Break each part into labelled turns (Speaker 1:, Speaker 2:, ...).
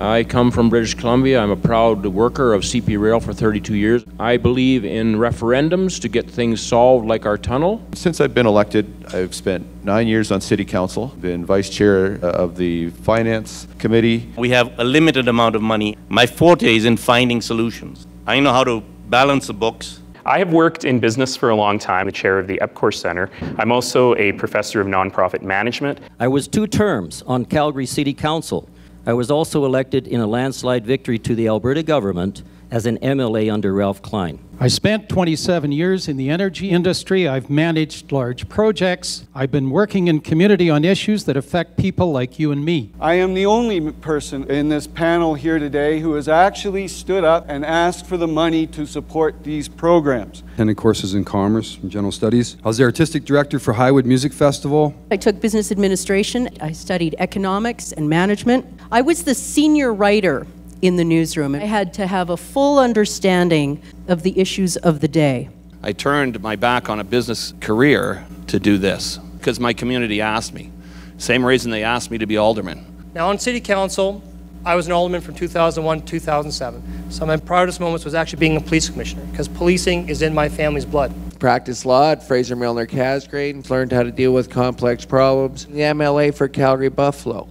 Speaker 1: I come from British Columbia. I'm a proud worker of CP Rail for 32 years. I believe in referendums to get things solved like our tunnel.
Speaker 2: Since I've been elected, I've spent 9 years on City Council, been Vice Chair of the Finance Committee.
Speaker 3: We have a limited amount of money. My forte is in finding solutions. I know how to balance the books.
Speaker 4: I have worked in business for a long time, the chair of the Epcor Center. I'm also a professor of nonprofit management.
Speaker 5: I was 2 terms on Calgary City Council. I was also elected in a landslide victory to the Alberta government as an MLA under Ralph Klein.
Speaker 6: I spent 27 years in the energy industry. I've managed large projects. I've been working in community on issues that affect people like you and me.
Speaker 7: I am the only person in this panel here today who has actually stood up and asked for the money to support these programs.
Speaker 8: Attended courses in commerce and general studies. I was the artistic director for Highwood Music Festival.
Speaker 9: I took business administration. I studied economics and management. I was the senior writer in the newsroom. I had to have a full understanding of the issues of the day.
Speaker 10: I turned my back on a business career to do this because my community asked me. Same reason they asked me to be alderman.
Speaker 11: Now on City Council, I was an alderman from 2001 to 2007. So my proudest moments was actually being a police commissioner because policing is in my family's blood.
Speaker 12: Practiced law at Fraser Milner Casgrade, learned how to deal with complex problems. The MLA for Calgary Buffalo.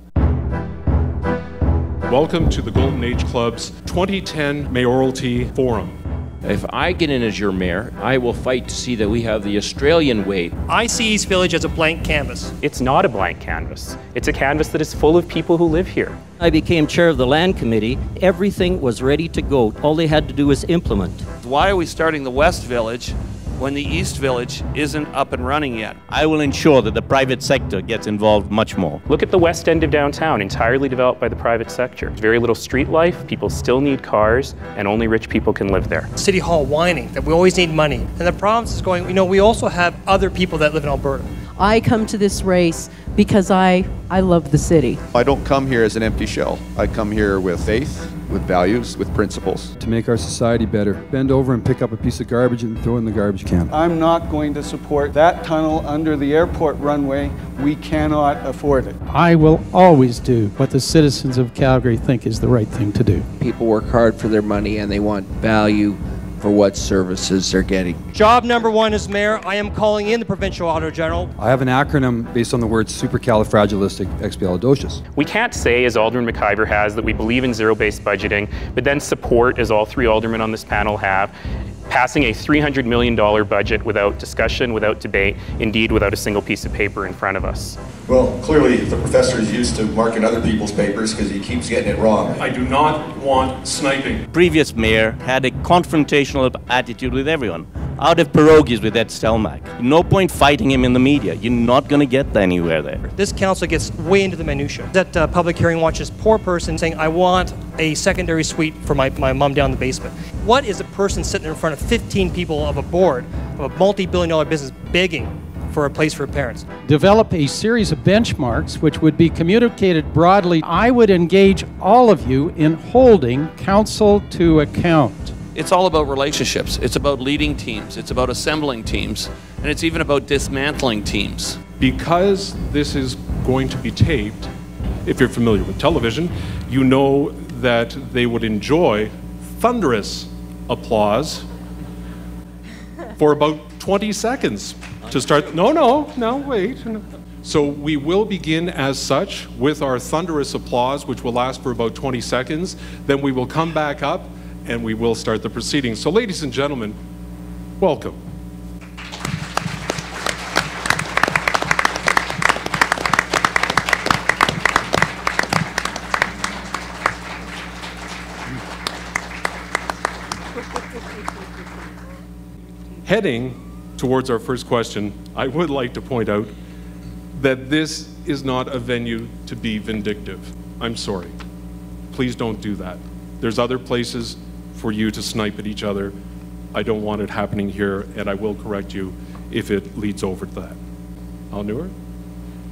Speaker 13: Welcome to the Golden Age Club's 2010 Mayoralty Forum.
Speaker 1: If I get in as your mayor, I will fight to see that we have the Australian way.
Speaker 11: I see East Village as a blank canvas.
Speaker 4: It's not a blank canvas. It's a canvas that is full of people who live here.
Speaker 5: I became chair of the land committee. Everything was ready to go. All they had to do was implement.
Speaker 10: Why are we starting the West Village when the East Village isn't up and running yet?
Speaker 3: I will ensure that the private sector gets involved much more.
Speaker 4: Look at the west end of downtown, entirely developed by the private sector. Very little street life, people still need cars, and only rich people can live there.
Speaker 11: City Hall whining that we always need money. And the province is going, we also have other people that live in Alberta.
Speaker 9: I come to this race because I love the city.
Speaker 2: I don't come here as an empty shell. I come here with faith, with values, with principles.
Speaker 8: To make our society better. Bend over and pick up a piece of garbage and throw it in the garbage can.
Speaker 7: I'm not going to support that tunnel under the airport runway. We cannot afford it.
Speaker 6: I will always do what the citizens of Calgary think is the right thing to do.
Speaker 12: People work hard for their money and they want value for what services they're getting.
Speaker 11: Job number 1 as mayor, I am calling in the provincial auditor general.
Speaker 8: I have an acronym based on the word supercalifragilisticexpialidocious.
Speaker 4: We can't say, as Alderman McIver has, that we believe in zero-based budgeting, but then support, as all 3 aldermen on this panel have, passing a $300 million budget without discussion, without debate, indeed without a single piece of paper in front of us.
Speaker 14: Well, clearly the professor is used to marking other people's papers because he keeps getting it wrong.
Speaker 13: I do not want sniping.
Speaker 3: Previous mayor had a confrontational attitude with everyone. Out of pierogies with Ed Stelmach. No point fighting him in the media. You're not going to get anywhere there.
Speaker 11: This council gets way into the minutiae. That public hearing watches poor person saying, I want a secondary suite for my mom down in the basement. What is a person sitting in front of 15 people of a board of a multi-billion-dollar business begging for a place for parents?
Speaker 6: Develop a series of benchmarks which would be communicated broadly. I would engage all of you in holding council to account.
Speaker 10: It's all about relationships. It's about leading teams. It's about assembling teams. And it's even about dismantling teams.
Speaker 13: Because this is going to be taped, if you're familiar with television, you know that they would enjoy thunderous applause for about 20 seconds to start. No, wait. So we will begin as such with our thunderous applause, which will last for about 20 seconds. Then we will come back up and we will start the proceedings. So ladies and gentlemen, welcome. Heading towards our first question, I would like to point out that this is not a venue to be vindictive. I'm sorry. Please don't do that. There's other places for you to snipe at each other. I don't want it happening here, and I will correct you if it leads over to that. Al Noor,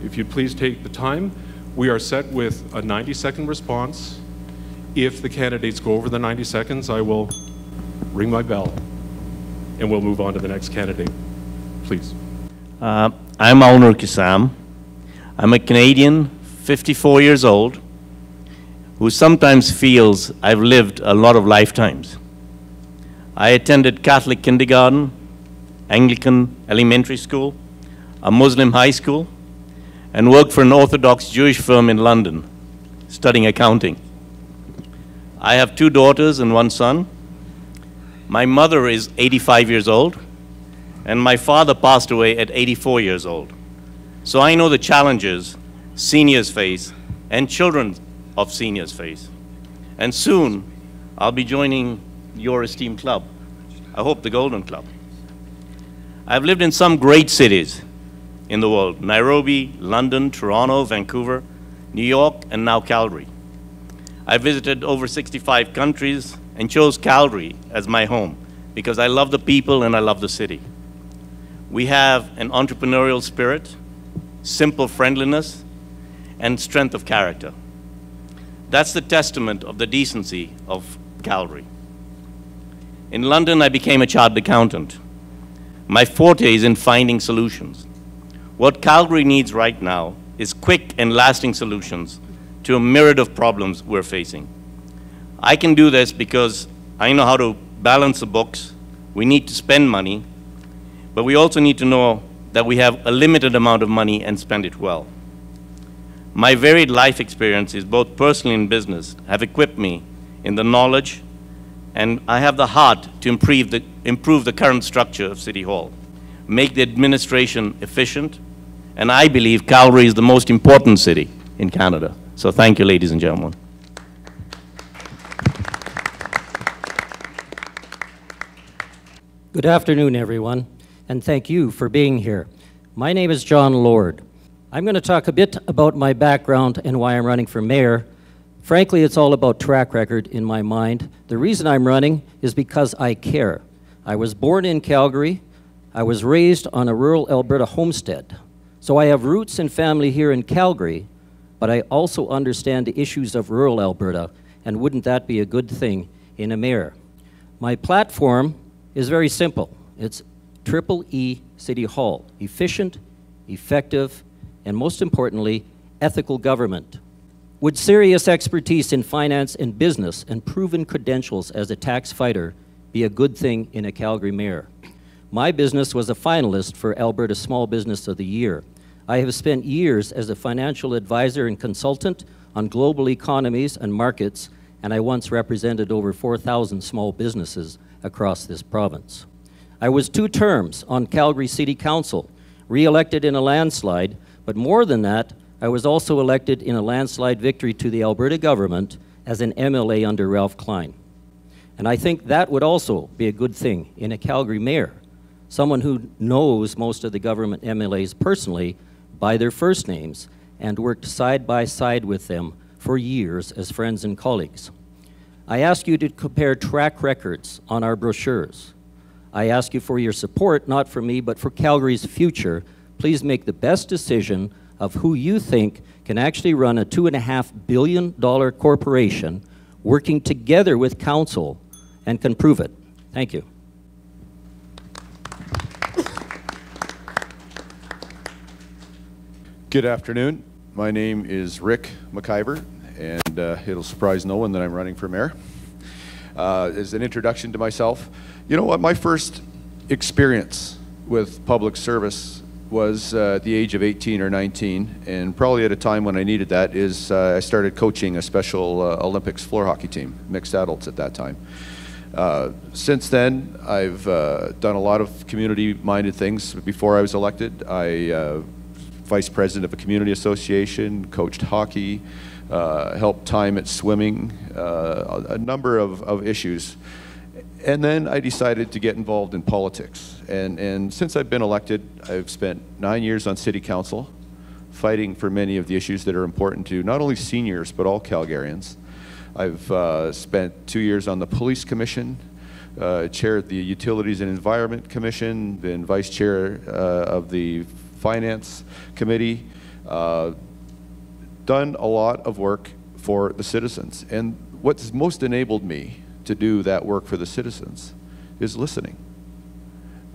Speaker 13: if you'd please take the time. We are set with a 90-second response. If the candidates go over the 90 seconds, I will ring my bell, and we'll move on to the next candidate. Please.
Speaker 3: I'm Al Noor Kassam. I'm a Canadian, 54 years old, who sometimes feels I've lived a lot of lifetimes. I attended Catholic kindergarten, Anglican elementary school, a Muslim high school, and worked for an Orthodox Jewish firm in London, studying accounting. I have 2 daughters and 1 son. My mother is 85 years old, and my father passed away at 84 years old. So I know the challenges seniors face and children of seniors face. And soon, I'll be joining your esteemed club. I hope the Golden Club. I've lived in some great cities in the world: Nairobi, London, Toronto, Vancouver, New York, and now Calgary. I visited over 65 countries and chose Calgary as my home because I love the people and I love the city. We have an entrepreneurial spirit, simple friendliness, and strength of character. That's the testament of the decency of Calgary. In London, I became a chartered accountant. My forte is in finding solutions. What Calgary needs right now is quick and lasting solutions to a myriad of problems we're facing. I can do this because I know how to balance the books. We need to spend money, but we also need to know that we have a limited amount of money and spend it well. My varied life experiences, both personally and business, have equipped me in the knowledge, and I have the heart to improve the current structure of City Hall, make the administration efficient, and I believe Calgary is the most important city in Canada. So thank you, ladies and gentlemen.
Speaker 5: Good afternoon, everyone, and thank you for being here. My name is Jon Lord. I'm going to talk a bit about my background and why I'm running for mayor. Frankly, it's all about track record in my mind. The reason I'm running is because I care. I was born in Calgary. I was raised on a rural Alberta homestead. So I have roots and family here in Calgary, but I also understand the issues of rural Alberta, and wouldn't that be a good thing in a mayor? My platform is very simple. It's EE City Hall: efficient, effective, and most importantly, ethical government. Would serious expertise in finance and business and proven credentials as a tax fighter be a good thing in a Calgary mayor? My business was a finalist for Alberta Small Business of the Year. I have spent years as a financial advisor and consultant on global economies and markets, and I once represented over 4,000 small businesses across this province. I was 2 terms on Calgary City Council, re-elected in a landslide, but more than that, I was also elected in a landslide victory to the Alberta government as an MLA under Ralph Klein. And I think that would also be a good thing in a Calgary mayor, someone who knows most of the government MLAs personally by their first names and worked side by side with them for years as friends and colleagues. I ask you to compare track records on our brochures. I ask you for your support, not for me, but for Calgary's future. Please make the best decision of who you think can actually run a $2.5 billion corporation working together with council and can prove it. Thank you.
Speaker 2: Good afternoon. My name is Ric McIver, and it'll surprise no one that I'm running for mayor. As an introduction to myself, you know what, my first experience with public service was at the age of 18 or 19, and probably at a time when I needed that is I started coaching a Special Olympics floor hockey team, mixed adults at that time. Since then, I've done a lot of community-minded things. Before I was elected, I vice president of a community association, coached hockey, helped time at swimming, a number of issues. And then I decided to get involved in politics. And since I've been elected, I've spent 9 years on city council, fighting for many of the issues that are important to not only seniors, but all Calgarians. I've spent 2 years on the police commission, chaired the Utilities and Environment Commission, been vice chair of the Finance Committee, done a lot of work for the citizens. And what's most enabled me to do that work for the citizens is listening.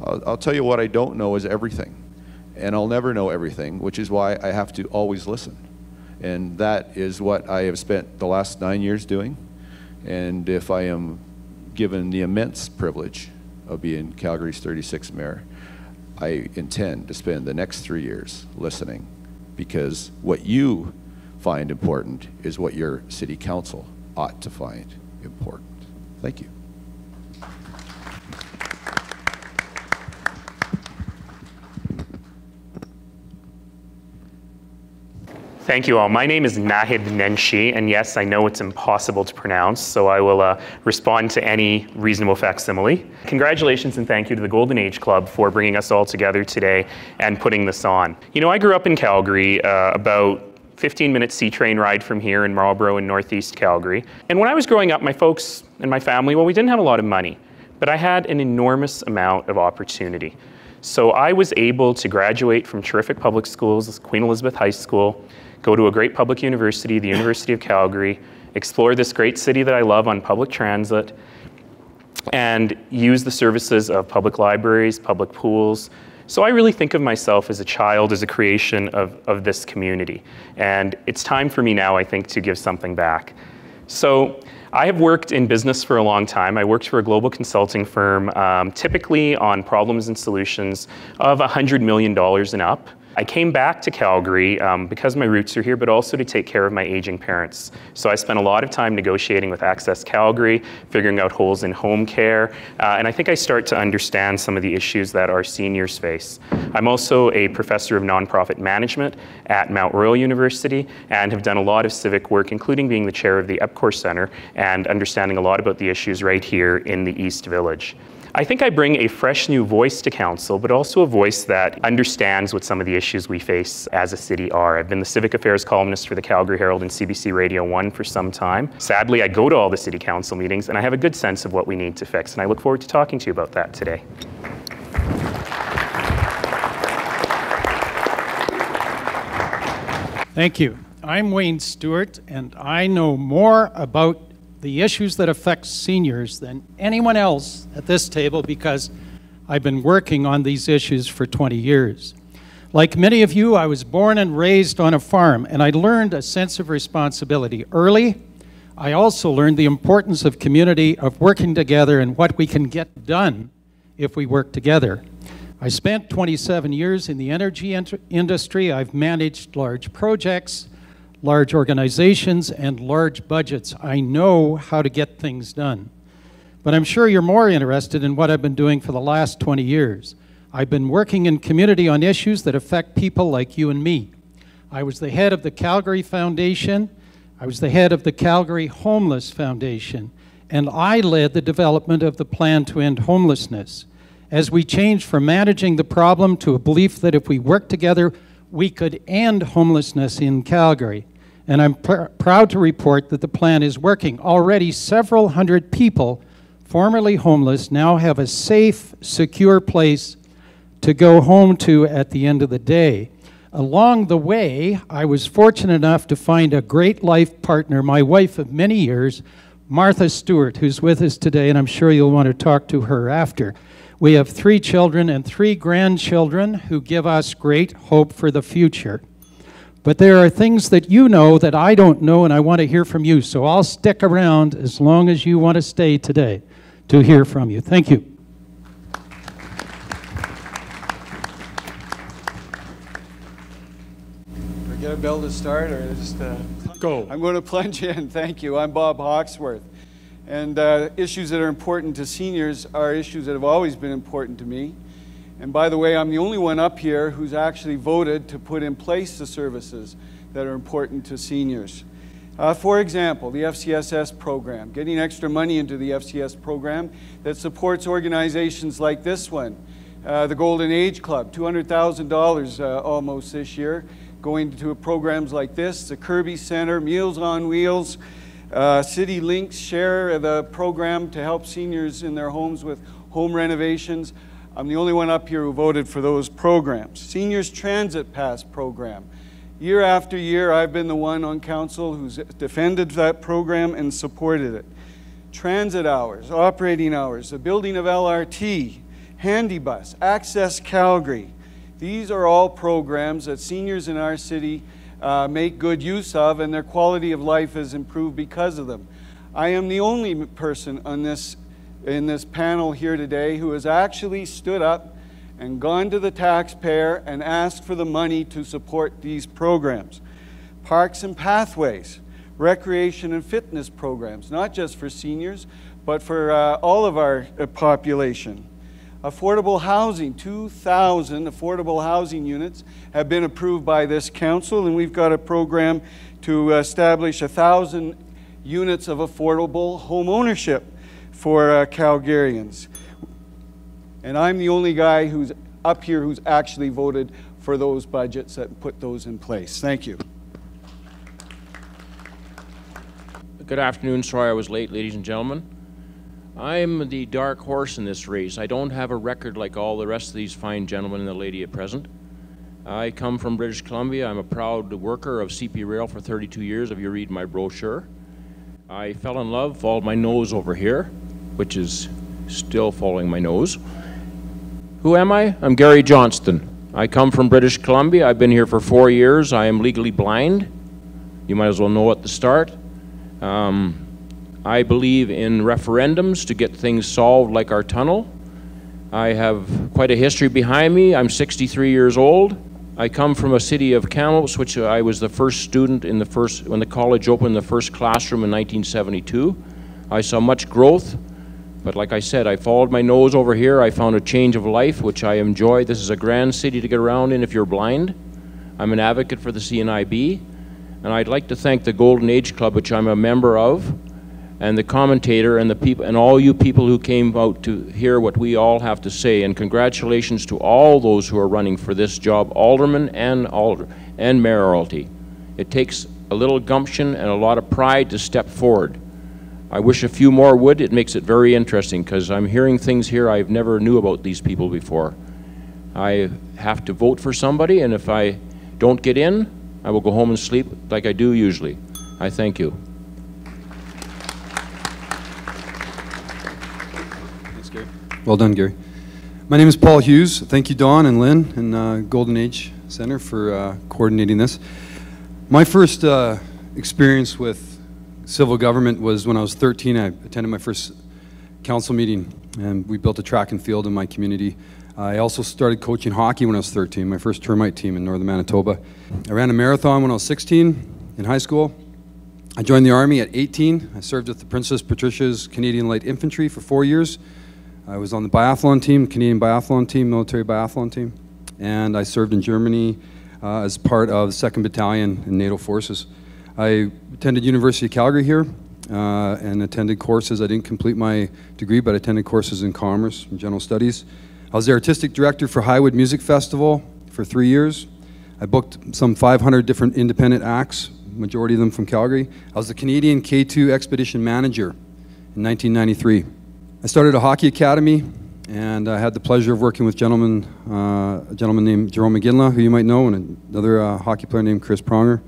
Speaker 2: I'll tell you what I don't know is everything. And I'll never know everything, which is why I have to always listen. And that is what I have spent the last 9 years doing. And if I am given the immense privilege of being Calgary's 36th mayor, I intend to spend the next 3 years listening, because what you find important is what your city council ought to find important. Thank you.
Speaker 4: Thank you all. My name is Naheed Nenshi, and yes, I know it's impossible to pronounce, so I will respond to any reasonable facsimile. Congratulations and thank you to the Golden Age Club for bringing us all together today and putting this on. You know, I grew up in Calgary, about 15-minute C-train ride from here in Marlborough in northeast Calgary. And when I was growing up, my folks and my family, well, we didn't have a lot of money, but I had an enormous amount of opportunity. So I was able to graduate from terrific public schools, Queen Elizabeth High School, go to a great public university, the University of Calgary, explore this great city that I love on public transit, and use the services of public libraries, public pools. So I really think of myself as a child, as a creation of this community. And it's time for me now, I think, to give something back. So I have worked in business for a long time. I worked for a global consulting firm, typically on problems and solutions of $100 million and up. I came back to Calgary because my roots are here, but also to take care of my aging parents. So I spent a lot of time negotiating with Access Calgary, figuring out holes in home care, and I think I start to understand some of the issues that our seniors face. I'm also a professor of nonprofit management at Mount Royal University and have done a lot of civic work, including being the chair of the EPCOR Center and understanding a lot about the issues right here in the East Village. I think I bring a fresh new voice to council, but also a voice that understands what some of the issues we face as a city are. I've been the civic affairs columnist for the Calgary Herald and CBC Radio 1 for some time. Sadly, I go to all the city council meetings and I have a good sense of what we need to fix, and I look forward to talking to you about that today.
Speaker 6: Thank you. I'm Wayne Stewart, and I know more about the issues that affect seniors than anyone else at this table because I've been working on these issues for 20 years. Like many of you, I was born and raised on a farm, and I learned a sense of responsibility early. I also learned the importance of community, of working together, and what we can get done if we work together. I spent 27 years in the energy industry. I've managed large projects, large organizations, and large budgets. I know how to get things done. But I'm sure you're more interested in what I've been doing for the last 20 years. I've been working in community on issues that affect people like you and me. I was the head of the Calgary Foundation. I was the head of the Calgary Homeless Foundation. And I led the development of the plan to end homelessness. As we changed from managing the problem to a belief that if we work together, we could end homelessness in Calgary. And I'm proud to report that the plan is working. Already several hundred people, formerly homeless, now have a safe, secure place to go home to at the end of the day. Along the way, I was fortunate enough to find a great life partner, my wife of many years, Martha Stewart, who's with us today, and I'm sure you'll want to talk to her after. We have 3 children and 3 grandchildren who give us great hope for the future. But there are things that you know that I don't know, and I want to hear from you. So I'll stick around as long as you want to stay today to hear from you. Thank you.
Speaker 7: Do I get a bell to start, or just
Speaker 13: go?
Speaker 7: I'm going to plunge in. Thank you. I'm Bob Hawkesworth. And issues that are important to seniors are issues that have always been important to me. And by the way, I'm the only one up here who's actually voted to put in place the services that are important to seniors. For example, the FCSS program, getting extra money into the FCS program that supports organizations like this one, the Golden Age Club, $200,000 almost this year, going to programs like this, the Kirby Center, Meals on Wheels, City Links share the program to help seniors in their homes with home renovations. I'm the only one up here who voted for those programs. Seniors Transit Pass program. Year after year, I've been the one on council who's defended that program and supported it. Transit hours, operating hours, the building of LRT, Handy Bus, Access Calgary. These are all programs that seniors in our city make good use of, and their quality of life is improved because of them. I am the only person on in this panel here today who has actually stood up and gone to the taxpayer and asked for the money to support these programs. Parks and pathways, recreation and fitness programs, not just for seniors, but for all of our population. Affordable housing, 2,000 affordable housing units have been approved by this council, and we've got a program to establish 1,000 units of affordable home ownership for Calgarians. And I'm the only guy who's up here who's actually voted for those budgets that put those in place. Thank you.
Speaker 1: Good afternoon. Sorry I was late, ladies and gentlemen. I'm the dark horse in this race. I don't have a record like all the rest of these fine gentlemen and the lady at present. I come from British Columbia. I'm a proud worker of CP Rail for 32 years, if you read my brochure. I fell in love, followed my nose over here, which is still following my nose. Who am I? I'm Gary Johnston. I come from British Columbia. I've been here for 4 years. I am legally blind. You might as well know at the start. I believe in referendums to get things solved like our tunnel. I have quite a history behind me. I'm 63 years old. I come from a city of Kamloops, which I was the first student in when the college opened the first classroom in 1972. I saw much growth, but like I said, I followed my nose over here. I found a change of life, which I enjoy. This is a grand city to get around in if you're blind. I'm an advocate for the CNIB, and I'd like to thank the Golden Age Club, which I'm a member of, and the commentator and the people and all you people who came out to hear what we all have to say. And congratulations to all those who are running for this job, aldermen and mayoralty. It takes a little gumption and a lot of pride to step forward. I wish a few more would. It makes it very interesting because I'm hearing things here I've never knew about these people before. I have to vote for somebody, and if I don't get in, I will go home and sleep like I do usually. I thank you.
Speaker 8: Well done, Gary. My name is Paul Hughes. Thank you, Don and Lynn and Golden Age Center for coordinating this. My first experience with civil government was when I was 13. I attended my first council meeting, and we built a track and field in my community. I also started coaching hockey when I was 13, my first termite team in northern Manitoba. I ran a marathon when I was 16 in high school. I joined the Army at 18. I served with the Princess Patricia's Canadian Light Infantry for 4 years. I was on the biathlon team, Canadian biathlon team, military biathlon team, and I served in Germany as part of the 2nd Battalion in NATO forces. I attended University of Calgary here and attended courses. I didn't complete my degree, but I attended courses in commerce and general studies. I was the artistic director for Highwood Music Festival for 3 years. I booked some 500 different independent acts, majority of them from Calgary. I was the Canadian K2 Expedition Manager in 1993. I started a hockey academy, and I had the pleasure of working with a gentleman named Jerome McGinley, who you might know, and another hockey player named Chris Pronger.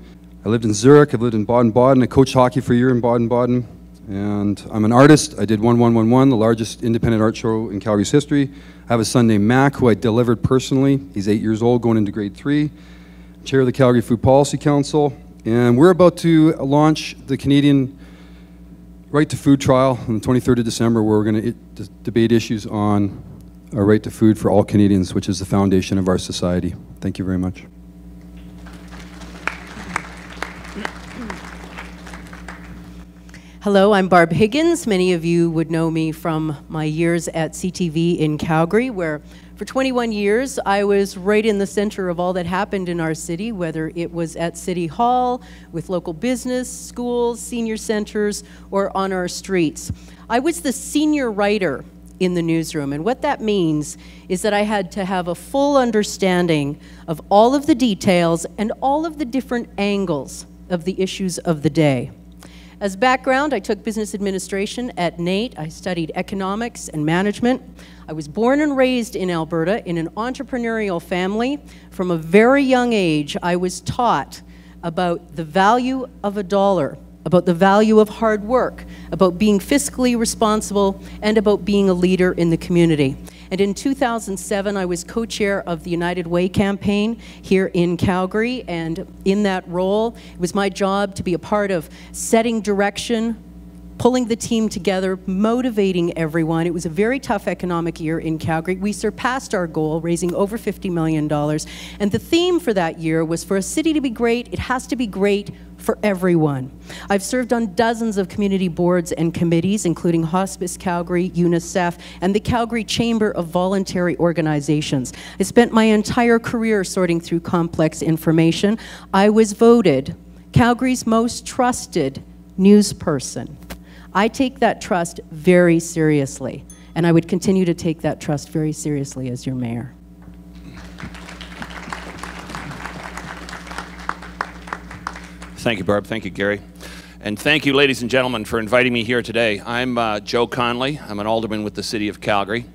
Speaker 8: I lived in Zurich, I lived in Baden-Baden. I coached hockey for a year in Baden-Baden, and I'm an artist. I did 1111, the largest independent art show in Calgary's history. I have a son named Mac, who I delivered personally. He's 8 years old, going into grade 3. Chair of the Calgary Food Policy Council, and we're about to launch the Canadian Right to Food trial on the 23rd of December, where we're going to debate issues on our right to food for all Canadians, which is the foundation of our society. Thank you very much.
Speaker 9: Hello, I'm Barb Higgins. Many of you would know me from my years at CTV in Calgary, where for 21 years I was right in the center of all that happened in our city, whether it was at City Hall, with local business, schools, senior centers, or on our streets. I was the senior writer in the newsroom, and what that means is that I had to have a full understanding of all of the details and all of the different angles of the issues of the day. As background, I took business administration at NAIT. I studied economics and management. I was born and raised in Alberta in an entrepreneurial family. From a very young age, I was taught about the value of a dollar, about the value of hard work, about being fiscally responsible, and about being a leader in the community. And in 2007, I was co-chair of the United Way campaign here in Calgary. And in that role, it was my job to be a part of setting direction, pulling the team together, motivating everyone. It was a very tough economic year in Calgary. We surpassed our goal, raising over $50 million. And the theme for that year was, for a city to be great, it has to be great for everyone. I've served on dozens of community boards and committees, including Hospice Calgary, UNICEF, and the Calgary Chamber of Voluntary Organizations. I spent my entire career sorting through complex information. I was voted Calgary's most trusted news person. I take that trust very seriously, and I would continue to take that trust very seriously as your mayor.
Speaker 10: Thank you, Barb. Thank you, Gary. And thank you, ladies and gentlemen, for inviting me here today. I'm Joe Connelly. I'm an alderman with the City of Calgary.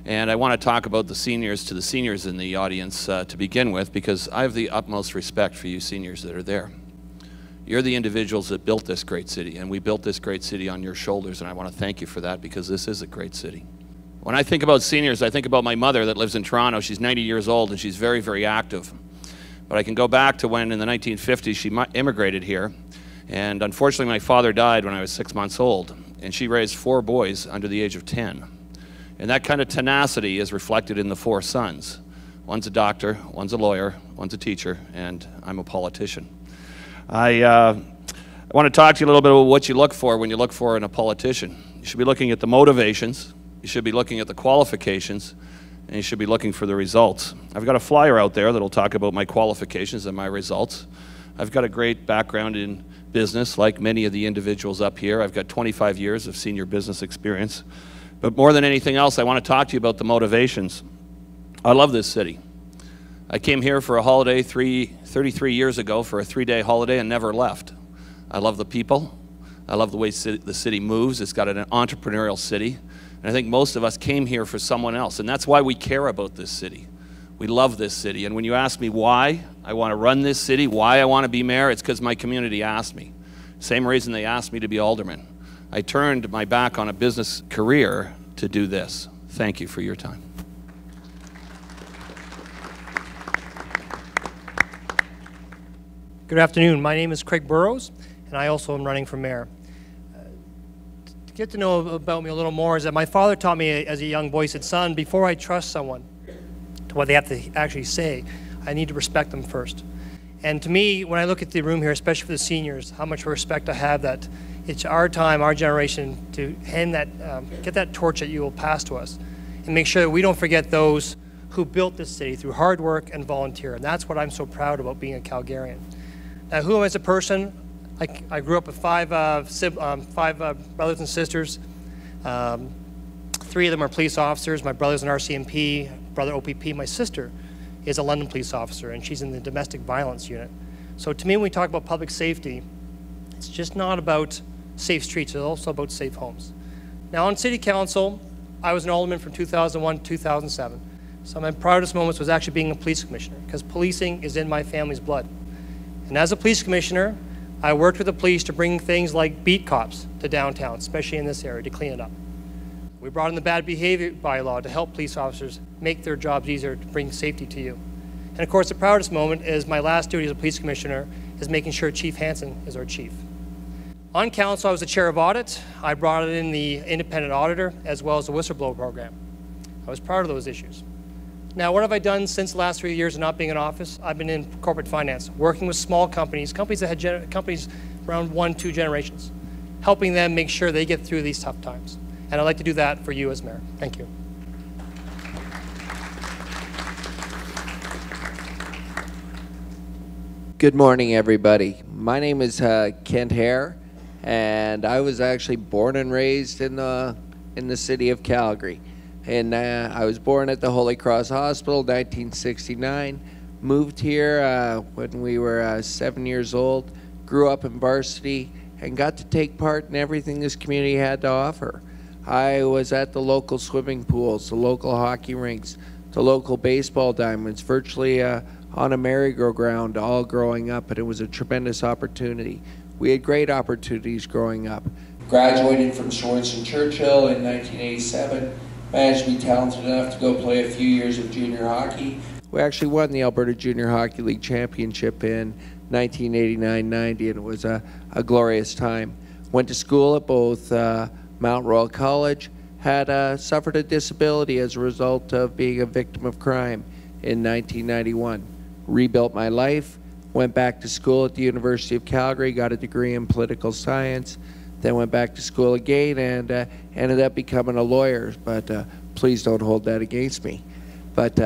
Speaker 10: And I want to talk about the seniors to the seniors in the audience to begin with, because I have the utmost respect for you seniors that are there. You're the individuals that built this great city, and we built this great city on your shoulders, and I want to thank you for that, because this is a great city. When I think about seniors, I think about my mother that lives in Toronto. She's 90 years old, and she's very, very active. But I can go back to when in the 1950s she immigrated here, and unfortunately my father died when I was 6 months old, and she raised 4 boys under the age of 10. And that kind of tenacity is reflected in the 4 sons. One's a doctor, one's a lawyer, one's a teacher, and I'm a politician. I want to talk to you a little bit about what you look for when you look for in a politician. You should be looking at the motivations, you should be looking at the qualifications, and you should be looking for the results. I've got a flyer out there that'll talk about my qualifications and my results. I've got a great background in business, like many of the individuals up here. I've got 25 years of senior business experience. But more than anything else, I want to talk to you about the motivations. I love this city. I came here for a holiday 33 years ago for a 3-day holiday and never left. I love the people. I love the way the city moves. It's got an entrepreneurial city. And I think most of us came here for someone else. And that's why we care about this city. We love this city. And when you ask me why I want to run this city, why I want to be mayor, it's because my community asked me. Same reason they asked me to be alderman. I turned my back on a business career to do this. Thank you for your time.
Speaker 11: Good afternoon. My name is Craig Burrows, and I also am running for mayor. To get to know about me a little more is that my father taught me as a young boy, he said, son, before I trust someone to what they have to actually say, I need to respect them first. And to me, when I look at the room here, especially for the seniors, how much respect I have that it's our time, our generation, to hand that, get that torch that you will pass to us and make sure that we don't forget those who built this city through hard work and volunteer. And that's what I'm so proud about being a Calgarian. Now, who am I as a person? I grew up with five brothers and sisters. 3 of them are police officers. My brother's an RCMP, brother OPP. My sister is a London police officer, and she's in the domestic violence unit. So to me, when we talk about public safety, it's just not about safe streets, it's also about safe homes. Now, on city council, I was an alderman from 2001 to 2007. So my proudest moments was actually being a police commissioner, because policing is in my family's blood. And as a police commissioner, I worked with the police to bring things like beat cops to downtown, especially in this area, to clean it up. We brought in the bad behavior bylaw to help police officers make their jobs easier, to bring safety to you. And of course, the proudest moment is my last duty as a police commissioner is making sure Chief Hansen is our chief. On council, I was the chair of audit. I brought in the independent auditor as well as the whistleblower program. I was proud of those issues. Now, what have I done since the last 3 years of not being in office? I've been in corporate finance, working with small companies, companies that had companies around 1-2 generations, helping them make sure they get through these tough times. And I'd like to do that for you as mayor. Thank you.
Speaker 12: Good morning, everybody. My name is Kent Hehr, and I was actually born and raised in the city of Calgary. And I was born at the Holy Cross Hospital, 1969. Moved here when we were 7 years old. Grew up in Varsity and got to take part in everything this community had to offer. I was at the local swimming pools, the local hockey rinks, the local baseball diamonds, virtually on a merry-go-round all growing up, and it was a tremendous opportunity. We had great opportunities growing up. Graduated from Sir Winston Churchill in 1987. managed to be talented enough to go play a few years of junior hockey. We actually won the Alberta Junior Hockey League Championship in 1989-90, and it was a glorious time. Went to school at both Mount Royal College, had suffered a disability as a result of being a victim of crime in 1991. Rebuilt my life, went back to school at the University of Calgary, got a degree in political science, then went back to school again and ended up becoming a lawyer, but please don't hold that against me. But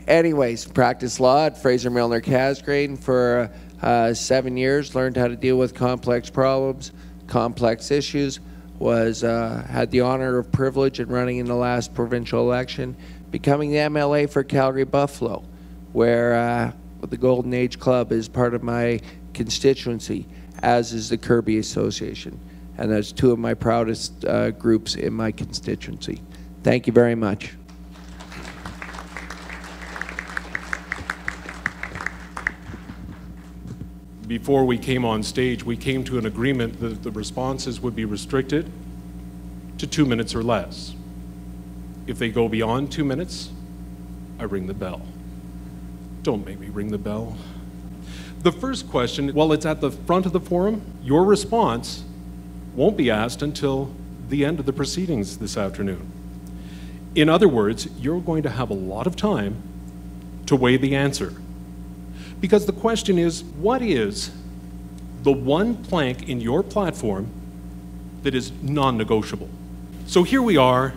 Speaker 12: anyways, practiced law at Fraser Milner Casgrain for 7 years, learned how to deal with complex problems, complex issues, had the honor of privilege in running in the last provincial election, becoming the MLA for Calgary Buffalo, where the Golden Age Club is part of my constituency, as is the Kirby Association. And that's two of my proudest groups in my constituency. Thank you very much.
Speaker 13: Before we came on stage, we came to an agreement that the responses would be restricted to 2 minutes or less. If they go beyond 2 minutes, I ring the bell. Don't make me ring the bell. The first question, while it's at the front of the forum, your response won't be asked until the end of the proceedings this afternoon. In other words, you're going to have a lot of time to weigh the answer. Because the question is, what is the one plank in your platform that is non-negotiable? So here we are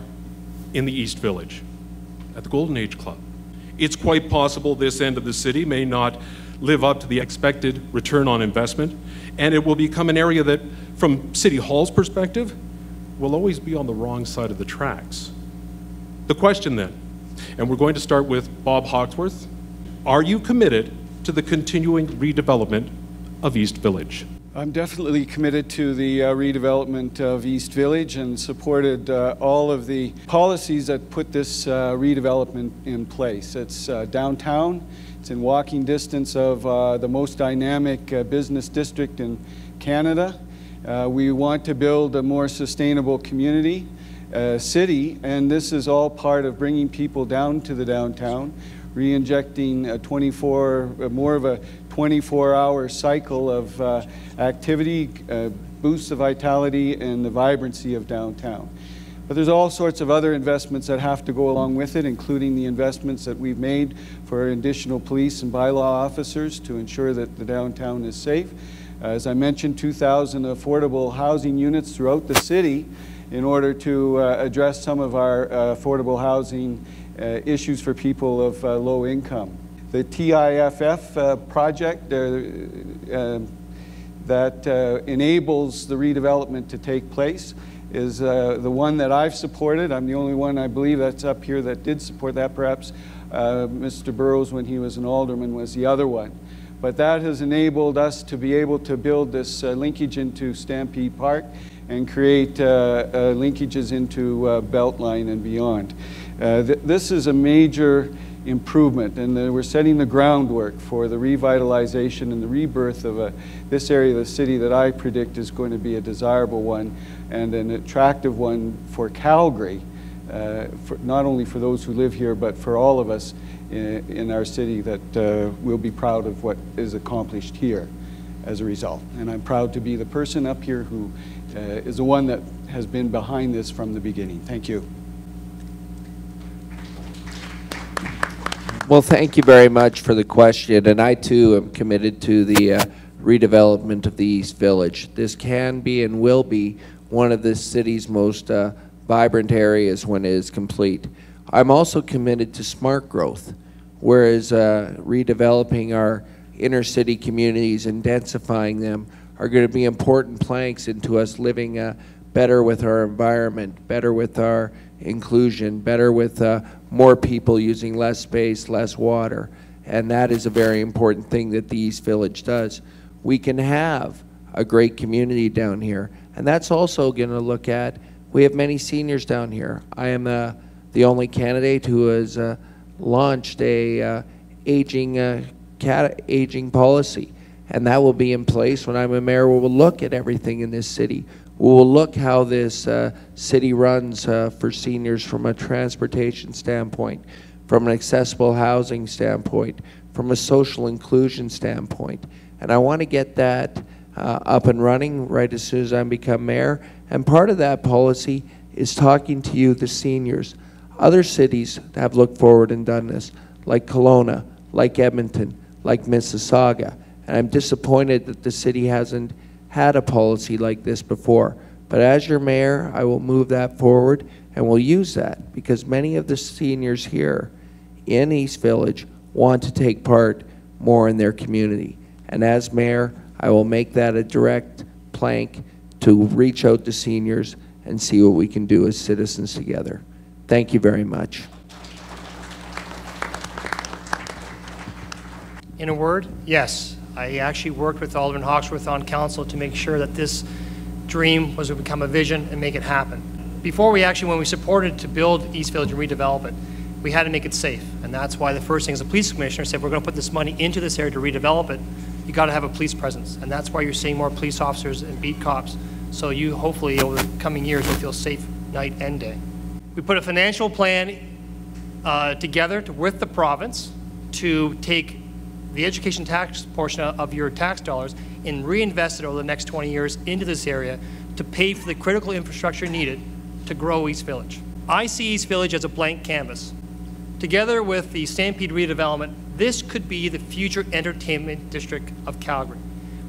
Speaker 13: in the East Village at the Golden Age Club. It's quite possible this end of the city may not live up to the expected return on investment, and it will become an area that, from City Hall's perspective, will always be on the wrong side of the tracks. The question then, and we're going to start with Bob Hawkesworth, are you committed to the continuing redevelopment of East Village?
Speaker 7: I'm definitely committed to the redevelopment of East Village and supported all of the policies that put this redevelopment in place. It's downtown, it's in walking distance of the most dynamic business district in Canada. We want to build a more sustainable community, city, and this is all part of bringing people down to the downtown, re-injecting more of a 24-hour cycle of activity, boosts the vitality and the vibrancy of downtown. But there's all sorts of other investments that have to go along with it, including the investments that we've made for additional police and bylaw officers to ensure that the downtown is safe. As I mentioned, 2,000 affordable housing units throughout the city in order to address some of our affordable housing issues for people of low income. The TIFF project that enables the redevelopment to take place is the one that I've supported. I'm the only one, I believe, that's up here that did support that. Perhaps Mr. Burrows, when he was an alderman, was the other one. But that has enabled us to be able to build this linkage into Stampede Park and create linkages into Beltline and beyond. This is a major improvement, and we're setting the groundwork for the revitalization and the rebirth of this area of the city that I predict is going to be a desirable one and an attractive one for Calgary, not only for those who live here, but for all of us in our city that will be proud of what is accomplished here as a result. And I'm proud to be the person up here who is the one that has been behind this from the beginning. Thank you.
Speaker 12: Well, thank you very much for the question, and I too am committed to the redevelopment of the East Village. This can be and will be one of the city's most vibrant areas when it is complete. I'm also committed to smart growth, whereas redeveloping our inner city communities and densifying them are going to be important planks into us living better with our environment, better with our inclusion, better with more people using less space, less water. And that is a very important thing that the East Village does. We can have a great community down here. And that's also going to look at, we have many seniors down here. I am the only candidate who has launched a aging policy. And that will be in place when I'm a mayor. We will look at everything in this city. We'll look how this city runs for seniors from a transportation standpoint, from an accessible housing standpoint, from a social inclusion standpoint. And I want to get that up and running right as soon as I become mayor. And part of that policy is talking to you, the seniors. Other cities have looked forward and done this, like Kelowna, like Edmonton, like Mississauga. And I'm disappointed that the city hasn't had a policy like this before. But as your mayor, I will move that forward and we'll use that, because many of the seniors here in East Village want to take part more in their community. And as mayor, I will make that a direct plank to reach out to seniors and see what we can do as citizens together. Thank you very much.
Speaker 11: In a word, yes. I actually worked with Alderman Hawkesworth on council to make sure that this dream was to become a vision and make it happen. Before when we supported to build East Village and redevelop it, we had to make it safe. And that's why the first thing as the police commissioner said, we're going to put this money into this area to redevelop it. You got to have a police presence. And that's why you're seeing more police officers and beat cops. So you hopefully over the coming years will feel safe night and day. We put a financial plan together with the province to take the education tax portion of your tax dollars and reinvest it over the next 20 years into this area to pay for the critical infrastructure needed to grow East Village. I see East Village as a blank canvas. Together with the Stampede redevelopment, this could be the future entertainment district of Calgary,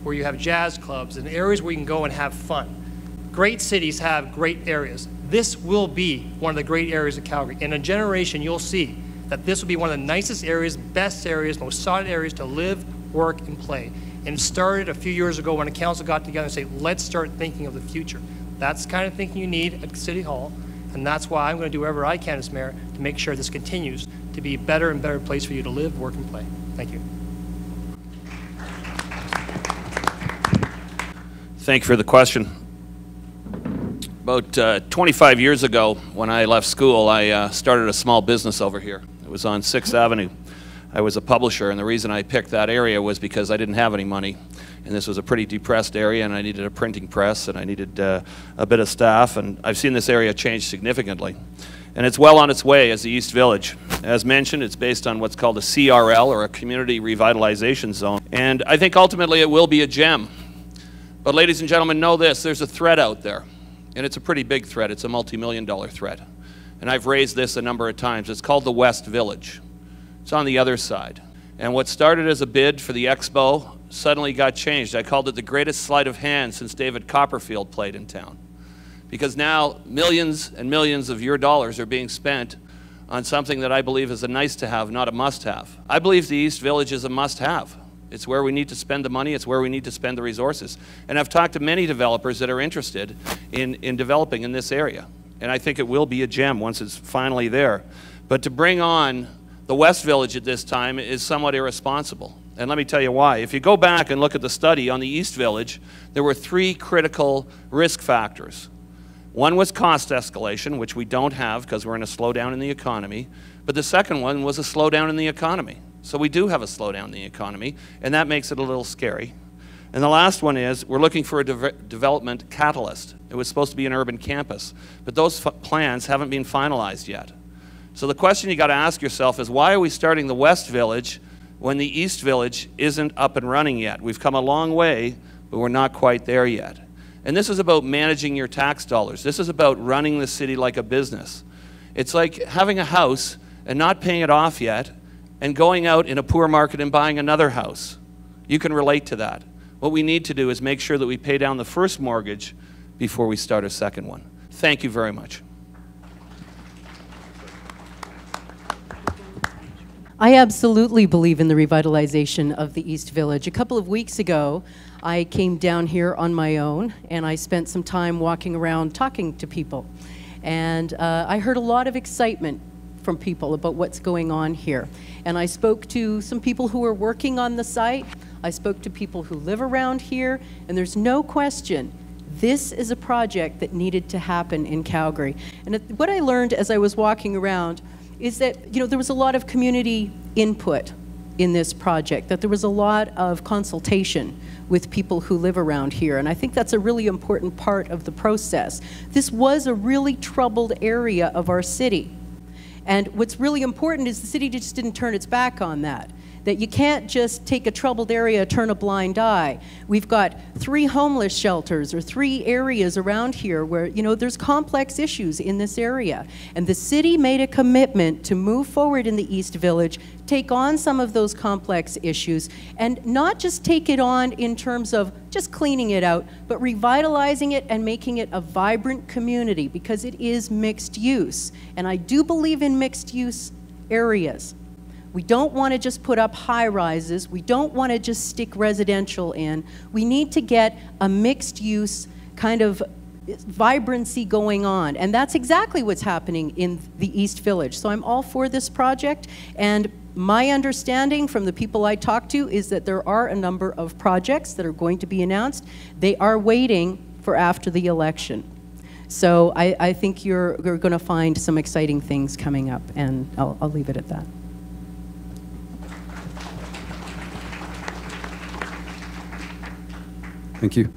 Speaker 11: where you have jazz clubs and areas where you can go and have fun. Great cities have great areas. This will be one of the great areas of Calgary. In a generation, you'll see that this will be one of the nicest areas, best areas, most sought areas to live, work, and play. And it started a few years ago when a council got together and said, let's start thinking of the future. That's the kind of thinking you need at City Hall, and that's why I'm going to do whatever I can as mayor to make sure this continues to be a better and better place for you to live, work, and play. Thank you.
Speaker 10: Thank you for the question. About 25 years ago, when I left school, I started a small business over here. It was on 6th Avenue. I was a publisher, and the reason I picked that area was because I didn't have any money. And this was a pretty depressed area, and I needed a printing press, and I needed a bit of staff, and I've seen this area change significantly. And it's well on its way as the East Village. As mentioned, it's based on what's called a CRL, or a Community Revitalization Zone. And I think ultimately it will be a gem. But ladies and gentlemen, know this, there's a threat out there. And it's a pretty big threat. It's a multi-million-dollar threat. And I've raised this a number of times. It's called the West Village. It's on the other side. And what started as a bid for the Expo suddenly got changed. I called it the greatest sleight of hand since David Copperfield played in town. Because now millions and millions of your dollars are being spent on something that I believe is a nice-to-have, not a must-have. I believe the East Village is a must-have. It's where we need to spend the money. It's where we need to spend the resources. And I've talked to many developers that are interested in developing in this area. And I think it will be a gem once it's finally there. But to bring on the West Village at this time is somewhat irresponsible. And let me tell you why. If you go back and look at the study on the East Village, there were 3 critical risk factors. One was cost escalation, which we don't have because we're in a slowdown in the economy. But the second one was a slowdown in the economy. So we do have a slowdown in the economy, and that makes it a little scary. And the last one is we're looking for a development catalyst. It was supposed to be an urban campus, but those plans haven't been finalized yet. So the question you got to ask yourself is, why are we starting the West Village when the East Village isn't up and running yet? We've come a long way, but we're not quite there yet. And this is about managing your tax dollars. This is about running the city like a business. It's like having a house and not paying it off yet, and going out in a poor market and buying another house. You can relate to that. What we need to do is make sure that we pay down the first mortgage before we start a second one. Thank you very much.
Speaker 9: I absolutely believe in the revitalization of the East Village. A couple of weeks ago, I came down here on my own, and I spent some time walking around talking to people. And I heard a lot of excitement from people about what's going on here. And I spoke to some people who are working on the site. I spoke to people who live around here, and there's no question this is a project that needed to happen in Calgary. And what I learned as I was walking around is that, you know, there was a lot of community input in this project, that there was a lot of consultation with people who live around here, and I think that's a really important part of the process. This was a really troubled area of our city, and what's really important is the city just didn't turn its back on that. That you can't just take a troubled area, turn a blind eye. We've got 3 homeless shelters or 3 areas around here where, you know, there's complex issues in this area. And the city made a commitment to move forward in the East Village, take on some of those complex issues, and not just take it on in terms of just cleaning it out, but revitalizing it and making it a vibrant community, because it is mixed use. And I do believe in mixed use areas. We don't want to just put up high-rises. We don't want to just stick residential in. We need to get a mixed-use kind of vibrancy going on, and that's exactly what's happening in the East Village. So I'm all for this project, and my understanding from the people I talked to is that there are a number of projects that are going to be announced. They are waiting for after the election. So I think you're going to find some exciting things coming up, and I'll leave it at that.
Speaker 8: Thank you.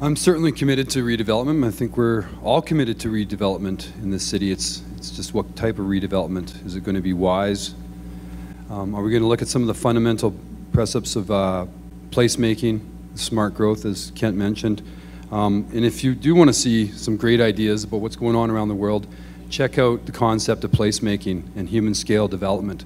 Speaker 8: I'm certainly committed to redevelopment. I think we're all committed to redevelopment in this city. It's just what type of redevelopment. Is it going to be wise? Are we going to look at some of the fundamental precepts of placemaking, smart growth, as Kent mentioned? And if you do want to see some great ideas about what's going on around the world, check out the concept of placemaking and human scale development,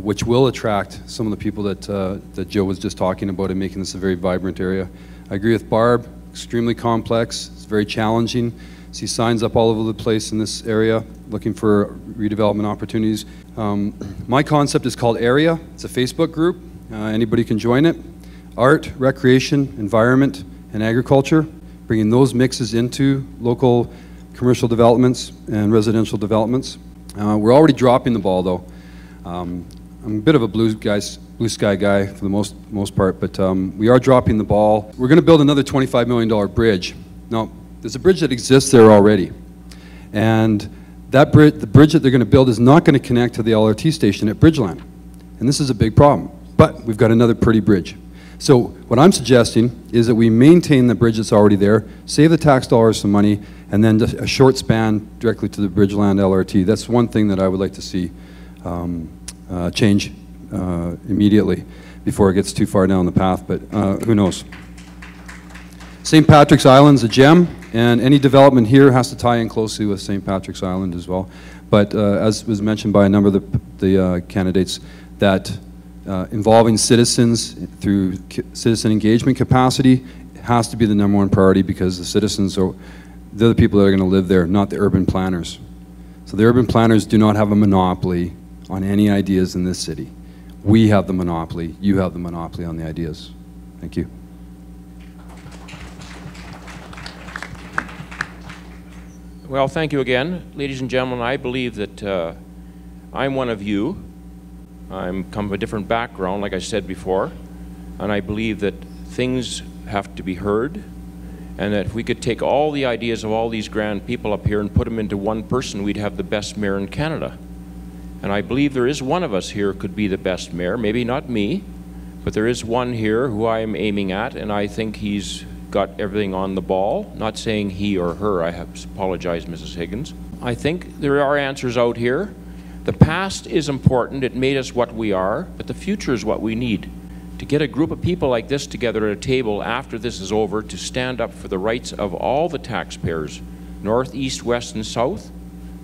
Speaker 8: which will attract some of the people that Joe was just talking about and making this a very vibrant area. I agree with Barb, extremely complex, it's very challenging. See signs up all over the place in this area looking for redevelopment opportunities. My concept is called Area. It's a Facebook group. Anybody can join it. Art, recreation, environment, and agriculture, bringing those mixes into local commercial developments and residential developments. We're already dropping the ball though. I'm a bit of a blue sky guy for the most part, but we are dropping the ball. We're going to build another $25 million bridge. Now, there's a bridge that exists there already, and that the bridge that they're going to build is not going to connect to the LRT station at Bridgeland, and this is a big problem. But we've got another pretty bridge. So what I'm suggesting is that we maintain the bridge that's already there, save the tax dollars some money, and then just a short span directly to the Bridgeland LRT. That's one thing that I would like to see change immediately before it gets too far down the path, but who knows. St. Patrick's Island's a gem, and any development here has to tie in closely with St. Patrick's Island as well. But as was mentioned by a number of the candidates, that involving citizens through citizen engagement capacity has to be the #1 priority, because the citizens are they're the people that are going to live there, not the urban planners. So the urban planners do not have a monopoly on any ideas in this city. We have the monopoly. You have the monopoly on the ideas. Thank you.
Speaker 1: Well, thank you again. Ladies and gentlemen, I believe that I'm one of you. I'm come from a different background, like I said before, and I believe that things have to be heard, and that if we could take all the ideas of all these grand people up here and put them into one person, we'd have the best mayor in Canada. And I believe there is one of us here who could be the best mayor, maybe not me, but there is one here who I am aiming at, and I think he's got everything on the ball. Not saying he or her, I have apologized, Mrs. Higgins. I think there are answers out here. The past is important, it made us what we are, but the future is what we need. To get a group of people like this together at a table after this is over to stand up for the rights of all the taxpayers, north, east, west, and south,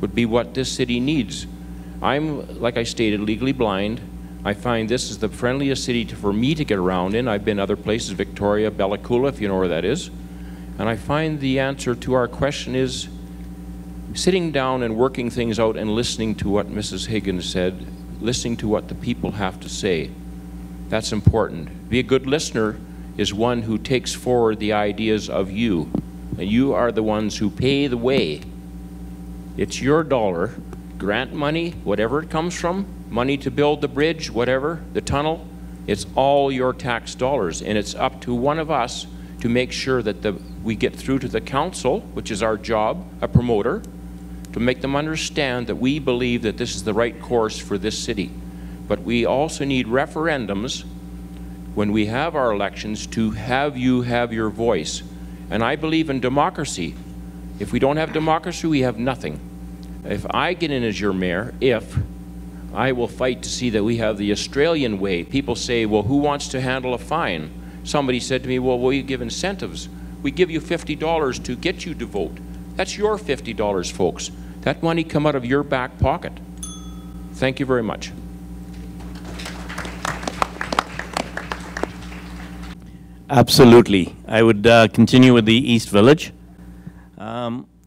Speaker 1: would be what this city needs. I'm, like I stated, legally blind. I find this is the friendliest city for me to get around in. I've been other places, Victoria, Bella Coola, if you know where that is. And I find the answer to our question is sitting down and working things out and listening to what Mrs. Higgins said, listening to what the people have to say. That's important. Be a good listener is one who takes forward the ideas of you. And you are the ones who pay the way. It's your dollar. Grant money, whatever it comes from, money to build the bridge, whatever, the tunnel, it's all your tax dollars, and it's up to one of us to make sure that we get through to the council, which is our job, a promoter, to make them understand that we believe that this is the right course for this city. But we also need referendums when we have our elections to have you have your voice. And I believe in democracy. If we don't have democracy, we have nothing. If I get in as your mayor, I will fight to see that we have the Australian way. People say, well, who wants to handle a fine? Somebody said to me, well, we give incentives. We give you $50 to get you to vote. That's your $50, folks. That money come out of your back pocket. Thank you very much.
Speaker 3: Absolutely. I would continue with the East Village.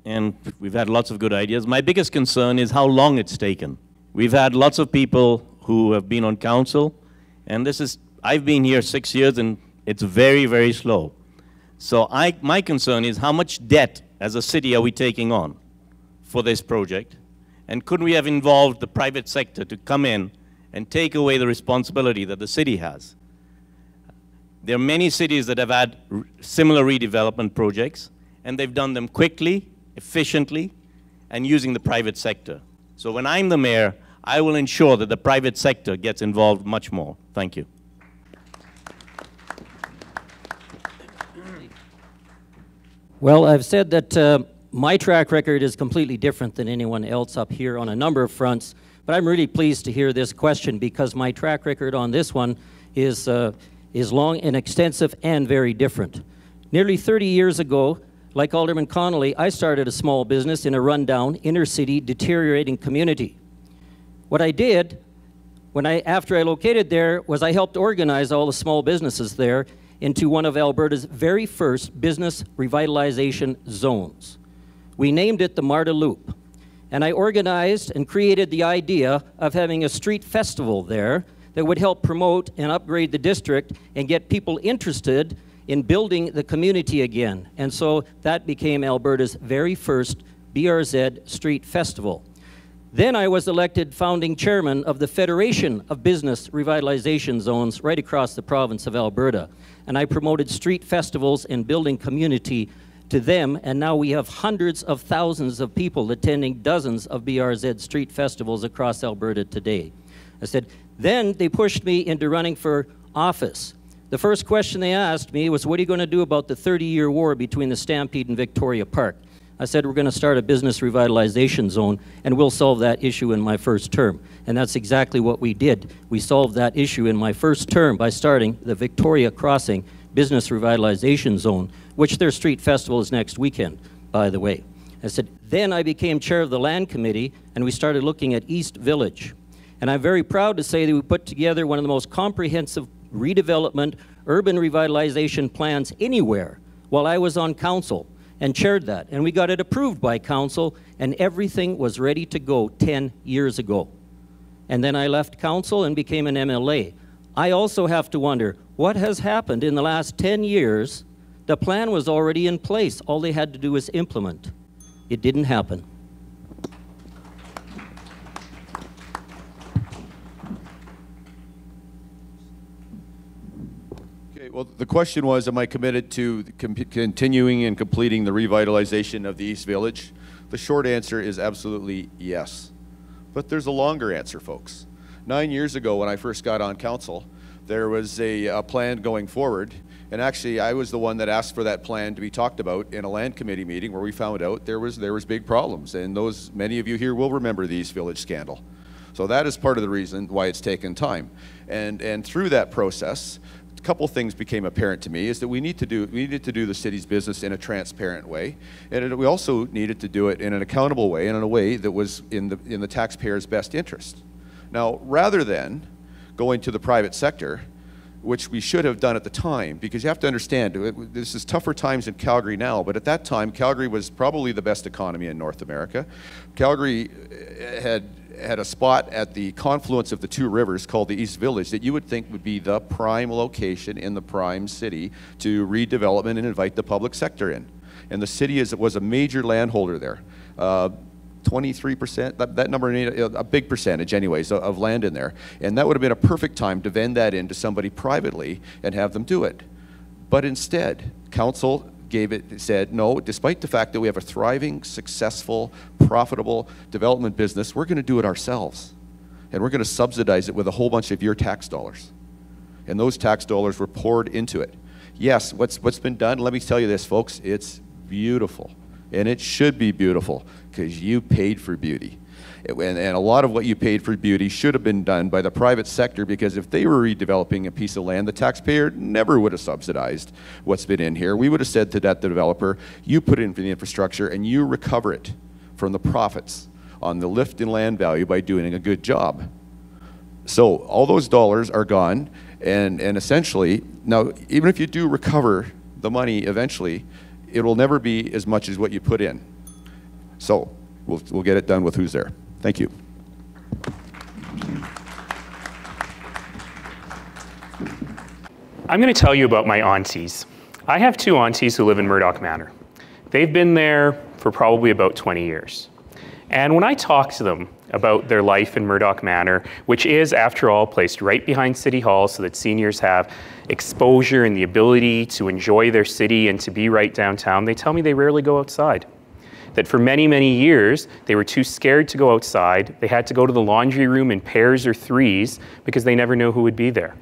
Speaker 3: And we've had lots of good ideas. My biggest concern is how long it's taken. We've had lots of people who have been on council, and I've been here 6 years, and it's very, very slow. So my concern is how much debt as a city are we taking on for this project? And could we have involved the private sector to come in and take away the responsibility that the city has? There are many cities that have had similar redevelopment projects, and they've done them quickly, efficiently, and using the private sector. So when I'm the mayor, I will ensure that the private sector gets involved much more. Thank you.
Speaker 5: Well, I've said that my track record is completely different than anyone else up here on a number of fronts, but I'm really pleased to hear this question because my track record on this one is long and extensive and very different. Nearly 30 years ago, like Alderman Connelly, I started a small business in a rundown, inner-city, deteriorating community. What I did after I located there was I helped organize all the small businesses there into one of Alberta's very first business revitalization zones. We named it the Marda Loop, and I organized and created the idea of having a street festival there that would help promote and upgrade the district and get people interested in building the community again. And so that became Alberta's very first BRZ Street Festival. Then I was elected founding chairman of the Federation of Business Revitalization Zones right across the province of Alberta. And I promoted street festivals and building community to them, and now we have hundreds of thousands of people attending dozens of BRZ street festivals across Alberta today. I said, then they pushed me into running for office. The first question they asked me was, what are you going to do about the 30-year war between the Stampede and Victoria Park? I said, we're going to start a business revitalization zone, and we'll solve that issue in my first term. And that's exactly what we did. We solved that issue in my first term by starting the Victoria Crossing Business Revitalization Zone, which their street festival is next weekend, by the way. I said, then I became chair of the Land Committee, and we started looking at East Village. And I'm very proud to say that we put together one of the most comprehensive redevelopment, urban revitalization plans anywhere while I was on council and chaired that. And we got it approved by council, and everything was ready to go 10 years ago. And then I left council and became an MLA. I also have to wonder, what has happened in the last 10 years? The plan was already in place. All they had to do was implement. It didn't happen.
Speaker 2: Well, the question was, am I committed to continuing and completing the revitalization of the East Village? The short answer is absolutely yes. But there's a longer answer, folks. 9 years ago, when I first got on council, there was a plan going forward, and actually I was the one that asked for that plan to be talked about in a land committee meeting where we found out there was big problems, and many of you here will remember the East Village scandal. So that is part of the reason why it's taken time. And through that process, a couple things became apparent to me is that we needed to do the city's business in a transparent way, and we also needed to do it in an accountable way and in a way that was in the taxpayer's best interest. Now, rather than going to the private sector, which we should have done at the time, because you have to understand, this is tougher times in Calgary now, but at that time, Calgary was probably the best economy in North America. Calgary had a spot at the confluence of the two rivers called the East Village that you would think would be the prime location in the prime city to redevelopment and invite the public sector in. And the city was a major landholder there. 23%, that number, a big percentage anyways, of land in there. And that would have been a perfect time to vend that in to somebody privately and have them do it. But instead, council said, no, despite the fact that we have a thriving, successful, profitable development business, we're going to do it ourselves. and we're going to subsidize it with a whole bunch of your tax dollars. And those tax dollars were poured into it. Yes, what's been done, let me tell you this, folks, it's beautiful. And it should be beautiful, because you paid for beauty. And a lot of what you paid for beauty should have been done by the private sector, because if they were redeveloping a piece of land, the taxpayer never would have subsidized what's been in here. We would have said to that developer, you put in for the infrastructure and you recover it from the profits on the lift in land value by doing a good job. So all those dollars are gone, and essentially, now even if you do recover the money eventually, it will never be as much as what you put in. So we'll get it done with who's there. Thank you.
Speaker 4: I'm going to tell you about my aunties. I have two aunties who live in Murdoch Manor. They've been there for probably about 20 years. And when I talk to them about their life in Murdoch Manor, which is, after all, placed right behind City Hall so that seniors have exposure and the ability to enjoy their city and to be right downtown, they tell me they rarely go outside. That for many, many years, they were too scared to go outside. They had to go to the laundry room in pairs or threes because they never knew who would be there.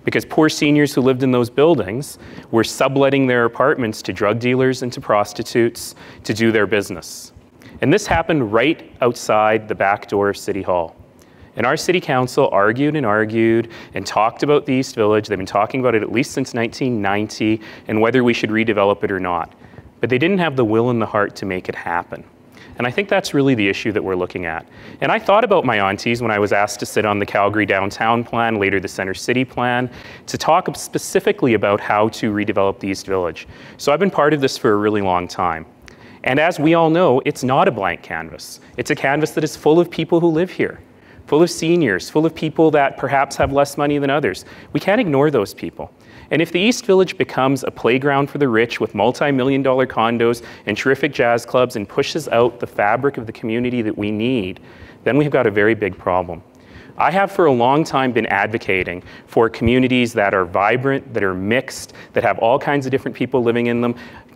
Speaker 4: Because poor seniors who lived in those buildings were subletting their apartments to drug dealers and to prostitutes to do their business. And this happened right outside the back door of City Hall. And our city council argued and talked about the East Village. They've been talking about it at least since 1990 and whether we should redevelop it or not. But they didn't have the will and the heart to make it happen. And I think that's really the issue that we're looking at. And I thought about my aunties when I was asked to sit on the Calgary Downtown Plan, later the Center City Plan, to talk specifically about how to redevelop the East Village. So I've been part of this for a really long time. And as we all know, it's not a blank canvas. It's a canvas that is full of people who live here, full of seniors, full of people that perhaps have less money than others. We can't ignore those people. And if the East Village becomes a playground for the rich with multi-million-dollar condos and terrific jazz clubs and pushes out the fabric of the community that we need, then we've got a very big problem. I have for a long time been advocating for communities that are vibrant, that are mixed, that have all kinds of different people living in them,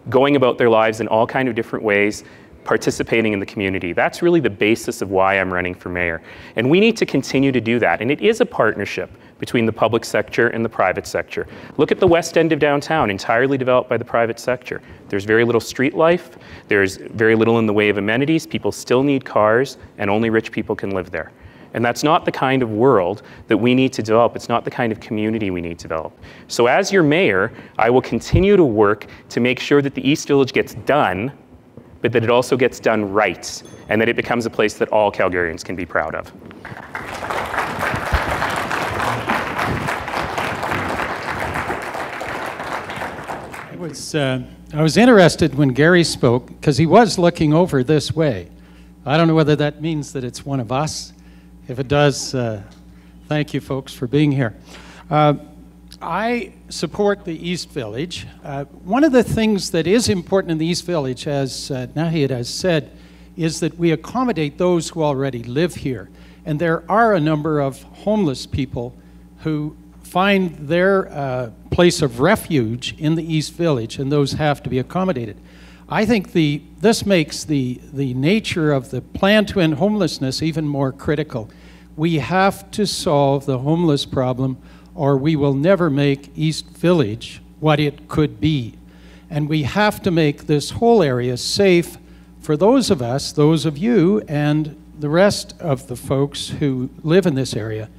Speaker 4: going about their lives in all kinds of different ways, participating in the community. That's really the basis of why I'm running for mayor. And we need to continue to do that. And it is a partnership between the public sector and the private sector. Look at the west end of downtown, entirely developed by the private sector. There's very little street life. There's very little in the way of amenities. People still need cars, and only rich people can live there. And that's not the kind of world that we need to develop. It's not the kind of community we need to develop. So as your mayor, I will continue to work to make sure that the East Village gets done, but that it also gets done right, and that it becomes a place that all Calgarians can be proud of.
Speaker 6: I was interested when Gary spoke, because he was looking over this way. I don't know whether that means that it's one of us. If it does, thank you folks for being here. I support the East Village. One of the things that is important in the East Village, as Naheed has said, is that we accommodate those who already live here. And there are a number of homeless people who find their place of refuge in the East Village, and those have to be accommodated. I think this makes the nature of the plan to end homelessness even more critical. We have to solve the homeless problem, or we will never make East Village what it could be. And we have to make this whole area safe for those of us, those of you, and the rest of the folks who live in this area,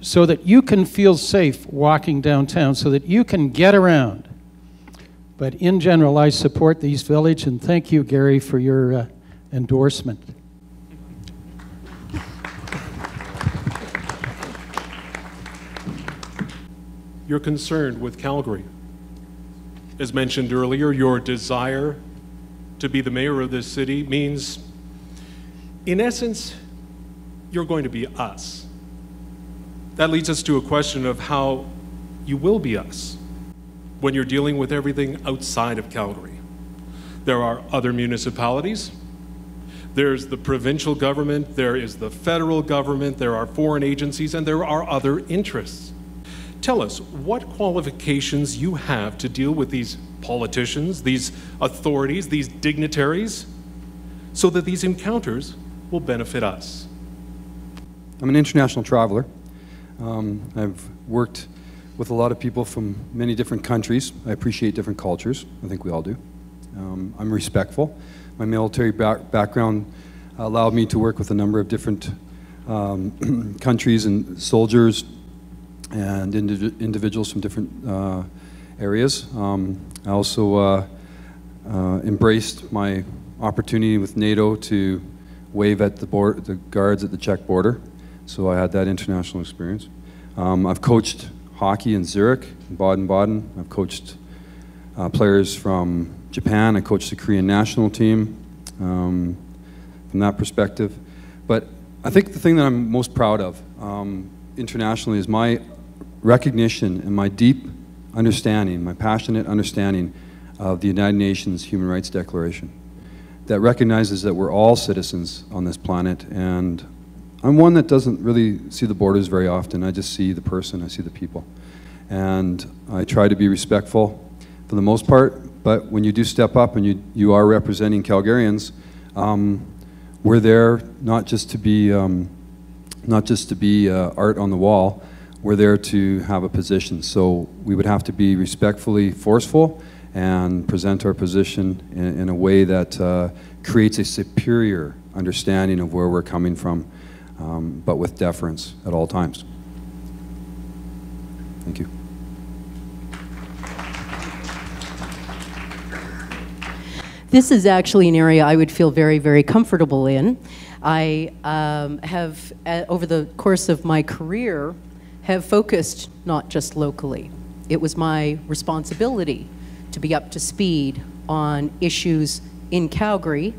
Speaker 6: so that you can feel safe walking downtown, so that you can get around. But in general, I support the East Village, and thank you, Gary, for your endorsement.
Speaker 13: You're concerned with Calgary. As mentioned earlier, your desire to be the mayor of this city means, in essence, you're going to be us. That leads us to a question of how you will be us when you're dealing with everything outside of Calgary. There are other municipalities. There's the provincial government, there is the federal government, there are foreign agencies, and there are other interests. Tell us what qualifications you have to deal with these politicians, these authorities, these dignitaries, so that these encounters will benefit us.
Speaker 8: I'm an international traveler. I've worked with a lot of people from many different countries. I appreciate different cultures. I think we all do. I'm respectful. My military background allowed me to work with a number of different countries and soldiers and individuals from different areas. I also embraced my opportunity with NATO to wave at the guards at the Czech border. So I had that international experience. I've coached hockey in Zurich, in Baden-Baden. I've coached players from Japan. I coached the Korean national team from that perspective. But I think the thing that I'm most proud of internationally is my recognition and my deep understanding, my passionate understanding of the United Nations Human Rights Declaration that recognizes that we're all citizens on this planet. And I'm one that doesn't really see the borders very often. I just see the person, I see the people. And I try to be respectful for the most part, but when you do step up and you are representing Calgarians, we're there not just to be art on the wall. We're there to have a position. So we would have to be respectfully forceful and present our position in a way that creates a superior understanding of where we're coming from, but with deference at all times. Thank you.
Speaker 9: This is actually an area I would feel very, very comfortable in. I have, over the course of my career, have focused not just locally. It was my responsibility to be up to speed on issues in Calgary,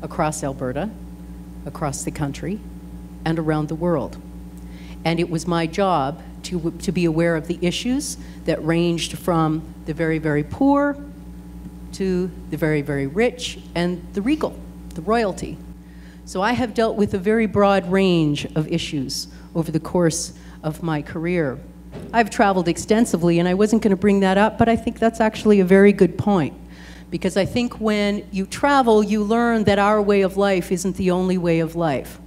Speaker 9: across Alberta, across the country, and around the world. And it was my job to be aware of the issues that ranged from the very, very poor to the very, very rich and the regal, the royalty. So I have dealt with a very broad range of issues over the course of my career. I've traveled extensively, and I wasn't going to bring that up, but I think that's actually a very good point. Because I think when you travel, you learn that our way of life isn't the only way of life.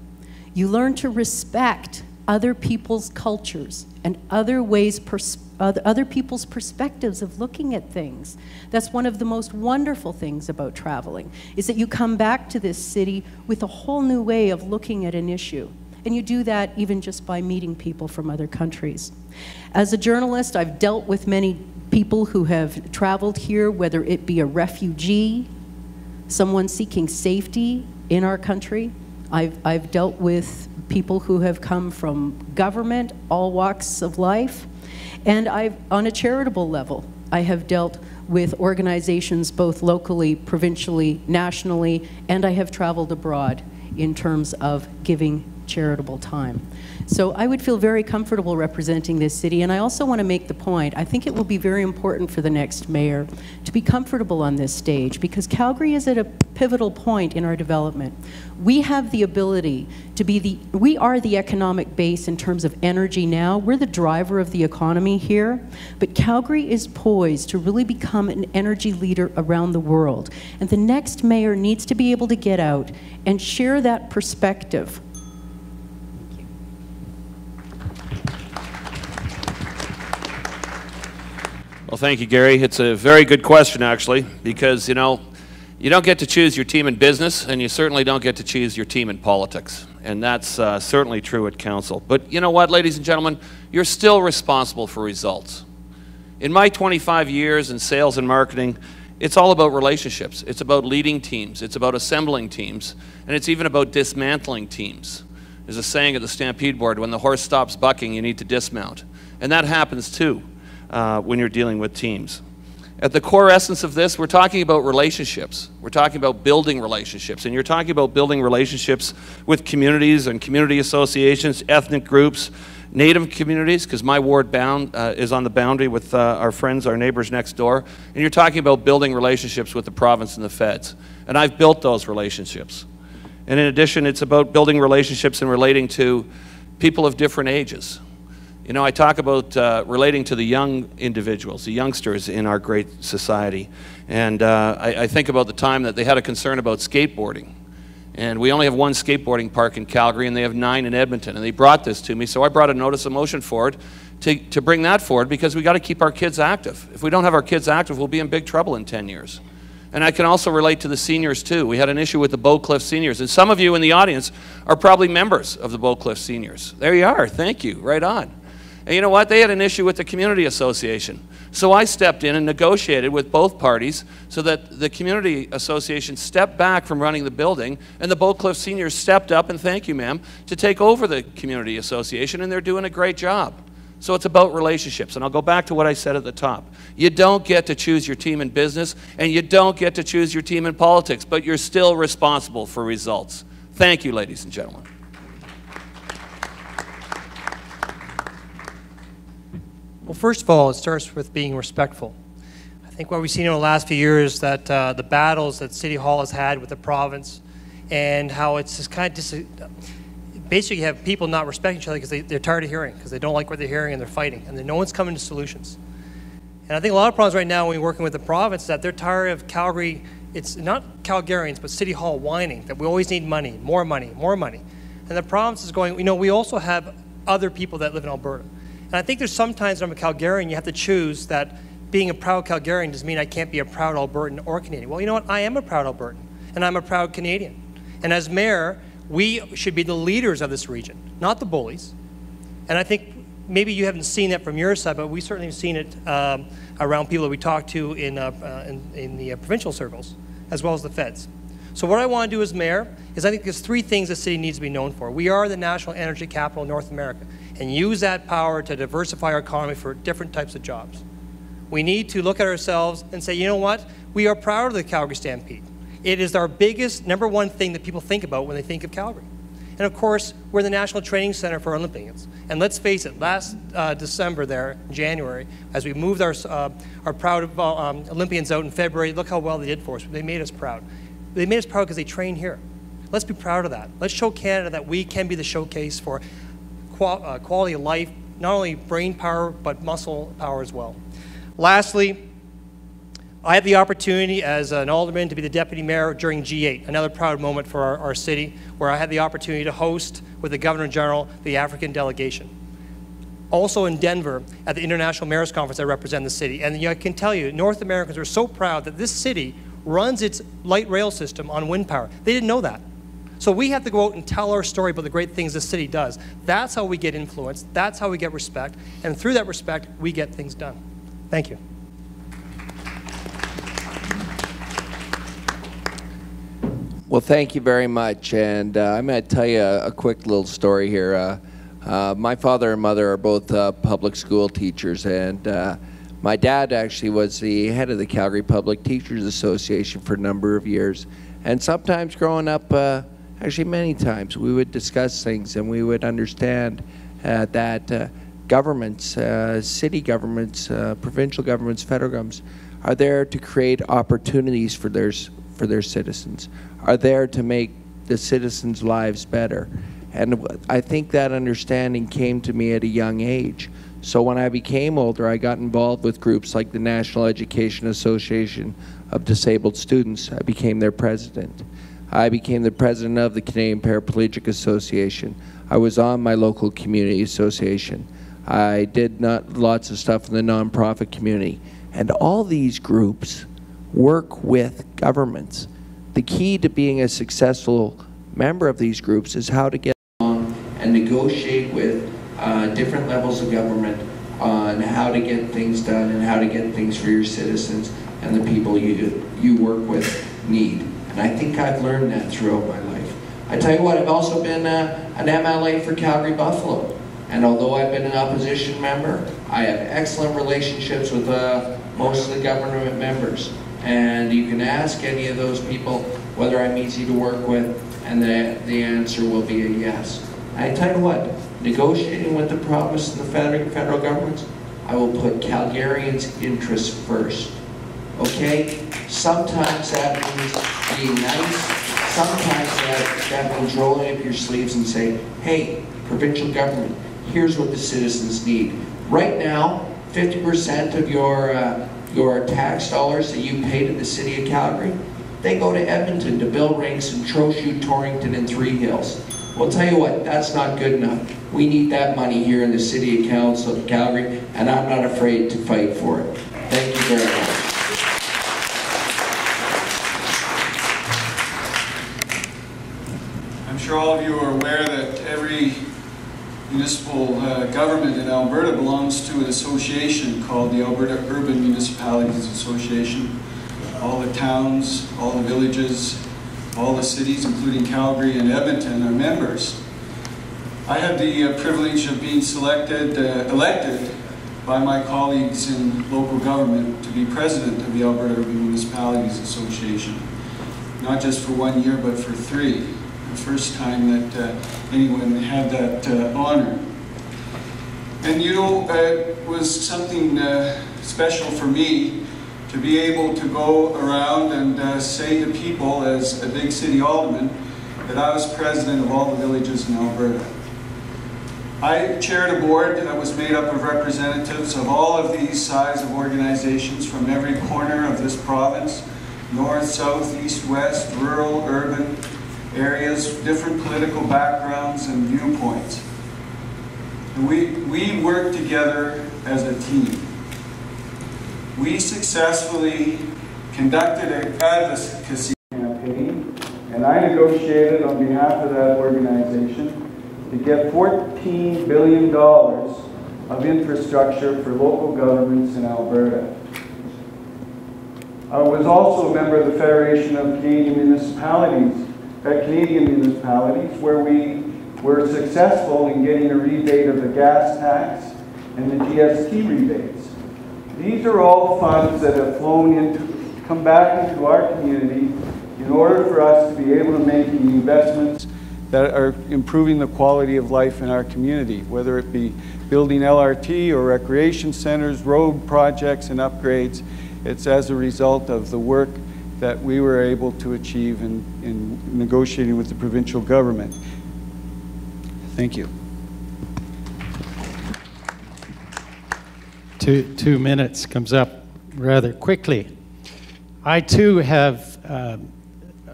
Speaker 9: You learn to respect other people's cultures and other people's perspectives of looking at things. That's one of the most wonderful things about traveling, is that you come back to this city with a whole new way of looking at an issue. And you do that even just by meeting people from other countries. As a journalist, I've dealt with many people who have traveled here, whether it be a refugee, someone seeking safety in our country. I've dealt with people who have come from government, all walks of life. And on a charitable level, I have dealt with organizations both locally, provincially, nationally, and I have traveled abroad in terms of giving charitable time. So I would feel very comfortable representing this city, and I also want to make the point, I think it will be very important for the next mayor to be comfortable on this stage, because Calgary is at a pivotal point in our development. We have the ability to be we are the economic base in terms of energy now. We're the driver of the economy here, but Calgary is poised to really become an energy leader around the world. And the next mayor needs to be able to get out and share that perspective.
Speaker 10: Well, thank you, Gary. It's a very good question, actually, because, you know, you don't get to choose your team in business, and you certainly don't get to choose your team in politics. And that's certainly true at council. But you know what, ladies and gentlemen? You're still responsible for results. In my 25 years in sales and marketing, it's all about relationships. It's about leading teams. It's about assembling teams. And it's even about dismantling teams. There's a saying at the Stampede Board, when the horse stops bucking, you need to dismount. And that happens too. When you're dealing with teams. At the core essence of this, we're talking about relationships. We're talking about building relationships. And you're talking about building relationships with communities and community associations, ethnic groups, Native communities, because my ward is on the boundary with our friends, our neighbors next door. And you're talking about building relationships with the province and the feds. And I've built those relationships. And in addition, it's about building relationships and relating to people of different ages. You know, I talk about relating to the young individuals, the youngsters in our great society. And I think about the time that they had a concern about skateboarding. And we only have one skateboarding park in Calgary, and they have 9 in Edmonton. And they brought this to me, so I brought a notice of motion forward to bring that forward, because we got to keep our kids active. If we don't have our kids active, we'll be in big trouble in 10 years. And I can also relate to the seniors too. We had an issue with the Bow Cliff seniors, and some of you in the audience are probably members of the Bow Cliff seniors. There you are, thank you, right on. And you know what? They had an issue with the community association. So I stepped in and negotiated with both parties so that the community association stepped back from running the building, and the Bow Cliff seniors stepped up, and thank you, ma'am, to take over the community association, and they're doing a great job. So it's about relationships, and I'll go back to what I said at the top. You don't get to choose your team in business, and you don't get to choose your team in politics, but you're still responsible for results. Thank you, ladies and gentlemen.
Speaker 11: Well, first of all, it starts with being respectful. I think what we've seen in the last few years that the battles that City Hall has had with the province, and how it's just kind of basically you have people not respecting each other because they're tired of hearing, because they don't like what they're hearing and they're fighting, and then no one's coming to solutions. And I think a lot of problems right now when we're working with the province is that they're tired of Calgary, it's not Calgarians, but City Hall whining that we always need money, more money, more money. And the province is going, you know, we also have other people that live in Alberta. And I think there's sometimes when I'm a Calgarian, you have to choose that being a proud Calgarian doesn't mean I can't be a proud Albertan or Canadian. Well, you know what? I am a proud Albertan, and I'm a proud Canadian. And as mayor, we should be the leaders of this region, not the bullies. And I think maybe you haven't seen that from your side, but we certainly have seen it around people that we talk to in the provincial circles, as well as the feds. So what I want to do as mayor is I think there's 3 things the city needs to be known for. We are the national energy capital of North America, and use that power to diversify our economy for different types of jobs. We need to look at ourselves and say, you know what? We are proud of the Calgary Stampede. It is our biggest, #1 thing that people think about when they think of Calgary. And of course, we're the National Training Center for Olympians. And let's face it, last December there, January, as we moved our proud Olympians out in February, look how well they did for us. They made us proud. They made us proud because they train here. Let's be proud of that. Let's show Canada that we can be the showcase for quality of life, not only brain power, but muscle power as well. Lastly, I had the opportunity as an alderman to be the deputy mayor during G8, another proud moment for our city, where I had the opportunity to host with the Governor General the African delegation. Also in Denver at the International Mayors Conference, I represent the city. And I can tell you, North Americans are so proud that this city runs its light rail system on wind power. They didn't know that. So we have to go out and tell our story about the great things this city does. That's how we get influence. That's how we get respect. And through that respect, we get things done. Thank you.
Speaker 12: Well, thank you very much. And I'm going to tell you a quick little story here. My father and mother are both public school teachers, and my dad actually was the head of the Calgary Public Teachers Association for a number of years. And sometimes growing up, actually many times, we would discuss things and we would understand that governments, city governments, provincial governments, federal governments are there to create opportunities for their citizens, are there to make the citizens' lives better. And I think that understanding came to me at a young age. So when I became older, I got involved with groups like the National Education Association of Disabled Students. I became their president. I became the president of the Canadian Paraplegic Association. I was on my local community association. I did lots of stuff in the nonprofit community. And all these groups work with governments. The key to being a successful member of these groups is how to get along and negotiate with different levels of government on how to get things done and how to get things for your citizens and the people you work with need. And I think I've learned that throughout my life. I tell you what, I've also been an MLA for Calgary Buffalo. And although I've been an opposition member, I have excellent relationships with most of the government members. And you can ask any of those people whether I'm easy to work with, and the answer will be a yes. I tell you what, negotiating with the province and the federal governments, I will put Calgarians' interests first. Okay? Sometimes that means being nice. Sometimes that means rolling up your sleeves and saying, hey, provincial government, here's what the citizens need. Right now, 50% of your tax dollars that you pay to the city of Calgary,
Speaker 15: They go to Edmonton, to Bill Rinks, and Trochu, Torrington, and Three Hills. Well, tell you what, that's not good enough. We need that money here in the City of Calgary, and I'm not afraid to fight for it. Thank you very much.
Speaker 7: I'm sure all of you are aware that every municipal government in Alberta belongs to an association called the Alberta Urban Municipalities Association. All the towns, all the villages, all the cities, including Calgary and Edmonton, are members. I had the privilege of being elected by my colleagues in local government to be president of the Alberta Urban Municipalities Association. Not just for 1 year, but for 3. The first time that anyone had that honor. And you know, it was something special for me to be able to go around and say to people as a big city alderman that I was president of all the villages in Alberta. I chaired a board that was made up of representatives of all of these size of organizations from every corner of this province, north, south, east, west, rural, urban areas, different political backgrounds and viewpoints. And we worked together as a team. We successfully conducted an advocacy campaign, and I negotiated on behalf of that organization to get $14 billion of infrastructure for local governments in Alberta. I was also a member of the Federation of Canadian Municipalities, where we were successful in getting a rebate of the gas tax and the GST rebates. These are all funds that have come back into our community in order for us to be able to make the investments that are improving the quality of life in our community, whether it be building LRT or recreation centers, road projects and upgrades. It's as a result of the work that we were able to achieve in negotiating with the provincial government. Thank you.
Speaker 6: 2 minutes comes up rather quickly. I too have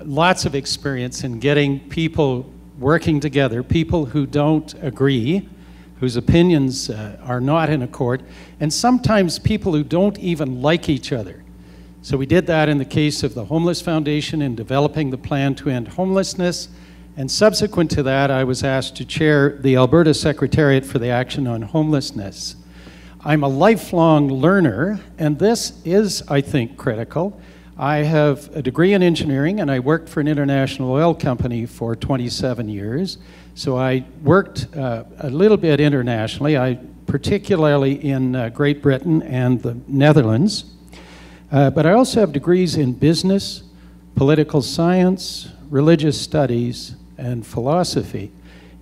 Speaker 6: lots of experience in getting people working together, people who don't agree, whose opinions are not in accord, and sometimes people who don't even like each other. So we did that in the case of the Homeless Foundation in developing the plan to end homelessness, and subsequent to that I was asked to chair the Alberta Secretariat for the Action on Homelessness. I'm a lifelong learner, and this is, I think, critical. I have a degree in engineering, and I worked for an international oil company for 27 years. So I worked a little bit internationally, particularly in Great Britain and the Netherlands. But I also have degrees in business, political science, religious studies, and philosophy.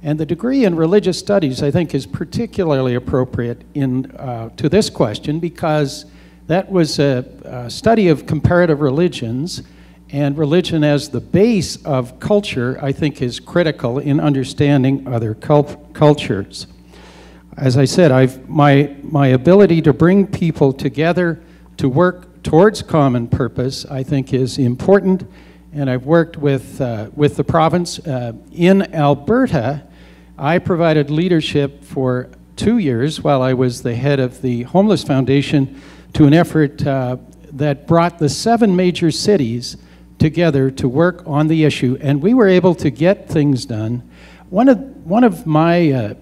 Speaker 6: And the degree in religious studies, I think, is particularly appropriate to this question because that was a study of comparative religions, and religion as the base of culture, I think, is critical in understanding other cultures. As I said, my ability to bring people together to work towards common purpose, I think, is important, and I've worked with the province. In Alberta, I provided leadership for 2 years while I was the head of the Homeless Foundation to an effort that brought the 7 major cities together to work on the issue, and we were able to get things done. One of my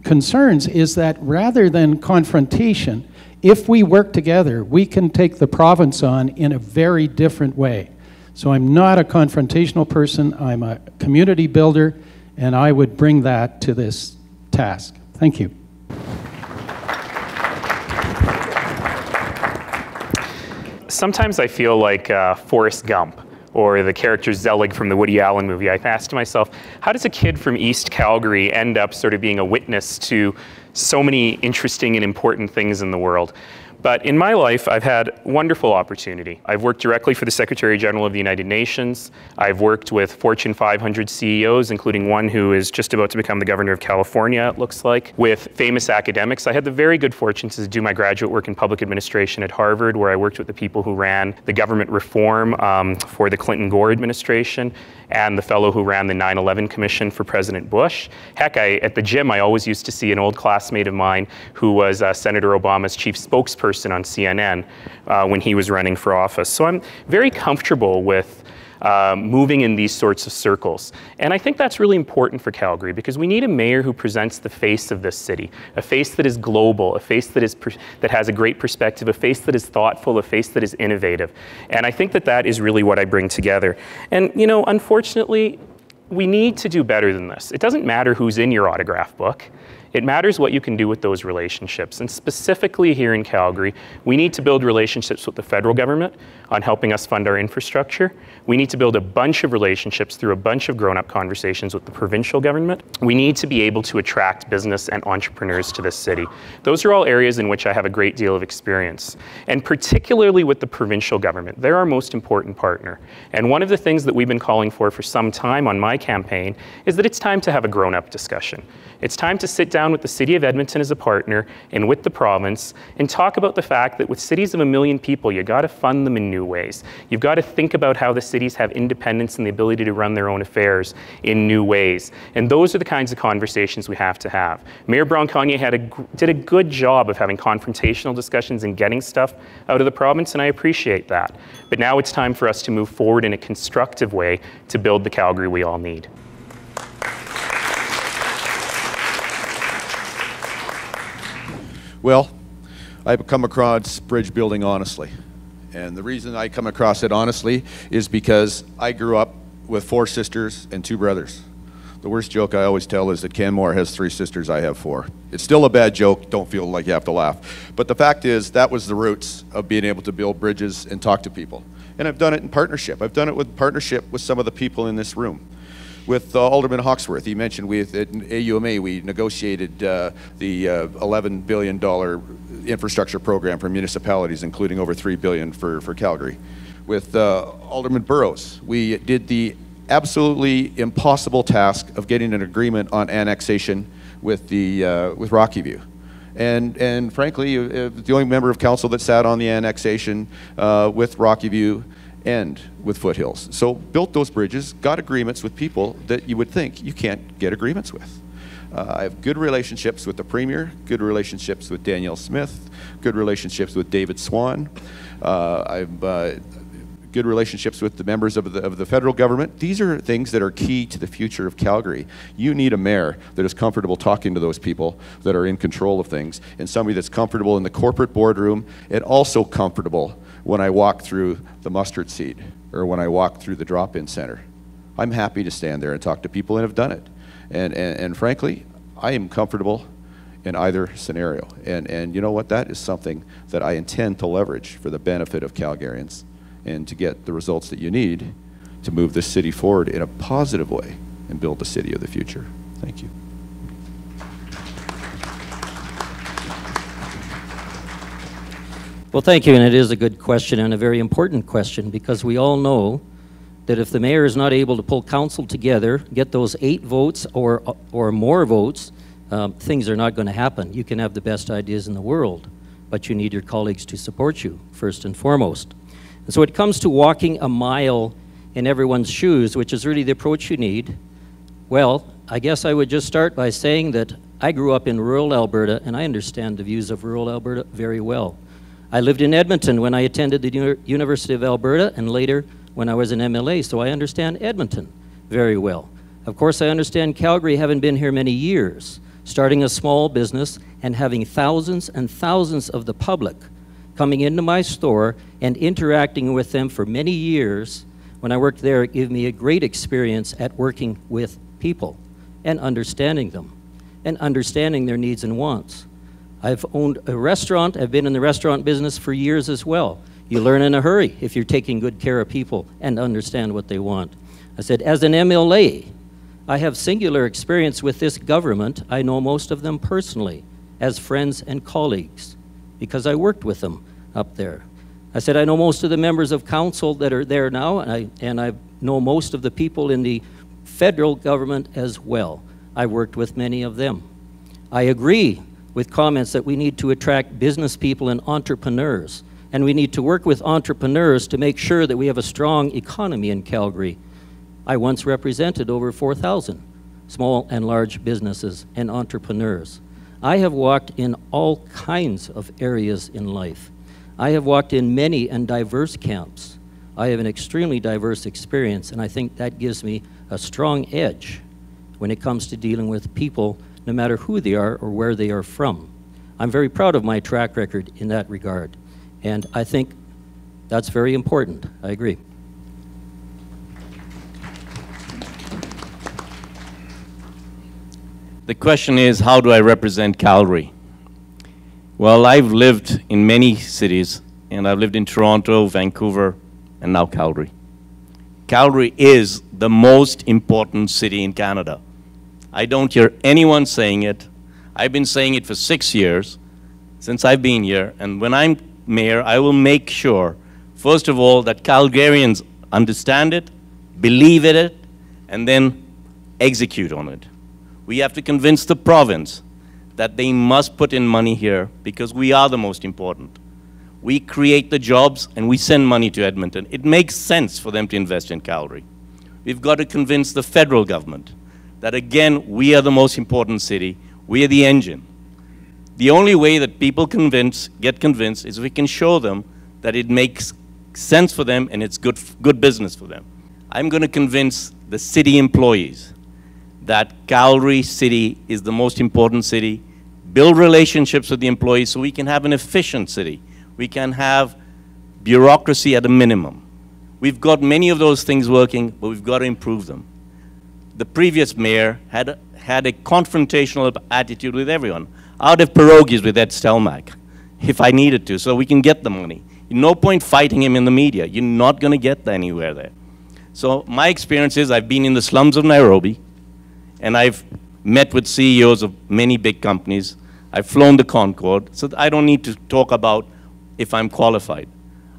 Speaker 6: concerns is that rather than confrontation, if we work together, we can take the province on in a very different way. So I'm not a confrontational person, I'm a community builder, and I would bring that to this task. Thank you.
Speaker 4: Sometimes I feel like Forrest Gump or the character Zelig from the Woody Allen movie. I've asked myself, how does a kid from East Calgary end up sort of being a witness to so many interesting and important things in the world? But in my life, I've had wonderful opportunity. I've worked directly for the Secretary General of the United Nations. I've worked with Fortune 500 CEOs, including one who is just about to become the Governor of California, it looks like, with famous academics. I had the very good fortune to do my graduate work in public administration at Harvard, where I worked with the people who ran the government reform for the Clinton-Gore administration, and the fellow who ran the 9/11 Commission for President Bush. Heck, at the gym, I always used to see an old classmate of mine who was Senator Obama's chief spokesperson on CNN when he was running for office. So I'm very comfortable with moving in these sorts of circles. And I think that's really important for Calgary, because we need a mayor who presents the face of this city, a face that is global, a face that has a great perspective, a face that is thoughtful, a face that is innovative. And I think that that is really what I bring together. And, you know, unfortunately, we need to do better than this. It doesn't matter who's in your autograph book. It matters what you can do with those relationships. And specifically here in Calgary, we need to build relationships with the federal government on helping us fund our infrastructure. We need to build a bunch of relationships through a bunch of grown-up conversations with the provincial government. We need to be able to attract business and entrepreneurs to this city. Those are all areas in which I have a great deal of experience. And particularly with the provincial government, they're our most important partner. And one of the things that we've been calling for some time on my campaign is that it's time to have a grown-up discussion. It's time to sit down with the City of Edmonton as a partner and with the province and talk about the fact that with cities of 1 million people, you got to fund them in new ways. You've got to think about how the cities have independence and the ability to run their own affairs in new ways. And those are the kinds of conversations we have to have. Mayor Brown-Cognier did a good job of having confrontational discussions and getting stuff out of the province, and I appreciate that. But now it's time for us to move forward in a constructive way to build the Calgary we all need.
Speaker 2: Well, I've come across bridge building honestly. And the reason I come across it honestly is because I grew up with 4 sisters and 2 brothers. The worst joke I always tell is that Canmore has 3 sisters, I have 4. It's still a bad joke, don't feel like you have to laugh. But the fact is, that was the roots of being able to build bridges and talk to people. And I've done it in partnership. I've done it with partnership with some of the people in this room. With Alderman Hawkesworth, he mentioned at AUMA we negotiated the $11 billion infrastructure program for municipalities, including over $3 billion for Calgary. With Alderman Burrows, we did the absolutely impossible task of getting an agreement on annexation with Rocky View. And frankly, the only member of council that sat on the annexation with Rocky View and with Foothills. So built those bridges, got agreements with people that you would think you can't get agreements with. I have good relationships with the Premier, good relationships with Danielle Smith, good relationships with David Swan. I've good relationships with the members of the federal government. These are things that are key to the future of Calgary. You need a mayor that is comfortable talking to those people that are in control of things, and somebody that's comfortable in the corporate boardroom and also comfortable when I walk through the mustard seed or when I walk through the drop-in center. I'm happy to stand there and talk to people and have done it. And frankly, I am comfortable in either scenario. And you know what? That is something that I intend to leverage for the benefit of Calgarians and to get the results that you need to move this city forward in a positive way and build the city of the future. Thank you.
Speaker 5: Well, thank you, and it is a good question and a very important question, because we all know that if the mayor is not able to pull council together, get those 8 votes or more votes, things are not going to happen. You can have the best ideas in the world, but you need your colleagues to support you, first and foremost. And so it comes to walking a mile in everyone's shoes, which is really the approach you need. Well, I guess I would just start by saying that I grew up in rural Alberta, and I understand the views of rural Alberta very well. I lived in Edmonton when I attended the University of Alberta, and later when I was an MLA, so I understand Edmonton very well. Of course, I understand Calgary, having been here many years, starting a small business and having thousands and thousands of the public coming into my store and interacting with them for many years. When I worked there, it gave me a great experience at working with people and understanding them and understanding their needs and wants. I've owned a restaurant. I've been in the restaurant business for years as well. You learn in a hurry if you're taking good care of people and understand what they want. I said, as an MLA, I have singular experience with this government. I know most of them personally as friends and colleagues. because I worked with them up there. I said, I know most of the members of council that are there now, and I know most of the people in the federal government as well. I worked with many of them. I agree with comments that we need to attract business people and entrepreneurs, and we need to work with entrepreneurs to make sure that we have a strong economy in Calgary. I once represented over 4,000 small and large businesses and entrepreneurs. I have walked in all kinds of areas in life. I have walked in many and diverse camps. I have an extremely diverse experience, and I think that gives me a strong edge when it comes to dealing with people, no matter who they are or where they are from. I'm very proud of my track record in that regard, and I think that's very important. I agree.
Speaker 3: The question is, how do I represent Calgary? Well, I've lived in many cities, and I've lived in Toronto, Vancouver, and now Calgary. Calgary is the most important city in Canada. I don't hear anyone saying it. I've been saying it for 6 years since I've been here, and when I'm mayor, I will make sure, first of all, that Calgarians understand it, believe in it, and then execute on it. We have to convince the province that they must put in money here because we are the most important. We create the jobs and we send money to Edmonton. It makes sense for them to invest in Calgary. We've got to convince the federal government that, again, we are the most important city. We are the engine. The only way that people get convinced is if we can show them that it makes sense for them and it's good business for them. I'm going to convince the city employees that Calgary City is the most important city, build relationships with the employees so we can have an efficient city. We can have bureaucracy at a minimum. We've got many of those things working, but we've got to improve them. The previous mayor had a confrontational attitude with everyone. I'd have pierogies with Ed Stelmach if I needed to, so we can get the money. No point fighting him in the media. You're not going to get anywhere there. So my experience is I've been in the slums of Nairobi, and I've met with CEOs of many big companies. I've flown the Concorde, so I don't need to talk about if I'm qualified.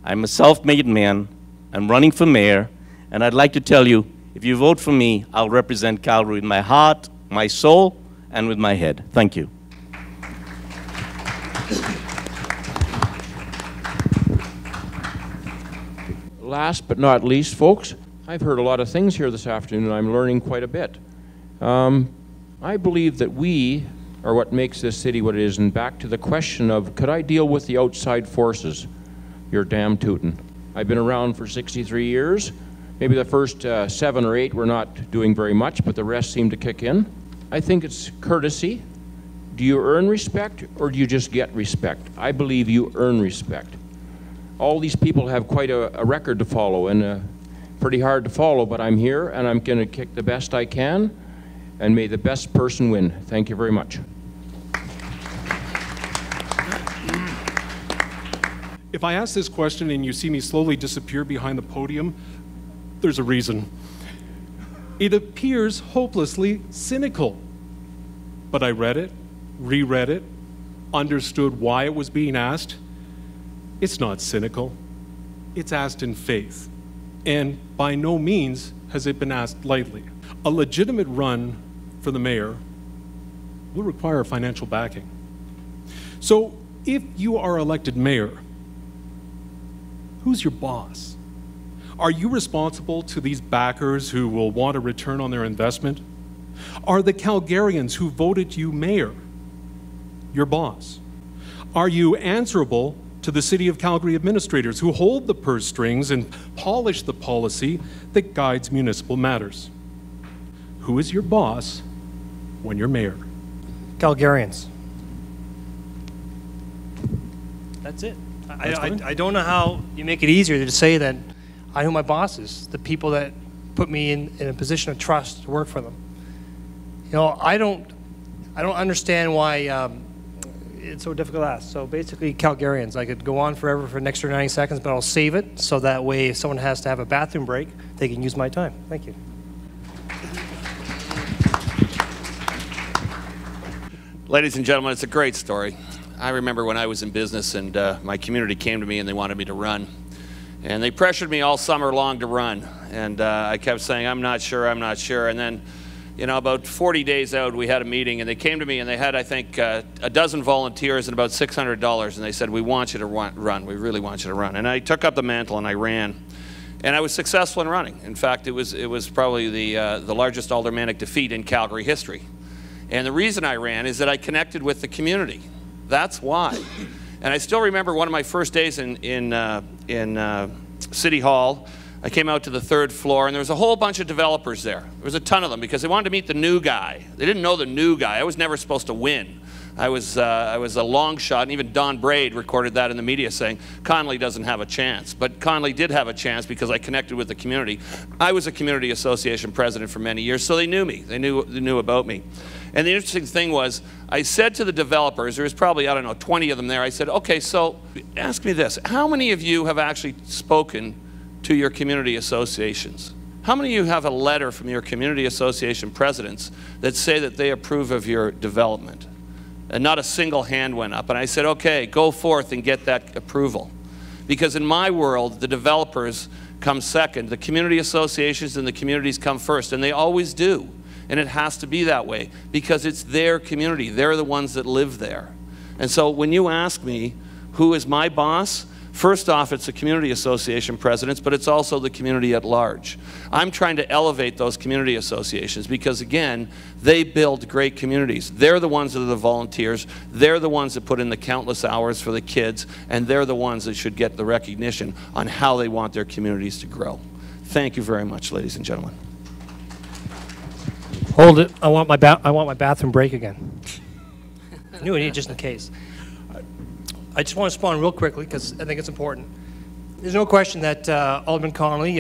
Speaker 3: I'm a self-made man. I'm running for mayor, and I'd like to tell you, if you vote for me, I'll represent Calgary with my heart, my soul, and with my head. Thank you.
Speaker 1: Last but not least, folks, I've heard a lot of things here this afternoon, and I'm learning quite a bit. I believe that we are what makes this city what it is, and back to the question of, could I deal with the outside forces? You're damn tootin'. I've been around for 63 years. Maybe the first 7 or 8 were not doing very much, but the rest seem to kick in. I think it's courtesy. Do you earn respect, or do you just get respect? I believe you earn respect. All these people have quite a record to follow, and pretty hard to follow, but I'm here, and I'm going to kick the best I can, and may the best person win. Thank you very much.
Speaker 13: If I ask this question and you see me slowly disappear behind the podium, there's a reason. It appears hopelessly cynical. But I read it, reread it, understood why it was being asked. It's not cynical. It's asked in faith. And by no means has it been asked lightly. A legitimate run for the mayor will require financial backing. So if you are elected mayor, who's your boss? Are you responsible to these backers who will want a return on their investment? Are the Calgarians who voted you mayor your boss? Are you answerable to the City of Calgary administrators who hold the purse strings and polish the policy that guides municipal matters? Who is your boss when you're mayor?
Speaker 11: Calgarians. That's it. I don't know how you make it easier to say that I know my bosses, the people that put me in a position of trust to work for them. You know, I don't understand why it's so difficult to ask. So basically, Calgarians. I could go on forever for an extra 90 seconds, but I'll save it so that way if someone has to have a bathroom break, they can use my time. Thank you.
Speaker 10: Ladies and gentlemen, it's a great story. I remember when I was in business and my community came to me and they wanted me to run. And they pressured me all summer long to run. And I kept saying, I'm not sure, I'm not sure. And then, you know, about 40 days out, we had a meeting and they came to me and they had, I think, a dozen volunteers and about $600. And they said, we want you to run. We really want you to run. And I took up the mantle and I ran. And I was successful in running. In fact, it was probably the largest aldermanic defeat in Calgary history. And the reason I ran is that I connected with the community. That's why. And I still remember one of my first days in City Hall. I came out to the 3rd floor, and there was a whole bunch of developers there. There was a ton of them because they wanted to meet the new guy. They didn't know the new guy. I was never supposed to win. I was a long shot, and even Don Braid recorded that in the media saying, Connelly doesn't have a chance. But Connelly did have a chance because I connected with the community. I was a community association president for many years, so they knew me. They knew about me. And the interesting thing was, I said to the developers, there was probably, I don't know, 20 of them there, I said, okay, so ask me this. How many of you have actually spoken to your community associations? How many of you have a letter from your community association presidents that say that they approve of your development? And not a single hand went up. And I said, okay, go forth and get that approval. Because in my world, the developers come second. The community associations and the communities come first, and they always do. And it has to be that way because it's their community. They're the ones that live there. And so when you ask me, who is my boss? First off, it's the community association presidents, but it's also the community at large. I'm trying to elevate those community associations because, again, they build great communities. They're the ones that are the volunteers. They're the ones that put in the countless hours for the kids, and they're the ones that should get the recognition on how they want their communities to grow. Thank you very much, ladies and gentlemen.
Speaker 11: Hold it. I want my bathroom break again. I knew I needed just in case. I just want to respond real quickly because I think it's important. There's no question that Alderman Connelly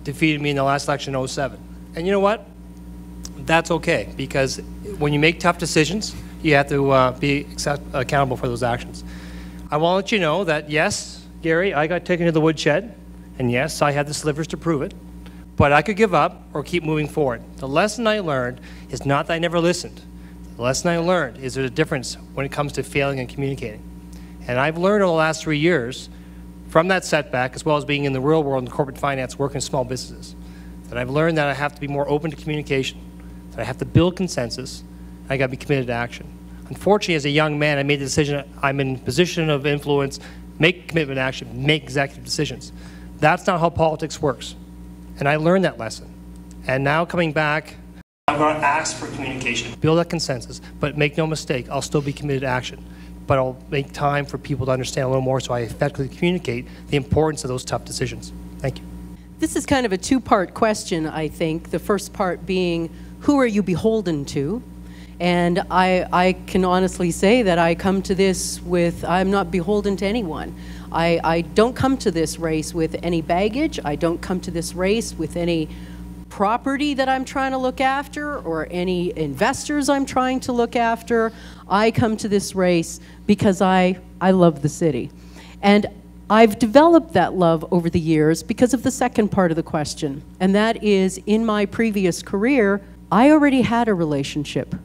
Speaker 11: defeated me in the last election in 07. And you know what? That's okay because when you make tough decisions, you have to be accountable for those actions. I want to let you know that yes, Gary, I got taken to the woodshed, and yes, I had the slivers to prove it. But I could give up or keep moving forward. The lesson I learned is not that I never listened. The lesson I learned is there's a difference when it comes to failing and communicating. And I've learned over the last 3 years from that setback, as well as being in the real world in corporate finance, working in small businesses, that I've learned that I have to be more open to communication, that I have to build consensus, I got to be committed to action. Unfortunately, as a young man, I made the decision, I'm in a position of influence, make commitment to action, make executive decisions. That's not how politics works. And I learned that lesson. And now coming back, I'm going to ask for communication, build that consensus, but make no mistake, I'll still be committed to action. But I'll make time for people to understand a little more so I effectively communicate the importance of those tough decisions. Thank you.
Speaker 9: This is kind of a two-part question, I think. The first part being, who are you beholden to? And I can honestly say that I come to this with, I'm not beholden to anyone. I don't come to this race with any baggage. I don't come to this race with any property that I'm trying to look after or any investors I'm trying to look after. I come to this race because I love the city. And I've developed that love over the years because of the second part of the question. And that is, in my previous career, I already had a relationship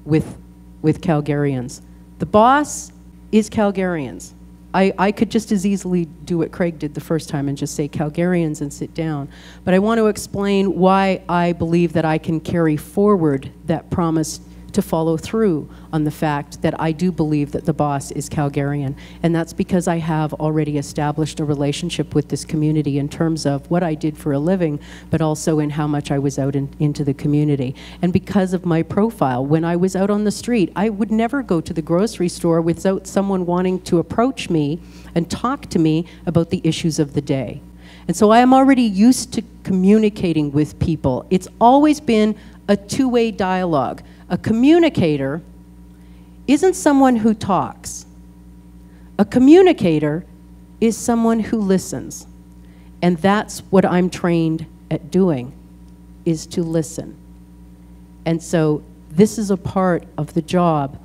Speaker 9: with Calgarians. The boss is Calgarians. I could just as easily do what Craig did the first time and just say Calgarians and sit down. But I want to explain why I believe that I can carry forward that promise to follow through on the fact that I do believe that the boss is Calgarian. And that's because I have already established a relationship with this community in terms of what I did for a living, but also in how much I was out into the community. And because of my profile, when I was out on the street, I would never go to the grocery store without someone wanting to approach me and talk to me about the issues of the day. And so I am already used to communicating with people. It's always been a two-way dialogue. A communicator isn't someone who talks. A communicator is someone who listens. And that's what I'm trained at doing, is to listen. And so this is a part of the job.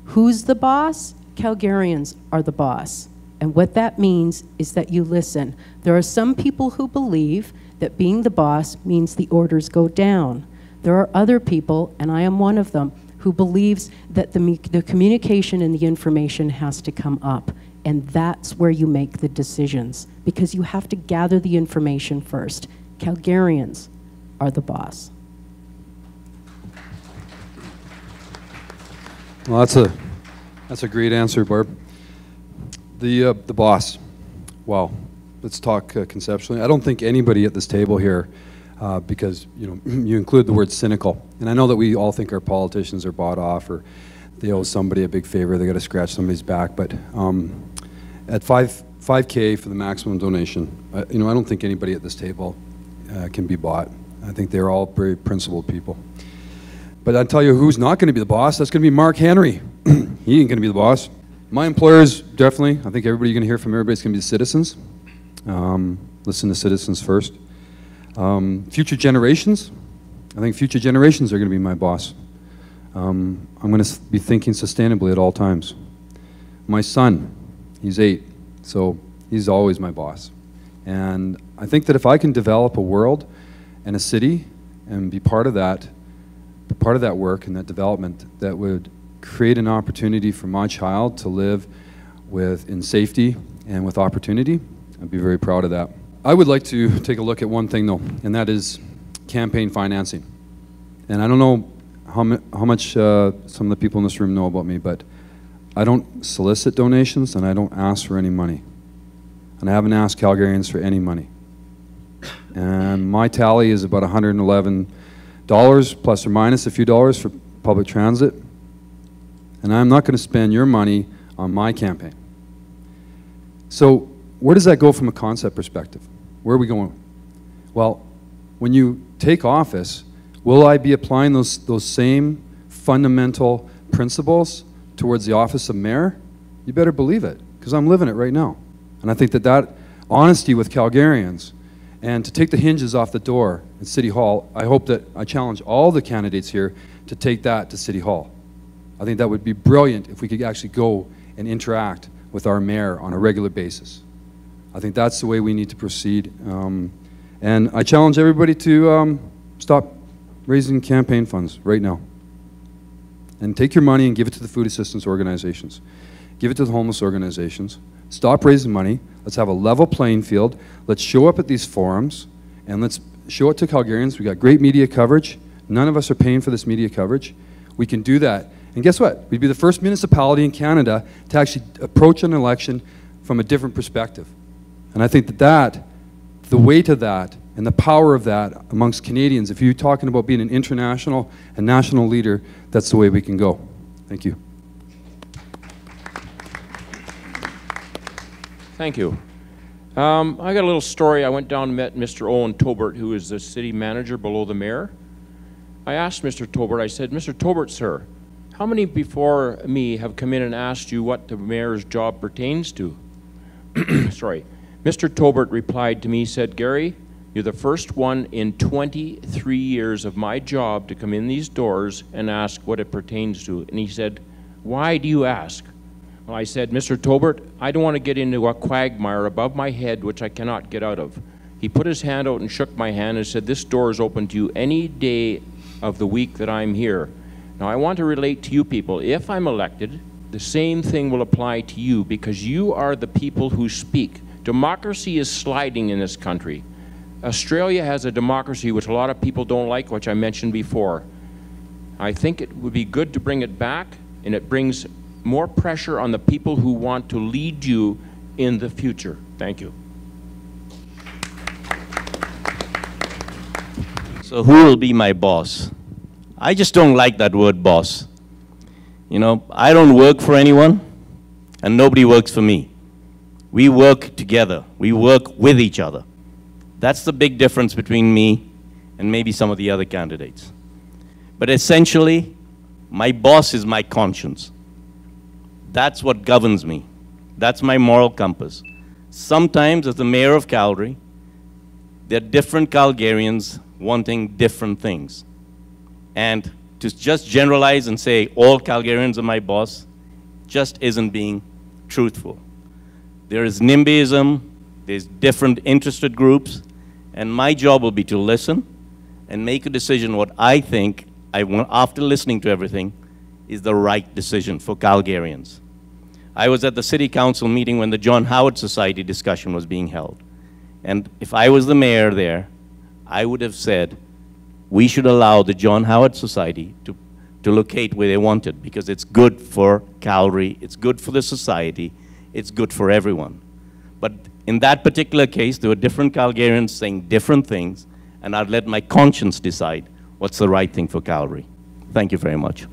Speaker 9: Who's the boss? Calgarians are the boss. And what that means is that you listen. There are some people who believe that being the boss means the orders go down. There are other people, and I am one of them, who believes that the communication and the information has to come up. And that's where you make the decisions, because you have to gather the information first. Calgarians are the boss.
Speaker 8: Well, that's a great answer, Barb. The boss. Wow. Let's talk conceptually. I don't think anybody at this table here, because you include the word cynical, and I know that we all think our politicians are bought off, or they owe somebody a big favor, they got to scratch somebody's back. But at $5K for the maximum donation, I don't think anybody at this table can be bought. I think they're all very principled people. But I'll tell you who's not going to be the boss. That's going to be Mark Henry. He ain't going to be the boss. My employers, definitely. I think everybody you're going to hear from everybody's going to be the citizens. Listen to citizens first. Future generations. I think future generations are going to be my boss. I'm going to be thinking sustainably at all times. My son, he's 8, so he's always my boss. And I think that if I can develop a world and a city and be part of that work and that development, that would create an opportunity for my child to live in safety and with opportunity, I'd be very proud of that. I would like to take a look at one thing though, and that is campaign financing. And I don't know how much some of the people in this room know about me, but I don't solicit donations and I don't ask for any money. And I haven't asked Calgarians for any money. And my tally is about $111 plus or minus a few dollars for public transit. And I'm not going to spend your money on my campaign. So where does that go from a concept perspective? Where are we going? Well, when you take office, will I be applying those same fundamental principles towards the office of mayor? You better believe it, because I'm living it right now. And I think that honesty with Calgarians, and to take the hinges off the door at City Hall, I hope that I challenge all the candidates here to take that to City Hall. I think that would be brilliant if we could actually go and interact with our mayor on a regular basis. I think that's the way we need to proceed. And I challenge everybody to stop raising campaign funds right now. And take your money and give it to the food assistance organizations. Give it to the homeless organizations. Stop raising money. Let's have a level playing field. Let's show up at these forums and let's show it to Calgarians. We got great media coverage. None of us are paying for this media coverage. We can do that. And guess what? We'd be the first municipality in Canada to actually approach an election from a different perspective. And I think that the weight of that and the power of that amongst Canadians, if you're talking about being an international and national leader, that's the way we can go. Thank you.
Speaker 1: Thank you. I got a little story. I went down and met Mr. Owen Tobert, who is the city manager below the mayor. I asked Mr. Tobert, I said, Mr. Tobert, sir, how many before me have come in and asked you what the mayor's job pertains to? Sorry. Mr. Tobert replied to me, said, Gary, you're the first one in 23 years of my job to come in these doors and ask what it pertains to. And he said, why do you ask? Well, I said, Mr. Tobert, I don't want to get into a quagmire above my head which I cannot get out of. He put his hand out and shook my hand and said, this door is open to you any day of the week that I'm here. Now, I want to relate to you people. If I'm elected, the same thing will apply to you because you are the people who speak. Democracy is sliding in this country. Australia has a democracy which a lot of people don't like, which I mentioned before. I think it would be good to bring it back, and it brings more pressure on the people who want to lead you in the future. Thank you.
Speaker 3: So who will be my boss? I just don't like that word boss. You know, I don't work for anyone, and nobody works for me. We work together. We work with each other. That's the big difference between me and maybe some of the other candidates. But essentially, my boss is my conscience. That's what governs me. That's my moral compass. Sometimes, as the mayor of Calgary, there are different Calgarians wanting different things. And to just generalize and say all Calgarians are my boss just isn't being truthful. There is NIMBYism, there's different interested groups, and my job will be to listen and make a decision what I think I want, after listening to everything, is the right decision for Calgarians. I was at the City Council meeting when the John Howard Society discussion was being held. And if I was the mayor there, I would have said, we should allow the John Howard Society to locate where they wanted, because it's good for Calgary, it's good for the society, it's good for everyone. But in that particular case, there were different Calgarians saying different things, and I'd let my conscience decide what's the right thing for Calgary. Thank you very much.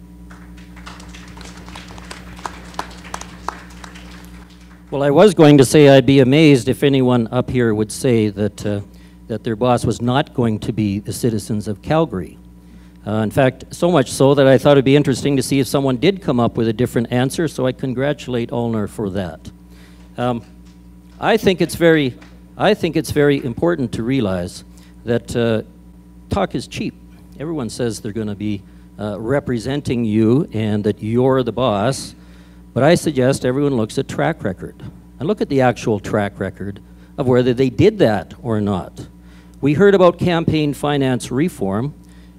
Speaker 5: Well, I was going to say I'd be amazed if anyone up here would say that, that their boss was not going to be the citizens of Calgary. In fact, so much so that I thought it'd be interesting to see if someone did come up with a different answer, so I congratulate Ulner for that. I think it's very important to realize that talk is cheap. Everyone says they're going to be representing you and that you're the boss, but I suggest everyone looks at track record and look at the actual track record of whether they did that or not. We heard about campaign finance reform,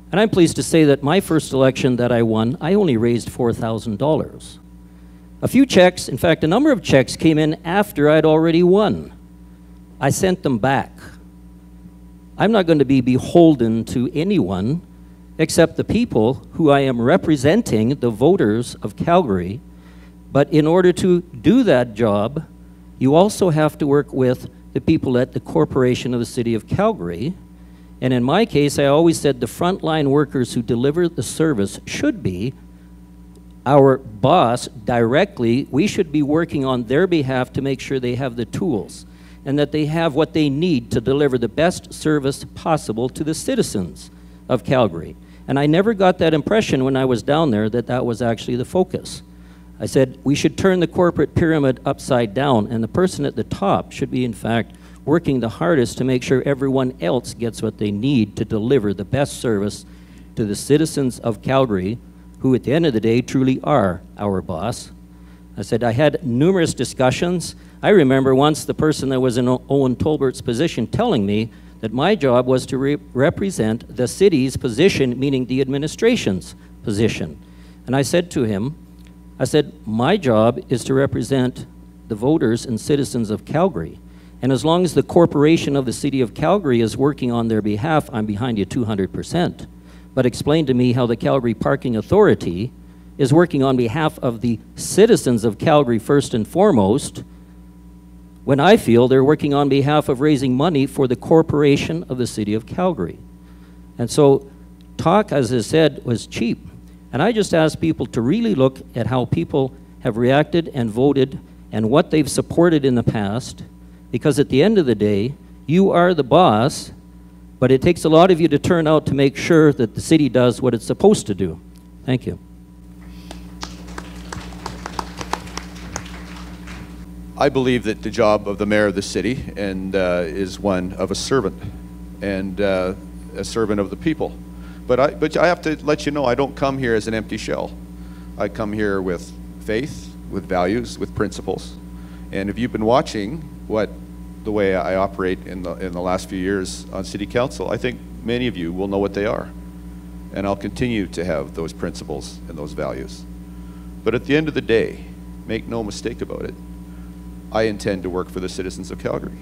Speaker 5: and I'm pleased to say that my first election that I won, I only raised $4,000. A few checks, in fact, a number of checks came in after I'd already won. I sent them back. I'm not going to be beholden to anyone except the people who I am representing, the voters of Calgary. But in order to do that job, you also have to work with the people at the Corporation of the City of Calgary. And in my case, I always said the frontline workers who deliver the service should be our boss directly. We should be working on their behalf to make sure they have the tools and that they have what they need to deliver the best service possible to the citizens of Calgary. And I never got that impression when I was down there that that was actually the focus. I said we should turn the corporate pyramid upside down, and the person at the top should be, in fact, working the hardest to make sure everyone else gets what they need to deliver the best service to the citizens of Calgary, who at the end of the day truly are our boss. I said I had numerous discussions. I remember once the person that was in Owen Tolbert's position telling me that my job was to represent the city's position, meaning the administration's position. And I said to him, I said, my job is to represent the voters and citizens of Calgary. And as long as the corporation of the City of Calgary is working on their behalf, I'm behind you 200%. But explain to me how the Calgary Parking Authority is working on behalf of the citizens of Calgary first and foremost, when I feel they're working on behalf of raising money for the corporation of the City of Calgary. And so talk, as I said, was cheap. And I just ask people to really look at how people have reacted and voted and what they've supported in the past, because at the end of the day, you are the boss, but it takes a lot of you to turn out to make sure that the city does what it's supposed to do. Thank you.
Speaker 2: I believe that the job of the mayor of the city is one of a servant, and a servant of the people. But I have to let you know, I don't come here as an empty shell. I come here with faith, with values, with principles. And if you've been watching the way I operate in the last few years on city council, I think many of you will know what they are. And I'll continue to have those principles and those values. But at the end of the day, make no mistake about it, I intend to work for the citizens of Calgary.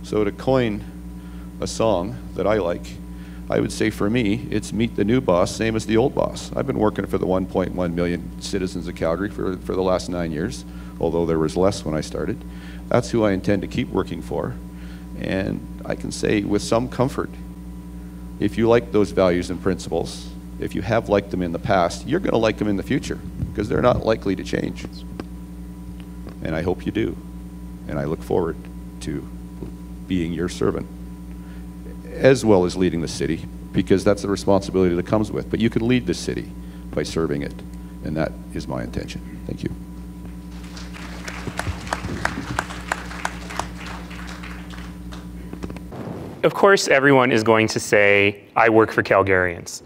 Speaker 2: So to coin a song that I like, I would say for me, it's meet the new boss, same as the old boss. I've been working for the 1.1 million citizens of Calgary for the last 9 years, although there was less when I started. That's who I intend to keep working for. And I can say with some comfort, if you like those values and principles, if you have liked them in the past, you're going to like them in the future, because they're not likely to change. And I hope you do. And I look forward to being your servant, as well as leading the city, because that's the responsibility that comes with. But you can lead the city by serving it, and that is my intention. Thank you.
Speaker 4: Of course, everyone is going to say, I work for Calgarians.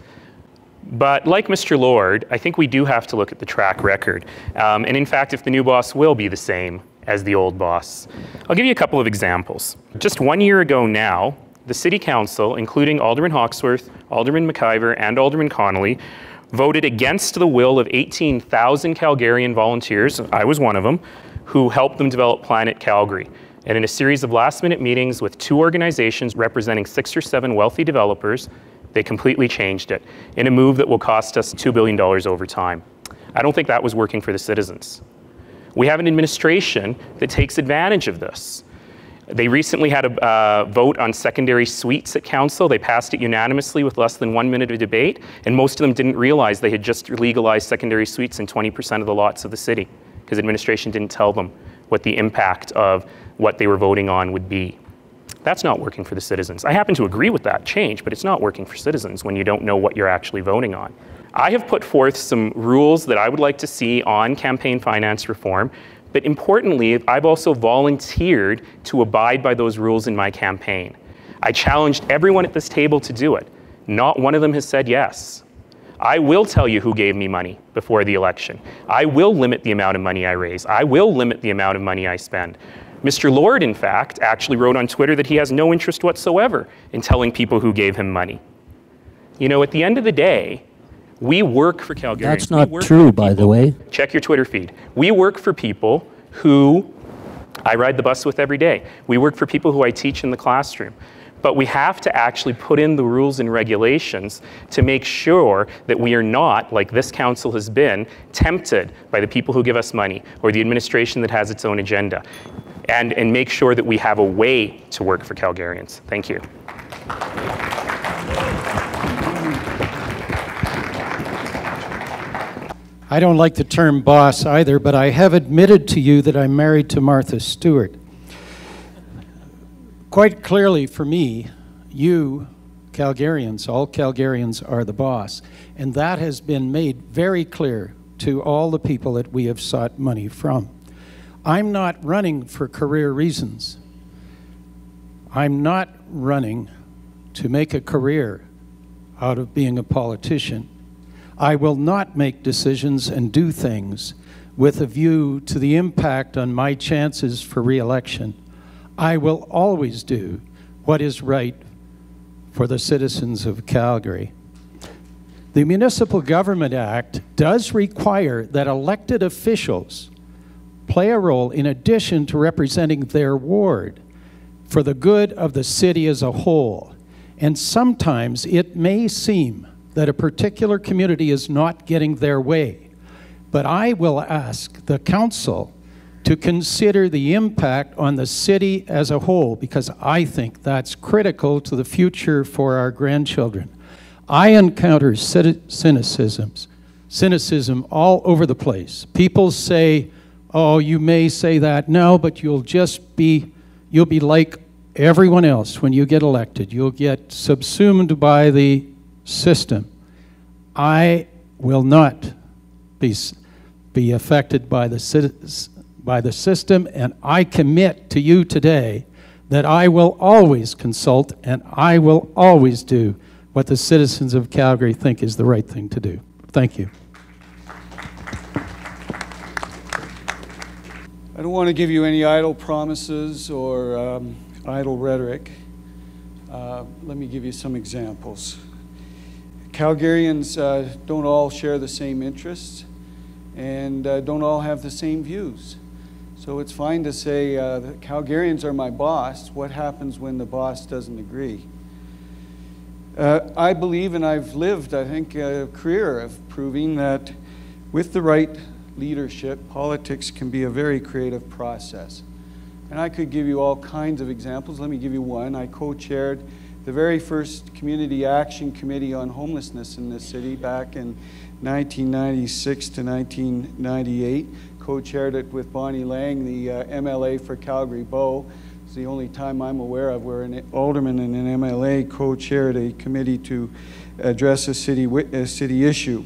Speaker 4: But like Mr. Lord, I think we do have to look at the track record. And in fact, if the new boss will be the same as the old boss. I'll give you a couple of examples. Just 1 year ago now, the City Council, including Alderman Hawkesworth, Alderman McIver, and Alderman Connelly, voted against the will of 18,000 Calgarian volunteers, I was one of them, who helped them develop Planet Calgary. And in a series of last-minute meetings with 2 organizations representing 6 or 7 wealthy developers, they completely changed it in a move that will cost us $2 billion over time. I don't think that was working for the citizens. We have an administration that takes advantage of this. They recently had a vote on secondary suites at council. They passed it unanimously with less than 1 minute of debate, and most of them didn't realize they had just legalized secondary suites in 20% of the lots of the city, because administration didn't tell them what the impact of what they were voting on would be. That's not working for the citizens. I happen to agree with that change, but it's not working for citizens when you don't know what you're actually voting on. I have put forth some rules that I would like to see on campaign finance reform, but importantly, I've also volunteered to abide by those rules in my campaign. I challenged everyone at this table to do it. Not one of them has said yes. I will tell you who gave me money before the election. I will limit the amount of money I raise. I will limit the amount of money I spend. Mr. Lord, in fact, actually wrote on Twitter that he has no interest whatsoever in telling people who gave him money. You know, at the end of the day, we work for Calgarians.
Speaker 5: That's not true, by the way.
Speaker 4: Check your Twitter feed. We work for people who I ride the bus with every day. We work for people who I teach in the classroom. But we have to actually put in the rules and regulations to make sure that we are not, like this council has been, tempted by the people who give us money or the administration that has its own agenda. And make sure that we have a way to work for Calgarians. Thank you.
Speaker 6: I don't like the term boss either, but I have admitted to you that I'm married to Martha Stewart. Quite clearly for me, you, Calgarians, all Calgarians are the boss. And that has been made very clear to all the people that we have sought money from. I'm not running for career reasons. I'm not running to make a career out of being a politician. I will not make decisions and do things with a view to the impact on my chances for re-election. I will always do what is right for the citizens of Calgary. The Municipal Government Act does require that elected officials play a role in addition to representing their ward for the good of the city as a whole. And sometimes it may seem that a particular community is not getting their way. But I will ask the council to consider the impact on the city as a whole, because I think that's critical to the future for our grandchildren. I encounter cynicism all over the place. People say, oh, you may say that now, but you'll be like everyone else when you get elected. You'll get subsumed by the system. I will not be affected by the system, and I commit to you today that I will always consult and I will always do what the citizens of Calgary think is the right thing to do. Thank you.
Speaker 7: I don't want to give you any idle promises or idle rhetoric. Let me give you some examples. Calgarians don't all share the same interests and don't all have the same views. So it's fine to say that Calgarians are my boss. What happens when the boss doesn't agree? I believe, and I've lived, I think, a career of proving that with the right leadership, politics can be a very creative process. And I could give you all kinds of examples. Let me give you one. I co-chaired the very first Community Action Committee on Homelessness in this city back in 1996 to 1998. Co-chaired it with Bonnie Lang, the MLA for Calgary-Bow. It's the only time I'm aware of where an alderman and an MLA co-chaired a committee to address a city issue.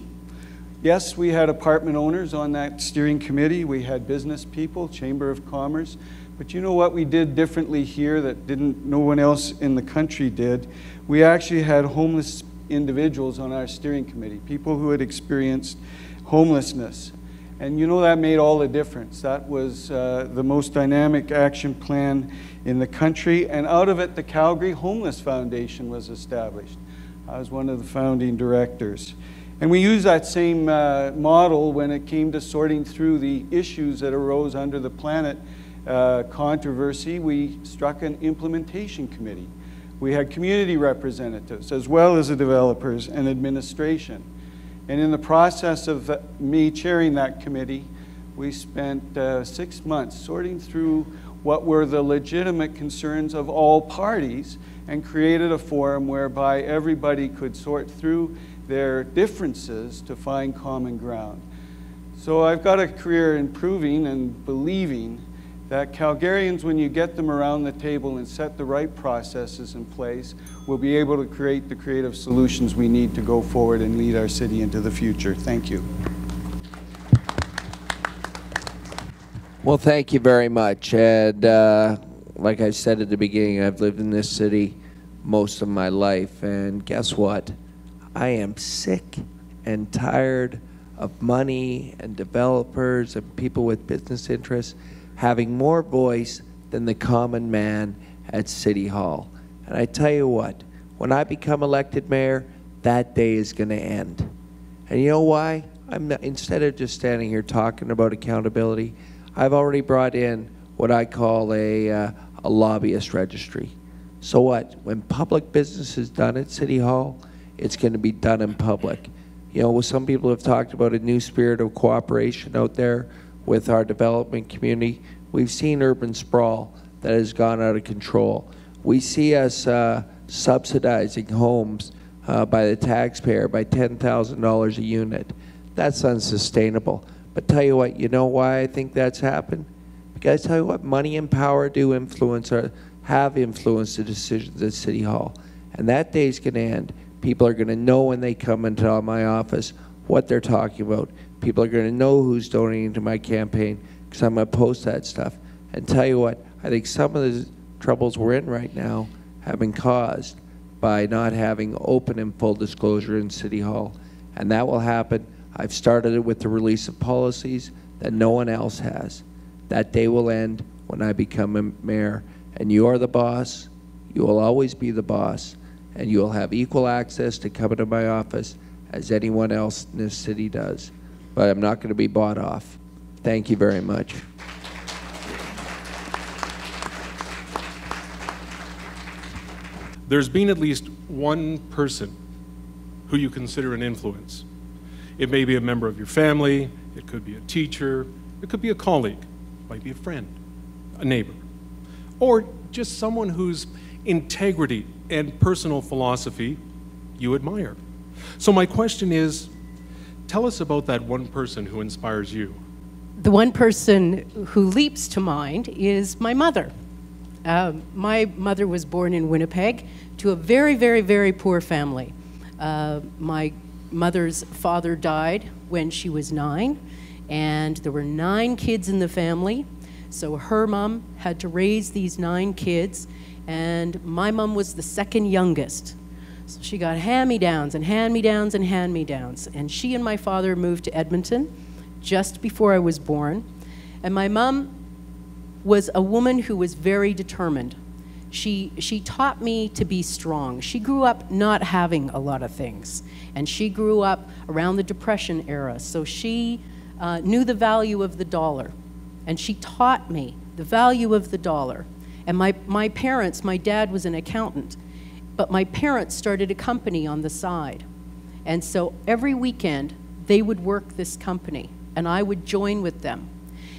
Speaker 7: Yes, we had apartment owners on that steering committee. We had business people, Chamber of Commerce. But you know what we did differently here that no one else in the country did? We actually had homeless individuals on our steering committee, people who had experienced homelessness. And you know that made all the difference. That was the most dynamic action plan in the country. And out of it, the Calgary Homeless Foundation was established. I was one of the founding directors. And we used that same model when it came to sorting through the issues that arose under the Planet controversy. We struck an implementation committee. We had community representatives as well as the developers and administration. And in the process of me chairing that committee, we spent 6 months sorting through what were the legitimate concerns of all parties and created a forum whereby everybody could sort through their differences to find common ground. So I've got a career in proving and believing that Calgarians, when you get them around the table and set the right processes in place, will be able to create the creative solutions we need to go forward and lead our city into the future. Thank you.
Speaker 12: Well, thank you very much. And like I said at the beginning, I've lived in this city most of my life. And guess what? I am sick and tired of money and developers and people with business interests having more voice than the common man at City Hall. And I tell you what, when I become elected mayor, that day is going to end. And you know why? Instead of just standing here talking about accountability, I've already brought in what I call a lobbyist registry. So what? When public business is done at City Hall, it's going to be done in public. You know, some people have talked about a new spirit of cooperation out there with our development community. We've seen urban sprawl that has gone out of control. We see us subsidizing homes by the taxpayer by $10,000 a unit. That's unsustainable. But tell you what, you know why I think that's happened? Because tell you what, money and power do influence or have influenced the decisions at City Hall. And that day's going to end. People are going to know when they come into my office what they're talking about. People are going to know who's donating to my campaign because I'm going to post that stuff. And tell you what, I think some of the troubles we're in right now have been caused by not having open and full disclosure in City Hall. And that will happen. I've started it with the release of policies that no one else has. That day will end when I become a mayor. And you are the boss. You will always be the boss. And you will have equal access to come into my office as anyone else in this city does. But I'm not going to be bought off. Thank you very much.
Speaker 13: There's been at least one person who you consider an influence. It may be a member of your family, it could be a teacher, it could be a colleague, it might be a friend, a neighbor, or just someone whose integrity and personal philosophy you admire. So my question is, tell us about that one person who inspires you.
Speaker 9: The one person who leaps to mind is my mother. My mother was born in Winnipeg to a very, very, very poor family. My mother's father died when she was 9, and there were 9 kids in the family. So her mom had to raise these 9 kids, and my mom was the second youngest. So she got hand-me-downs and hand-me-downs and hand-me-downs. And she and my father moved to Edmonton just before I was born. And my mom was a woman who was very determined. She taught me to be strong. She grew up not having a lot of things. And she grew up around the Depression era. So she knew the value of the dollar. And she taught me the value of the dollar. And my parents, my dad was an accountant, but my parents started a company on the side. And so every weekend, they would work this company, and I would join with them.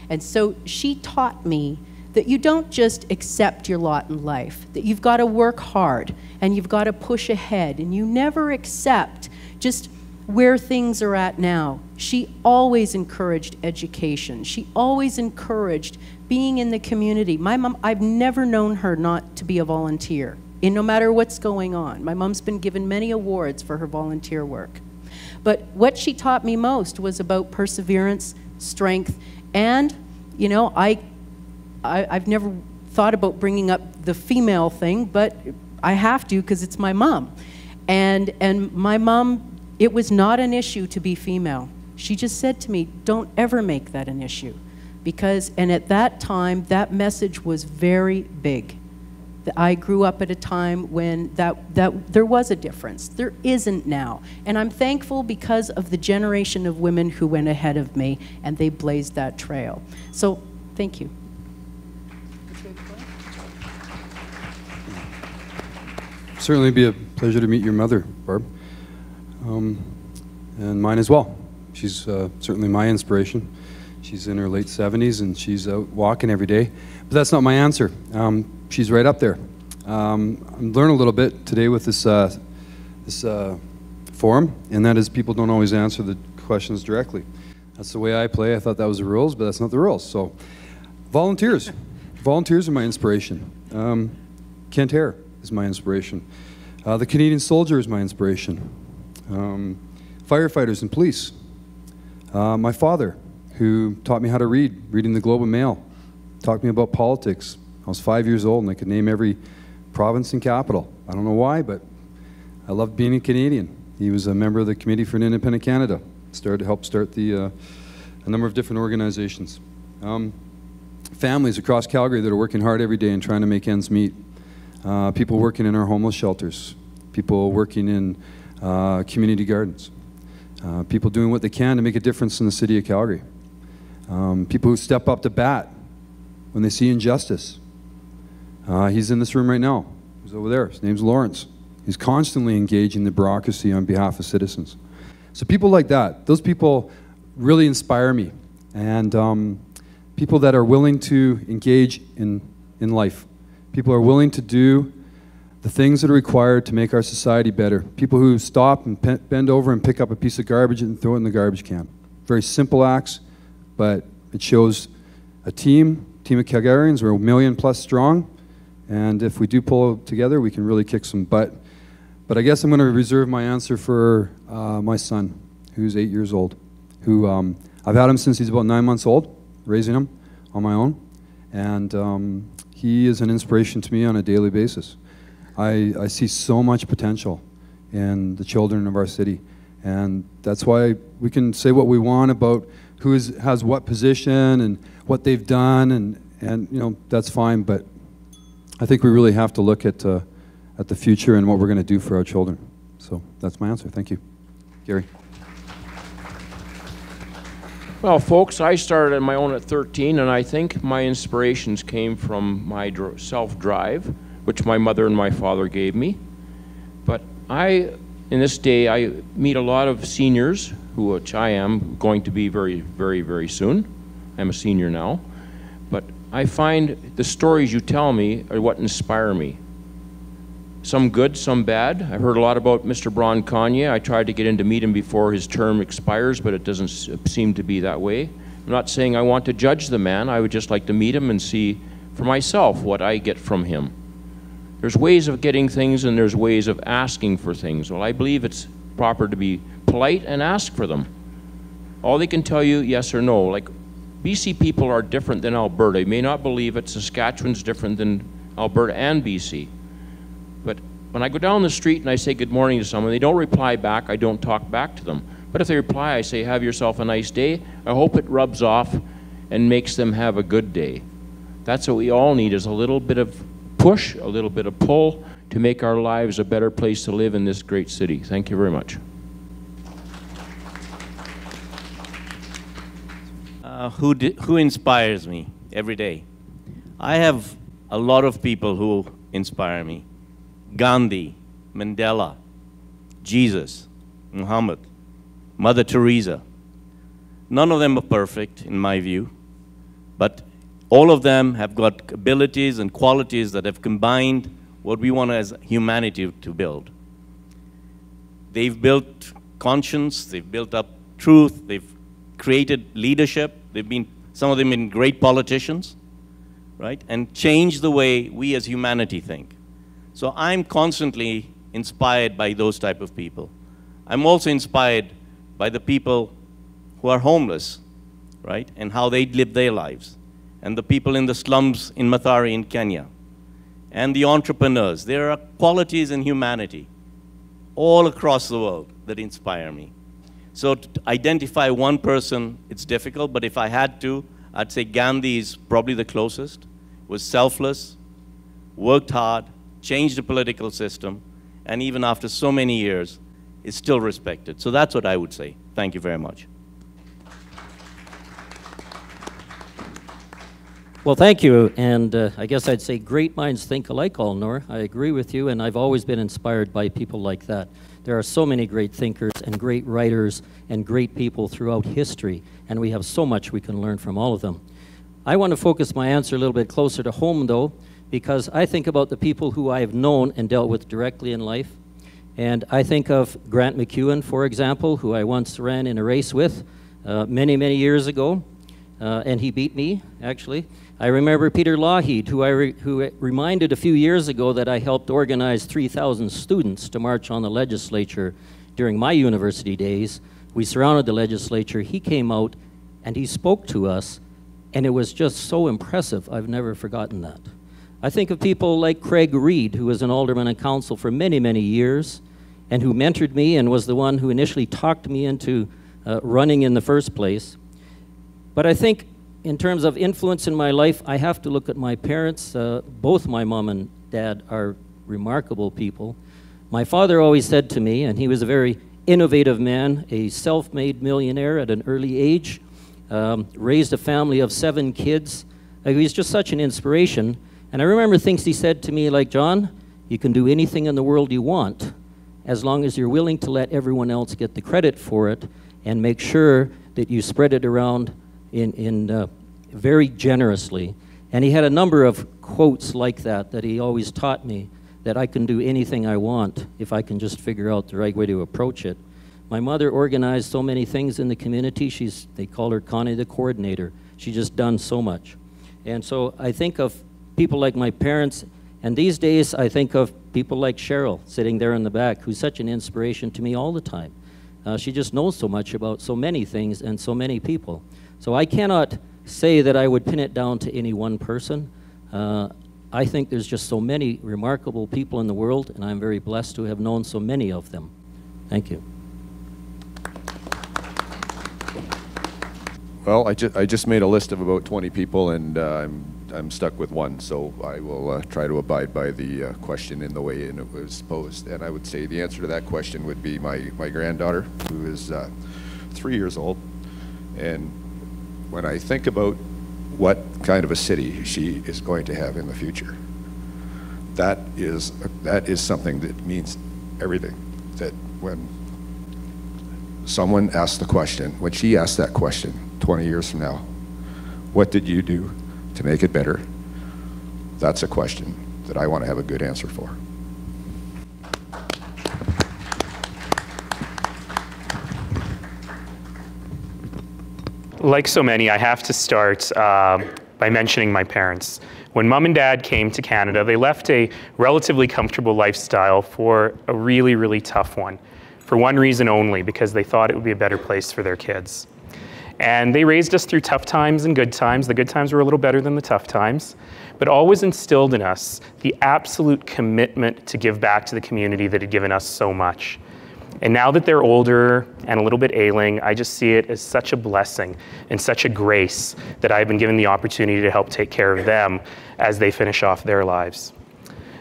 Speaker 9: And so she taught me that you don't just accept your lot in life, that you've got to work hard, and you've got to push ahead, and you never accept just where things are at now. She always encouraged education. She always encouraged being in the community. My mom, I've never known her not to be a volunteer, no matter what's going on. My mom's been given many awards for her volunteer work. But what she taught me most was about perseverance, strength, and, you know, I've never thought about bringing up the female thing, but I have to because it's my mom. And my mom, it was not an issue to be female. She just said to me, don't ever make that an issue. And at that time, that message was very big. I grew up at a time when there was a difference. There isn't now. And I'm thankful because of the generation of women who went ahead of me, and they blazed that trail. So, thank you.
Speaker 8: Certainly be a pleasure to meet your mother, Barb. And mine as well. She's certainly my inspiration. She's in her late 70s and she's out walking every day. But that's not my answer. She's right up there. I'm learning a little bit today with this, forum, and that is people don't always answer the questions directly. That's the way I play. I thought that was the rules, but that's not the rules. So volunteers. Volunteers are my inspiration. Hehr is my inspiration. The Canadian soldier is my inspiration. Firefighters and police. My father, who taught me how to read, reading the Globe and Mail, taught me about politics. I was 5 years old and I could name every province and capital. I don't know why, but I loved being a Canadian. He was a member of the Committee for an Independent Canada. Helped start a number of different organizations. Families across Calgary that are working hard every day and trying to make ends meet. People working in our homeless shelters. People working in community gardens. People doing what they can to make a difference in the city of Calgary. People who step up to bat when they see injustice. He's in this room right now. He's over there. His name's Lawrence. He's constantly engaging the bureaucracy on behalf of citizens. So people like that, those people really inspire me. And people that are willing to engage in life. People are willing to do the things that are required to make our society better. People who stop and bend over and pick up a piece of garbage and throw it in the garbage can. Very simple acts, but it shows a team of Calgarians. We're 1 million plus strong, and if we do pull together, we can really kick some butt. But I guess I'm going to reserve my answer for my son, who's 8 years old, who I've had him since he's about 9 months old, raising him on my own, and he is an inspiration to me on a daily basis. I see so much potential in the children of our city, and that's why we can say what we want about who has what position and what they've done, and you know, that's fine, but I think we really have to look at the future and what we're going to do for our children. So that's my answer. Thank you. Gary.
Speaker 1: Well, folks, I started on my own at 13, and I think my inspirations came from my self-drive, which my mother and my father gave me. But in this day, I meet a lot of seniors, which I am going to be very, very, very soon. I'm a senior now. But I find the stories you tell me are what inspire me. Some good, some bad. I've heard a lot about Mr. Braun Kanye. I tried to get in to meet him before his term expires, but it doesn't seem to be that way. I'm not saying I want to judge the man. I would just like to meet him and see for myself what I get from him. There's ways of getting things and there's ways of asking for things. Well, I believe it's proper to be polite and ask for them. All they can tell you, yes or no. Like, BC people are different than Alberta. You may not believe it. Saskatchewan's different than Alberta and BC. But when I go down the street and I say good morning to someone, they don't reply back, I don't talk back to them. But if they reply, I say, have yourself a nice day. I hope it rubs off and makes them have a good day. That's what we all need, is a little bit of push, a little bit of pull to make our lives a better place to live in this great city. Thank you very much.
Speaker 3: Who inspires me every day? I have a lot of people who inspire me. Gandhi, Mandela, Jesus, Muhammad, Mother Teresa. None of them are perfect, in my view, but all of them have got abilities and qualities that have combined what we want as humanity to build. They've built conscience, they've built up truth, they've created leadership, they've been, some of them been great politicians, right? And changed the way we as humanity think. So I'm constantly inspired by those type of people. I'm also inspired by the people who are homeless, right? And how they live their lives. And the people in the slums in Mathare in Kenya. And the entrepreneurs. There are qualities in humanity all across the world that inspire me. So to identify one person, it's difficult, but if I had to, I'd say Gandhi is probably the closest. Was selfless, worked hard, changed the political system, and even after so many years, is still respected. So that's what I would say. Thank you very much.
Speaker 5: Well, thank you, and I guess I'd say great minds think alike, Alnor. I agree with you, and I've always been inspired by people like that. There are so many great thinkers and great writers and great people throughout history, and we have so much we can learn from all of them. I want to focus my answer a little bit closer to home, though, because I think about the people who I have known and dealt with directly in life, and I think of Grant McEwen, for example, who I once ran in a race with many, many years ago, and he beat me, actually. I remember Peter Naheed, who reminded a few years ago that I helped organize 3,000 students to march on the legislature during my university days. We surrounded the legislature. He came out and he spoke to us, and it was just so impressive. I've never forgotten that. I think of people like Craig Reed, who was an alderman and council for many, many years, and who mentored me and was the one who initially talked me into running in the first place. But I think in terms of influence in my life, I have to look at my parents. Both my mom and dad are remarkable people. My father always said to me, and he was a very innovative man, a self-made millionaire at an early age, raised a family of 7 kids. He was just such an inspiration. And I remember things he said to me like, John, you can do anything in the world you want as long as you're willing to let everyone else get the credit for it and make sure that you spread it around very generously. And he had a number of quotes like that he always taught me, that I can do anything I want if I can just figure out the right way to approach it. My mother organized so many things in the community. They call her Connie the coordinator. She's just done so much. And so I think of people like my parents, and these days I think of people like Cheryl sitting there in the back, who's such an inspiration to me all the time. She just knows so much about so many things and so many people. So I cannot say that I would pin it down to any one person. I think there's just so many remarkable people in the world, and I'm very blessed to have known so many of them. Thank you.
Speaker 2: Well, I just made a list of about 20 people, and I'm stuck with one, so I will try to abide by the question in the way it was posed. And I would say the answer to that question would be my granddaughter, who is 3 years old. And when I think about what kind of a city she is going to have in the future, that is something that means everything. That when someone asks the question, when she asks that question 20 years from now, what did you do to make it better? That's a question that I want to have a good answer for.
Speaker 4: Like so many, I have to start by mentioning my parents. When Mom and Dad came to Canada, they left a relatively comfortable lifestyle for a really, really tough one. For one reason only, because they thought it would be a better place for their kids. And they raised us through tough times and good times. The good times were a little better than the tough times, but always instilled in us the absolute commitment to give back to the community that had given us so much. And now that they're older and a little bit ailing, I just see it as such a blessing and such a grace that I've been given the opportunity to help take care of them as they finish off their lives.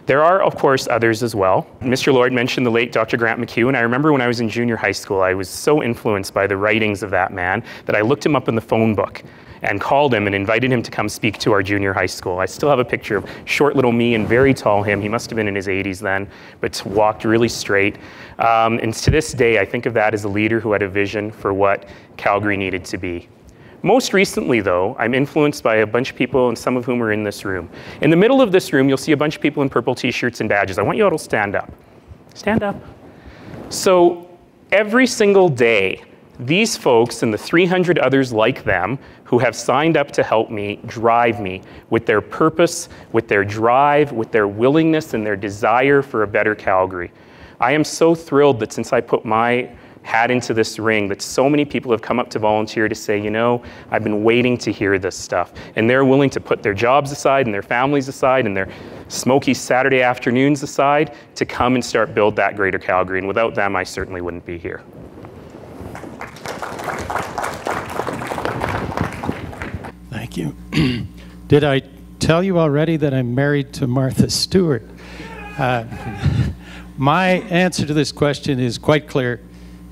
Speaker 4: There are, of course, others as well. Mr. Lord mentioned the late Dr. Grant McEwen. I remember when I was in junior high school, I was so influenced by the writings of that man that I looked him up in the phone book and called him and invited him to come speak to our junior high school. I still have a picture of short little me and very tall him. He must have been in his 80s then, but walked really straight. And to this day, I think of that as a leader who had a vision for what Calgary needed to be. Most recently, though, I'm influenced by a bunch of people, and some of whom are in this room. In the middle of this room, you'll see a bunch of people in purple t-shirts and badges. I want you all to stand up. Stand up. So every single day, these folks and the 300 others like them who have signed up to help me drive me with their purpose, with their drive, with their willingness and their desire for a better Calgary. I am so thrilled that since I put my hat into this ring, that so many people have come up to volunteer to say, you know, I've been waiting to hear this stuff. And they're willing to put their jobs aside and their families aside and their smoky Saturday afternoons aside to come and start build that greater Calgary. And without them, I certainly wouldn't be here.
Speaker 6: Thank you. Did I tell you already that I'm married to Martha Stewart. My answer to this question is quite clear,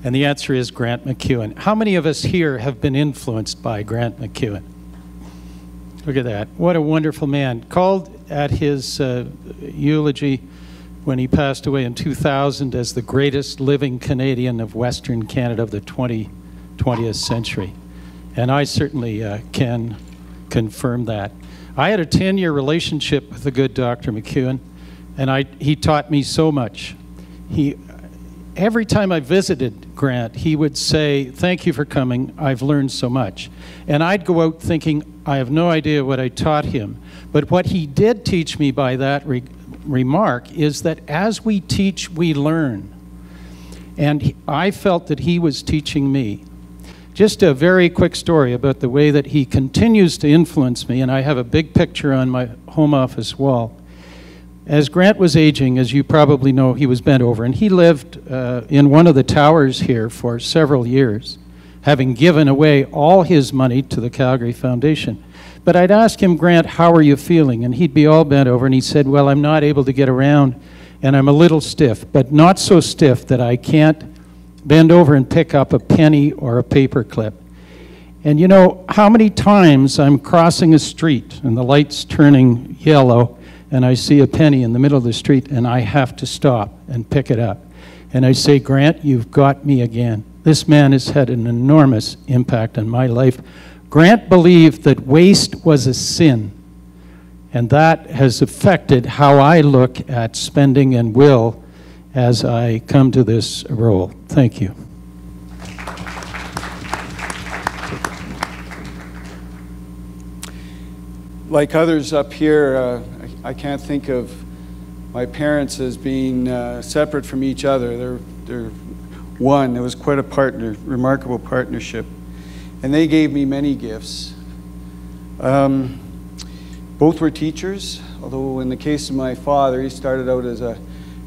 Speaker 6: and the answer is Grant MacEwan. How many of us here have been influenced by Grant MacEwan? Look at that. What a wonderful man. Called at his eulogy when he passed away in 2000 as the greatest living Canadian of Western Canada of the 20th century. And I certainly can confirm that. I had a 10-year relationship with the good Dr. MacEwan, and he taught me so much. Every time I visited Grant, he would say, "Thank you for coming, I've learned so much." And I'd go out thinking, I have no idea what I taught him. But what he did teach me by that remark is that as we teach, we learn. And I felt that he was teaching me. Just a very quick story about the way that he continues to influence me, and I have a big picture on my home office wall. As Grant was aging, as you probably know, he was bent over, and he lived in one of the towers here for several years, having given away all his money to the Calgary Foundation. But I'd ask him, "Grant, how are you feeling?" And he'd be all bent over, and he said, "Well, I'm not able to get around, and I'm a little stiff, but not so stiff that I can't bend over and pick up a penny or a paper clip." And you know, how many times I'm crossing a street, and the light's turning yellow, and I see a penny in the middle of the street, and I have to stop and pick it up. And I say, "Grant, you've got me again." This man has had an enormous impact on my life. Grant believed that waste was a sin, and that has affected how I look at spending and will as I come to this role. Thank you.
Speaker 7: Like others up here, I can't think of my parents as being separate from each other. They're one. It was quite a remarkable partnership. And they gave me many gifts. Both were teachers, although in the case of my father, he started out as a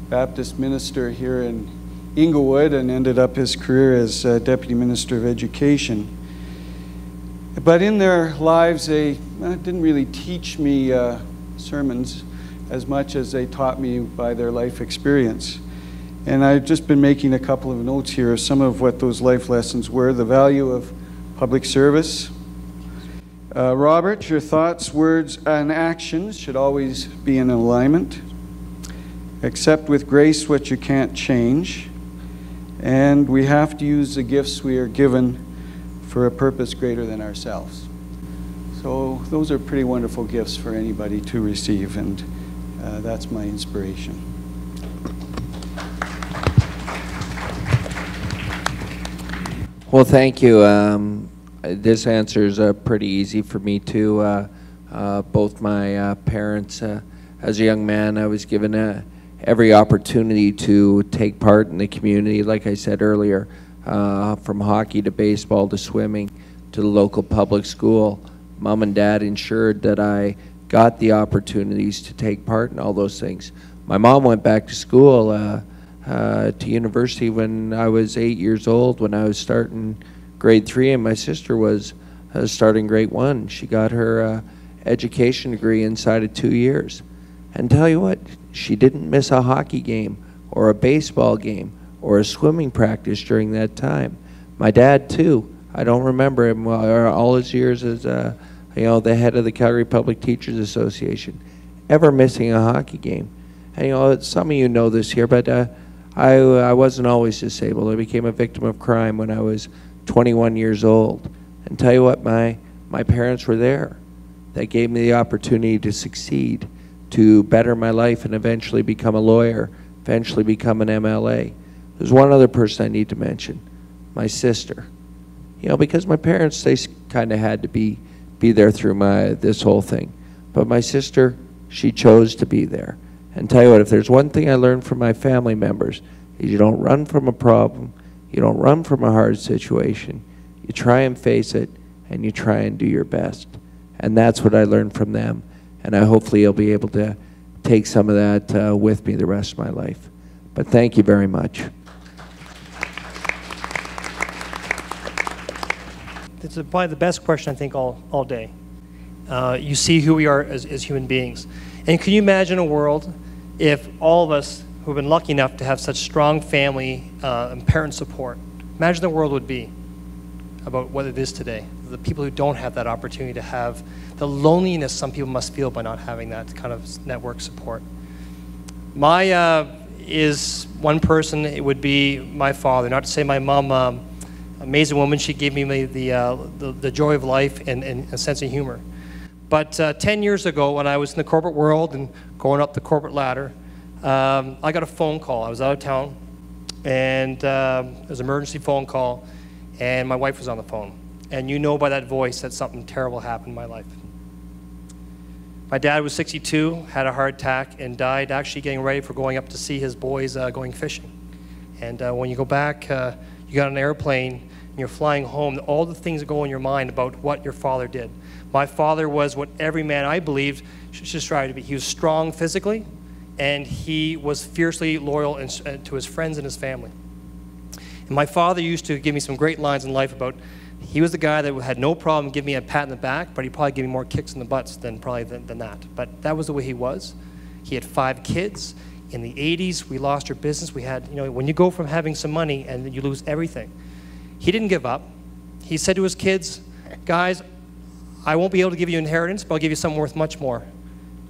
Speaker 7: Baptist minister here in Inglewood and ended up his career as Deputy Minister of Education. But in their lives, they didn't really teach me sermons as much as they taught me by their life experience. And I've just been making a couple of notes here of some of what those life lessons were. The value of public service. Robert, your thoughts, words, and actions should always be in alignment. Accept with grace what you can't change. And we have to use the gifts we are given for a purpose greater than ourselves. So those are pretty wonderful gifts for anybody to receive, and that's my inspiration.
Speaker 12: Well, thank you. This answer is pretty easy for me too. Both my parents, as a young man, I was given every opportunity to take part in the community, like I said earlier, from hockey to baseball to swimming to the local public school. Mom and Dad ensured that I got the opportunities to take part in all those things. My mom went back to school, to university when I was 8 years old, when I was starting grade 3, and my sister was starting grade 1. She got her education degree inside of 2 years. And tell you what, she didn't miss a hockey game or a baseball game or a swimming practice during that time. My dad too. I don't remember him all his years as the head of the Calgary Public Teachers Association ever missing a hockey game. And some of you know this here, but I wasn't always disabled. I became a victim of crime when I was 21 years old. And tell you what, my parents were there. They gave me the opportunity to succeed, to better my life and eventually become a lawyer, eventually become an MLA. There's one other person I need to mention, my sister. Because my parents, they kind of had to be there through this whole thing. But my sister, she chose to be there. And tell you what, if there's one thing I learned from my family members, is you don't run from a problem, you don't run from a hard situation, you try and face it, and you try and do your best. And that's what I learned from them. And hopefully I'll be able to take some of that with me the rest of my life. But thank you very much.
Speaker 11: It's probably the best question, I think, all day. You see who we are as human beings. And can you imagine a world if all of us who have been lucky enough to have such strong family and parent support, imagine the world would be about what it is today. The people who don't have that opportunity to have the loneliness some people must feel by not having that kind of network support. My is one person, it would be my father. Not to say my mom, amazing woman, she gave me the joy of life and a sense of humor. But 10 years ago, when I was in the corporate world and going up the corporate ladder, I got a phone call. I was out of town, and it was an emergency phone call, and my wife was on the phone. And you know by that voice that something terrible happened in my life. My dad was 62, had a heart attack, and died actually getting ready for going up to see his boys going fishing. And when you go back, you got on an airplane, and you're flying home, all the things that go in your mind about what your father did. My father was what every man, I believed, should strive to be. He was strong physically, and he was fiercely loyal to his friends and his family. And my father used to give me some great lines in life about, he was the guy that had no problem giving me a pat in the back, but he'd probably give me more kicks in the butts than that. But that was the way he was. He had 5 kids. In the 80s, we lost our business. We had, you know, when you go from having some money and you lose everything. He didn't give up. He said to his kids, guys, I won't be able to give you inheritance, but I'll give you something worth much more.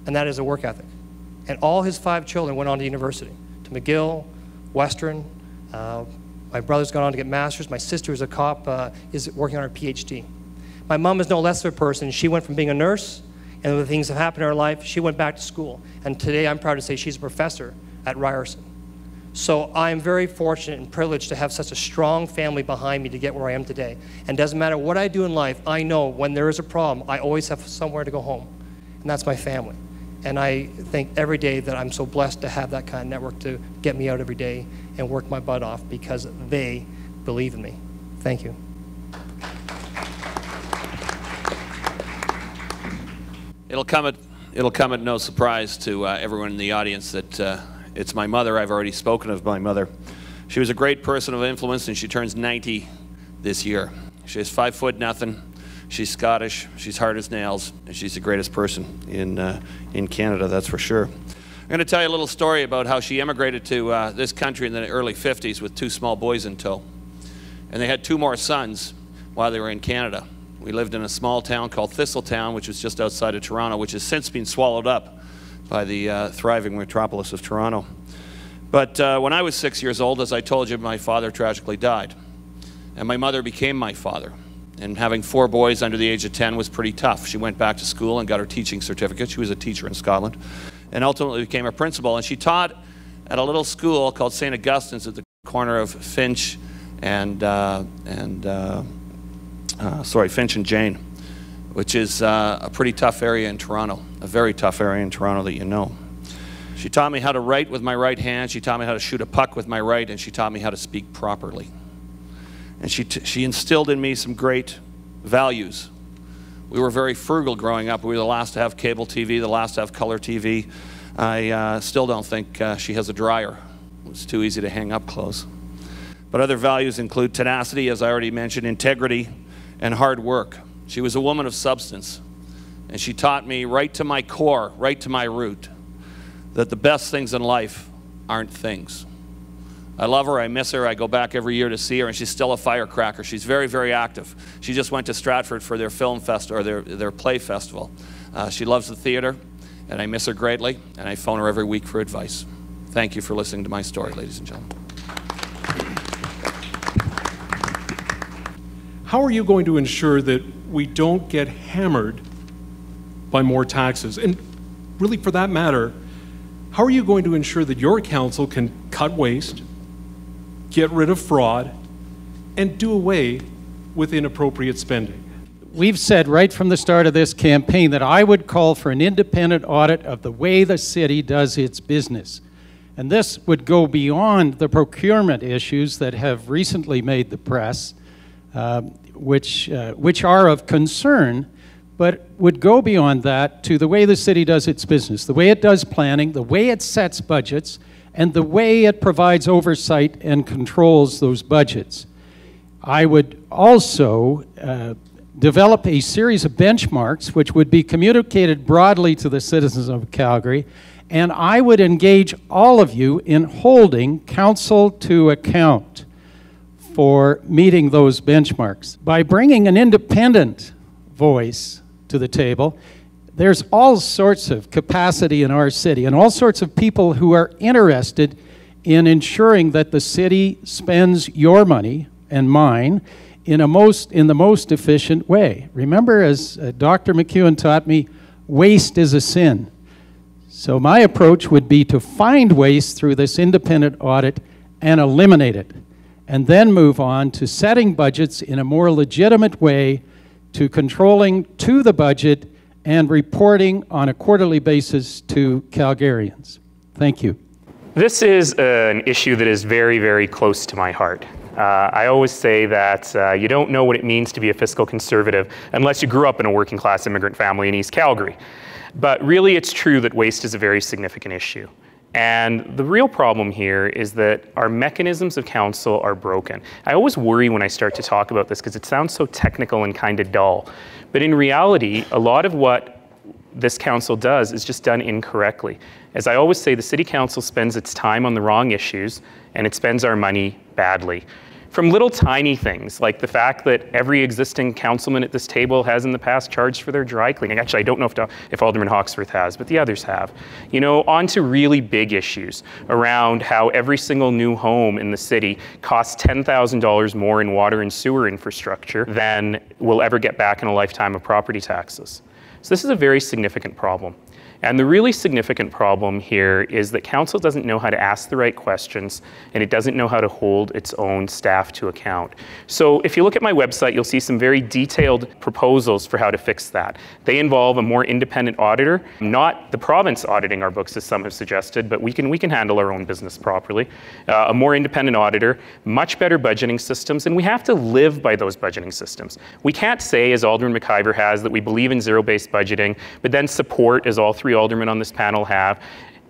Speaker 11: And that is a work ethic. And all his 5 children went on to university, to McGill, Western. My brother's gone on to get masters. My sister is a cop, is working on her PhD. My mom is no less of a person. She went from being a nurse, and the things that happened in her life, she went back to school. And today I'm proud to say she's a professor at Ryerson. So I'm very fortunate and privileged to have such a strong family behind me to get where I am today. And it doesn't matter what I do in life, I know when there is a problem, I always have somewhere to go home. And that's my family. And I think every day that I'm so blessed to have that kind of network to get me out every day and work my butt off because they believe in me. Thank you.
Speaker 10: It'll come at no surprise to everyone in the audience that it's my mother. I've already spoken of my mother. She was a great person of influence, and she turns 90 this year. She's 5'0". She's Scottish, she's hard as nails, and she's the greatest person in Canada, that's for sure. I'm going to tell you a little story about how she emigrated to this country in the early 50s with 2 small boys in tow. And they had 2 more sons while they were in Canada. We lived in a small town called Thistletown, which was just outside of Toronto, which has since been swallowed up by the thriving metropolis of Toronto. But when I was 6 years old, as I told you, my father tragically died. And my mother became my father. And having 4 boys under the age of 10 was pretty tough. She went back to school and got her teaching certificate. She was a teacher in Scotland and ultimately became a principal. And she taught at a little school called St. Augustine's at the corner of Finch and Finch and Jane, which is a pretty tough area in Toronto, a very tough area in Toronto that you know. She taught me how to write with my right hand. She taught me how to shoot a puck with my right, and she taught me how to speak properly. And she instilled in me some great values. We were very frugal growing up. We were the last to have cable TV, the last to have color TV. I still don't think she has a dryer. It's too easy to hang up clothes. But other values include tenacity, as I already mentioned, integrity, and hard work. She was a woman of substance. And she taught me right to my core, right to my root, that the best things in life aren't things. I love her, I miss her, I go back every year to see her, and she's still a firecracker. She's very, very active. She just went to Stratford for their film festival, or their play festival. She loves the theater, and I miss her greatly, and I phone her every week for advice. Thank you for listening to my story, ladies and gentlemen.
Speaker 13: How are you going to ensure that we don't get hammered by more taxes? And really, for that matter, how are you going to ensure that your council can cut waste, get rid of fraud, and do away with inappropriate spending?
Speaker 6: We've said right from the start of this campaign that I would call for an independent audit of the way the city does its business. And this would go beyond the procurement issues that have recently made the press, which are of concern, but would go beyond that to the way the city does its business, the way it does planning, the way it sets budgets, and the way it provides oversight and controls those budgets. I would also develop a series of benchmarks which would be communicated broadly to the citizens of Calgary, and I would engage all of you in holding council to account for meeting those benchmarks. By bringing an independent voice to the table, there's all sorts of capacity in our city and all sorts of people who are interested in ensuring that the city spends your money and mine in the most efficient way. Remember, as Dr. McEwen taught me, waste is a sin. So my approach would be to find waste through this independent audit and eliminate it, and then move on to setting budgets in a more legitimate way, to controlling to the budget and reporting on a quarterly basis to Calgarians. Thank you.
Speaker 4: This is an issue that is very, very close to my heart. I always say that you don't know what it means to be a fiscal conservative unless you grew up in a working class immigrant family in East Calgary. But really it's true that waste is a very significant issue. And the real problem here is that our mechanisms of council are broken. I always worry when I start to talk about this because it sounds so technical and kind of dull. But in reality, a lot of what this council does is just done incorrectly. As I always say, the city council spends its time on the wrong issues and it spends our money badly. From little tiny things, like the fact that every existing councilman at this table has in the past charged for their dry cleaning. Actually, I don't know if Alderman Hawkesworth has, but the others have. You know, on to really big issues around how every single new home in the city costs $10,000 more in water and sewer infrastructure than we'll ever get back in a lifetime of property taxes. So this is a very significant problem. And the really significant problem here is that council doesn't know how to ask the right questions and it doesn't know how to hold its own staff to account. So if you look at my website, you'll see some very detailed proposals for how to fix that. They involve a more independent auditor, not the province auditing our books as some have suggested, but we can handle our own business properly. A more independent auditor, much better budgeting systems, and we have to live by those budgeting systems. We can't say, as Alderman McIver has, that we believe in zero-based budgeting, but then support, as all three aldermen on this panel have,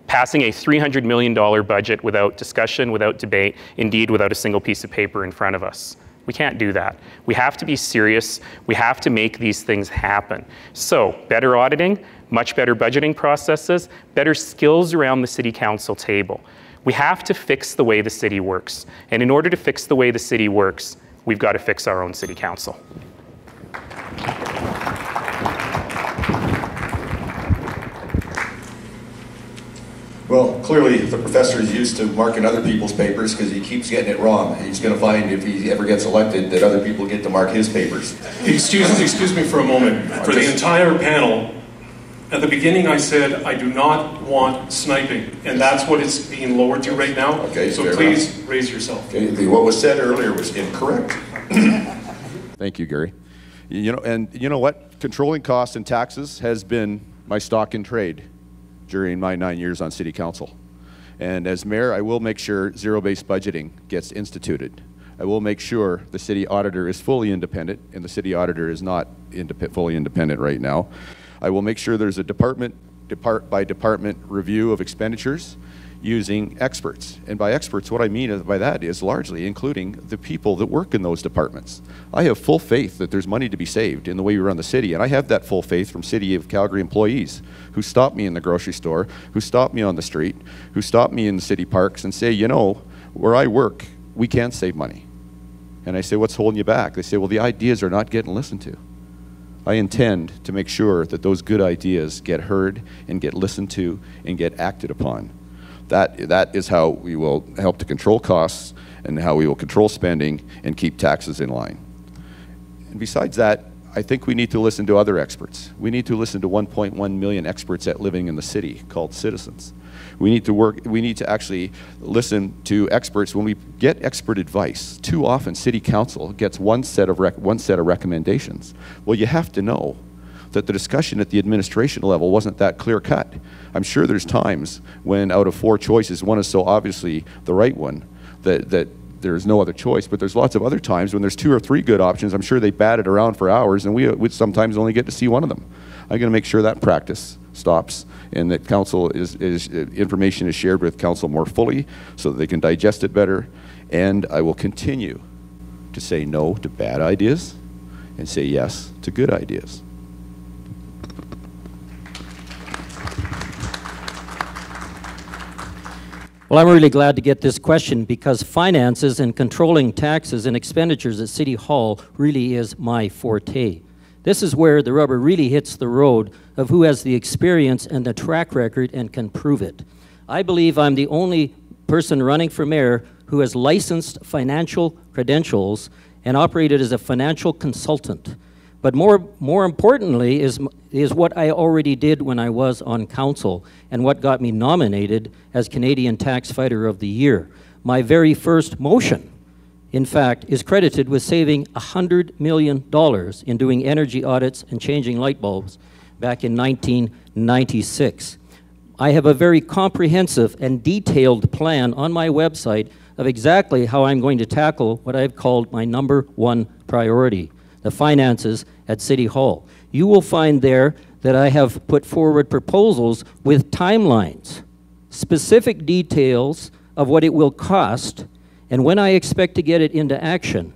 Speaker 4: passing a $300 million budget without discussion, without debate, indeed without a single piece of paper in front of us. We can't do that. We have to be serious. We have to make these things happen. So, better auditing, much better budgeting processes, better skills around the city council table. We have to fix the way the city works. And in order to fix the way the city works, we've got to fix our own city council.
Speaker 14: Well, clearly, if the professor is used to marking other people's papers because he keeps getting it wrong, he's going to find if he ever gets elected that other people get to mark his papers.
Speaker 13: Excuse me for a moment. For the entire panel, at the beginning I said I do not want sniping, and that's what it's being lowered to right now. Okay, so please raise yourself.
Speaker 14: Okay, what was said earlier was incorrect.
Speaker 2: Thank you, Gary. You know what? Controlling costs and taxes has been my stock in trade during my 9 years on City Council. And as mayor, I will make sure zero-based budgeting gets instituted. I will make sure the city auditor is fully independent, and the city auditor is not fully independent right now. I will make sure there's a department by department review of expenditures using experts. And by experts, what I mean by that is largely including the people that work in those departments. I have full faith that there's money to be saved in the way we run the city, and I have that full faith from City of Calgary employees who stop me in the grocery store, who stop me on the street, who stop me in the city parks and say, you know, where I work, we can't save money. And I say, what's holding you back? They say, well, the ideas are not getting listened to. I intend to make sure that those good ideas get heard and get listened to and get acted upon. That is how we will help to control costs and how we will control spending and keep taxes in line. And besides that, I think we need to listen to other experts. We need to listen to 1.1 million experts at living in the city called citizens. We need to actually listen to experts. When we get expert advice, too often City Council gets one set of recommendations. Well, you have to know that the discussion at the administration level wasn't that clear cut. I'm sure there's times when out of 4 choices, one is so obviously the right one that there's no other choice, but there's lots of other times when there's 2 or 3 good options. I'm sure they batted around for hours and we sometimes only get to see one of them. I'm going to make sure that practice stops and that council information is shared with council more fully so that they can digest it better. And I will continue to say no to bad ideas and say yes to good ideas.
Speaker 5: Well, I'm really glad to get this question because finances and controlling taxes and expenditures at City Hall really is my forte. This is where the rubber really hits the road of who has the experience and the track record and can prove it. I believe I'm the only person running for mayor who has licensed financial credentials and operated as a financial consultant. But more importantly is what I already did when I was on council and what got me nominated as Canadian Tax Fighter of the Year. My very first motion, in fact, is credited with saving $100 million in doing energy audits and changing light bulbs back in 1996. I have a very comprehensive and detailed plan on my website of exactly how I'm going to tackle what I've called my #1 priority, the finances at City Hall. You will find there that I have put forward proposals with timelines, specific details of what it will cost, and when I expect to get it into action.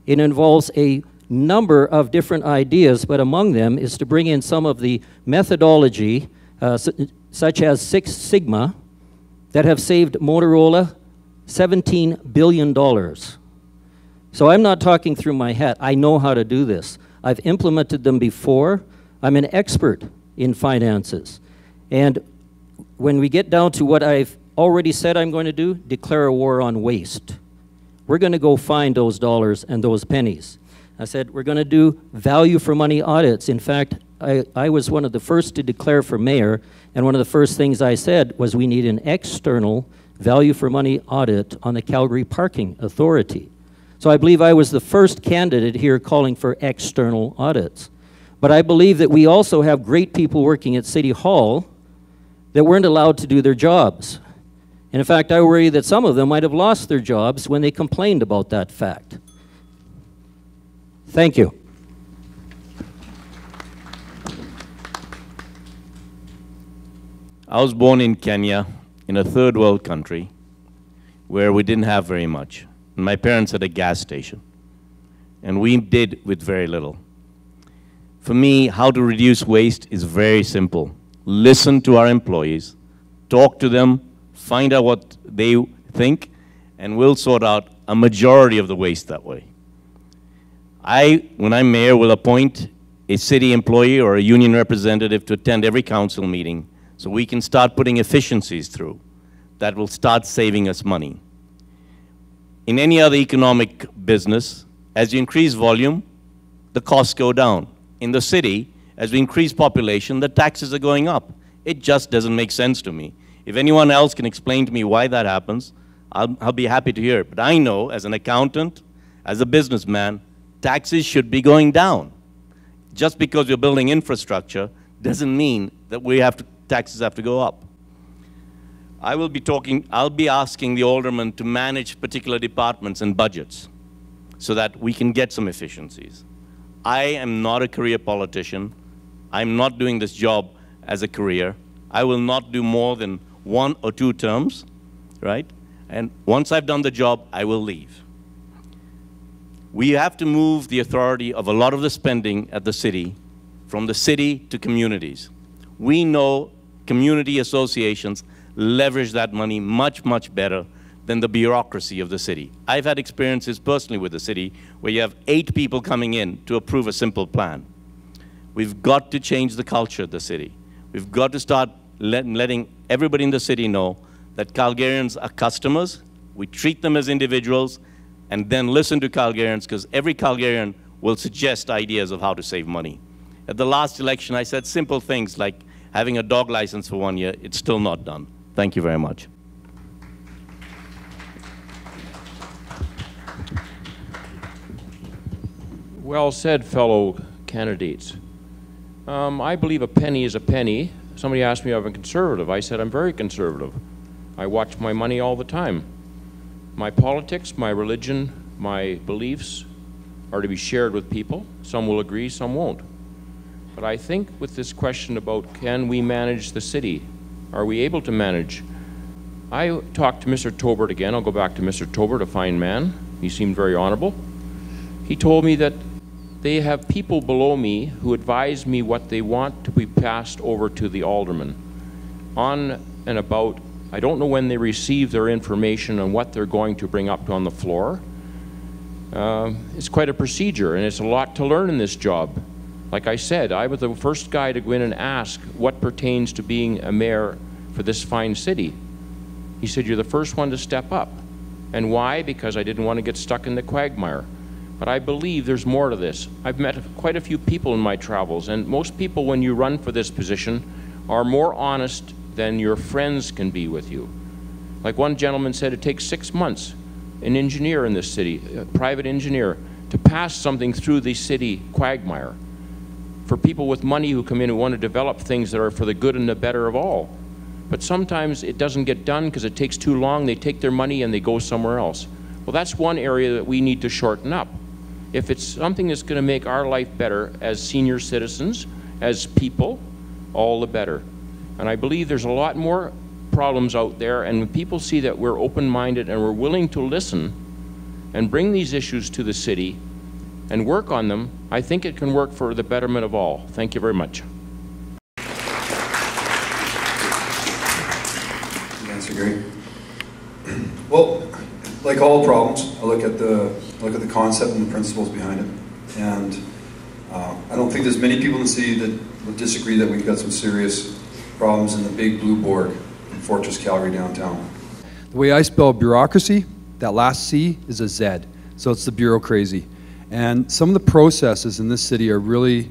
Speaker 5: It involves a number of different ideas, but among them is to bring in some of the methodology, such as Six Sigma, that have saved Motorola $17 billion. So I'm not talking through my hat. I know how to do this. I've implemented them before. I'm an expert in finances. And when we get down to what I've already said I'm going to do, declare a war on waste. We're going to go find those dollars and those pennies. I said we're going to do value for money audits. In fact, I was one of the first to declare for mayor, and one of the first things I said was we need an external value for money audit on the Calgary Parking Authority. So I believe I was the first candidate here calling for external audits. But I believe that we also have great people working at City Hall that weren't allowed to do their jobs. And in fact, I worry that some of them might have lost their jobs when they complained about that fact. Thank you.
Speaker 3: I was born in Kenya, in a third world country, where we didn't have very much. And my parents had a gas station, and we did with very little. For me, how to reduce waste is very simple. Listen to our employees, talk to them, find out what they think, and we'll sort out a majority of the waste that way. When I'm mayor, will appoint a city employee or a union representative to attend every council meeting so we can start putting efficiencies through that will start saving us money. In any other economic business, as you increase volume, the costs go down. In the city, as we increase population, the taxes are going up. It just doesn't make sense to me. If anyone else can explain to me why that happens, I'll be happy to hear it. But I know, as an accountant, as a businessman, taxes should be going down. Just because you're building infrastructure doesn't mean that taxes have to go up. I'll be asking the aldermen to manage particular departments and budgets so that we can get some efficiencies. I am not a career politician. I'm not doing this job as a career. I will not do more than 1 or 2 terms, right? And once I've done the job, I will leave. We have to move the authority of a lot of the spending at the city from the city to communities. We know community associations leverage that money much, much better than the bureaucracy of the city. I've had experiences personally with the city where you have 8 people coming in to approve a simple plan. We've got to change the culture of the city. We've got to start letting everybody in the city know that Calgarians are customers. We treat them as individuals and then listen to Calgarians, because every Calgarian will suggest ideas of how to save money. At the last election, I said simple things like having a dog license for 1 year. It's still not done. Thank you very much.
Speaker 1: Well said, fellow candidates. I believe a penny is a penny. Somebody asked me if I'm conservative. I said I'm very conservative. I watch my money all the time. My politics, my religion, my beliefs are to be shared with people. Some will agree, some won't. But I think with this question about can we manage the city, are we able to manage? I talked to Mr. Tobert again. I'll go back to Mr. Tobert, a fine man. He seemed very honorable. He told me that they have people below me who advise me what they want to be passed over to the alderman. On and about, I don't know when they receive their information on what they're going to bring up on the floor. It's quite a procedure, and it's a lot to learn in this job. Like I said, I was the first guy to go in and ask what pertains to being a mayor for this fine city. He said, you're the first one to step up. And why? Because I didn't want to get stuck in the quagmire. But I believe there's more to this. I've met quite a few people in my travels, and most people, when you run for this position, are more honest than your friends can be with you. Like one gentleman said, it takes 6 months, an engineer in this city, a private engineer, to pass something through the city quagmire. For people with money who come in who want to develop things that are for the good and the better of all. But sometimes it doesn't get done because it takes too long. They take their money and they go somewhere else. Well, that's one area that we need to shorten up. If it's something that's going to make our life better as senior citizens, as people, all the better. And I believe there's a lot more problems out there, and when people see that we're open-minded and we're willing to listen and bring these issues to the city and work on them, I think it can work for the betterment of all. Thank you very much.
Speaker 8: Answer, Gary. Well, like all problems, I look at the concept and the principles behind it, and I don't think there's many people in the city that would disagree that we've got some serious problems in the big blue board in Fortress Calgary downtown. The way I spell bureaucracy, that last C is a Z, so it's the bureaucrazy. And some of the processes in this city are really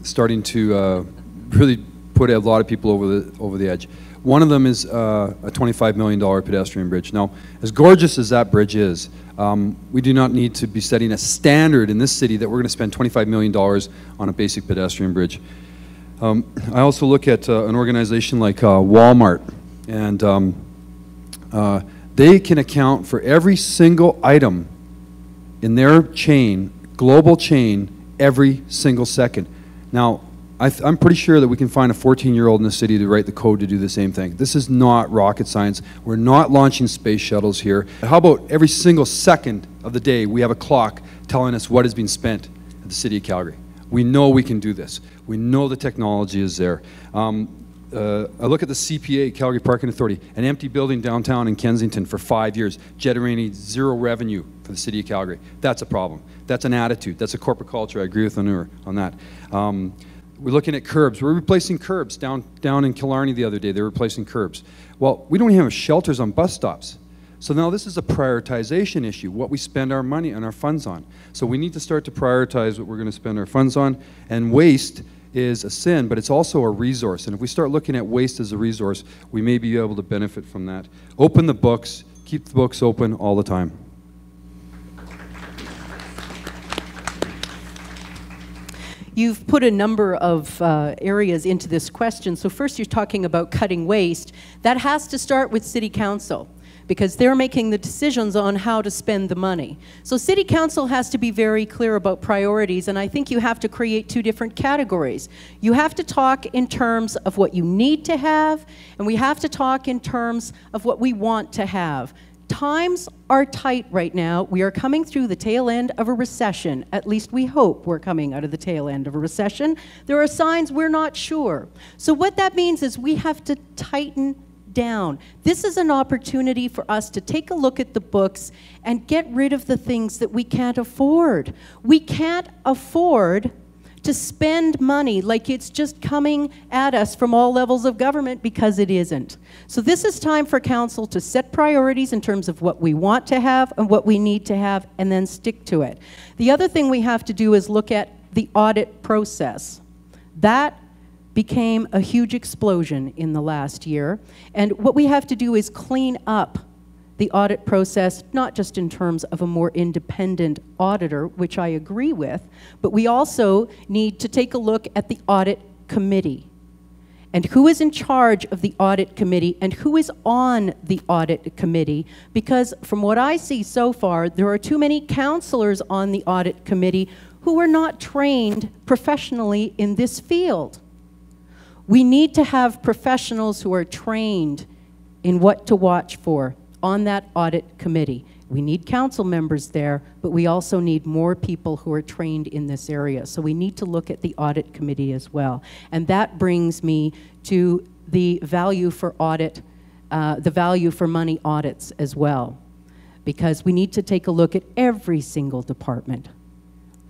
Speaker 8: starting to really put a lot of people over the edge. One of them is a $25 million pedestrian bridge. Now, as gorgeous as that bridge is, we do not need to be setting a standard in this city that we're going to spend $25 million on a basic pedestrian bridge. I also look at an organization like Walmart, and they can account for every single item in their chain, global chain, every single second. Now, I'm pretty sure that we can find a 14-year-old in the city to write the code to do the same thing. This is not rocket science. We're not launching space shuttles here. How about every single second of the day we have a clock telling us what is being spent at the city of Calgary? We know we can do this. We know the technology is there. I look at the CPA, Calgary Parking Authority, an empty building downtown in Kensington for 5 years, generating zero revenue for the city of Calgary. That's a problem. That's an attitude. That's a corporate culture. I agree with Anur on that. We're looking at curbs. We're replacing curbs. Down in Killarney the other day, they were replacing curbs. Well, we don't even have shelters on bus stops. So now this is a prioritization issue, what we spend our money and our funds on. So we need to start to prioritize what we're going to spend our funds on. And waste is a sin, but it's also a resource. And if we start looking at waste as a resource, we may be able to benefit from that. Open the books. Keep the books open all the time.
Speaker 9: You've put a number of areas into this question. So first you're talking about cutting waste. That has to start with City Council, because they're making the decisions on how to spend the money. So City Council has to be very clear about priorities, and I think you have to create two different categories. You have to talk in terms of what you need to have, and we have to talk in terms of what we want to have. Times are tight right now. We are coming through the tail end of a recession. At least we hope we're coming out of the tail end of a recession. There are signs we're not sure. So what that means is we have to tighten down. This is an opportunity for us to take a look at the books and get rid of the things that we can't afford. We can't afford to spend money like it's just coming at us from all levels of government, because it isn't. So this is time for council to set priorities in terms of what we want to have and what we need to have, and then stick to it. The other thing we have to do is look at the audit process. That became a huge explosion in the last year, and what we have to do is clean up the audit process, not just in terms of a more independent auditor, which I agree with, but we also need to take a look at the audit committee and who is in charge of the audit committee and who is on the audit committee, because from what I see so far, there are too many counselors on the audit committee who are not trained professionally in this field. We need to have professionals who are trained in what to watch for on that audit committee. We need council members there, but we also need more people who are trained in this area. So we need to look at the audit committee as well. And that brings me to the value for audit, the value for money audits as well. Because we need to take a look at every single department,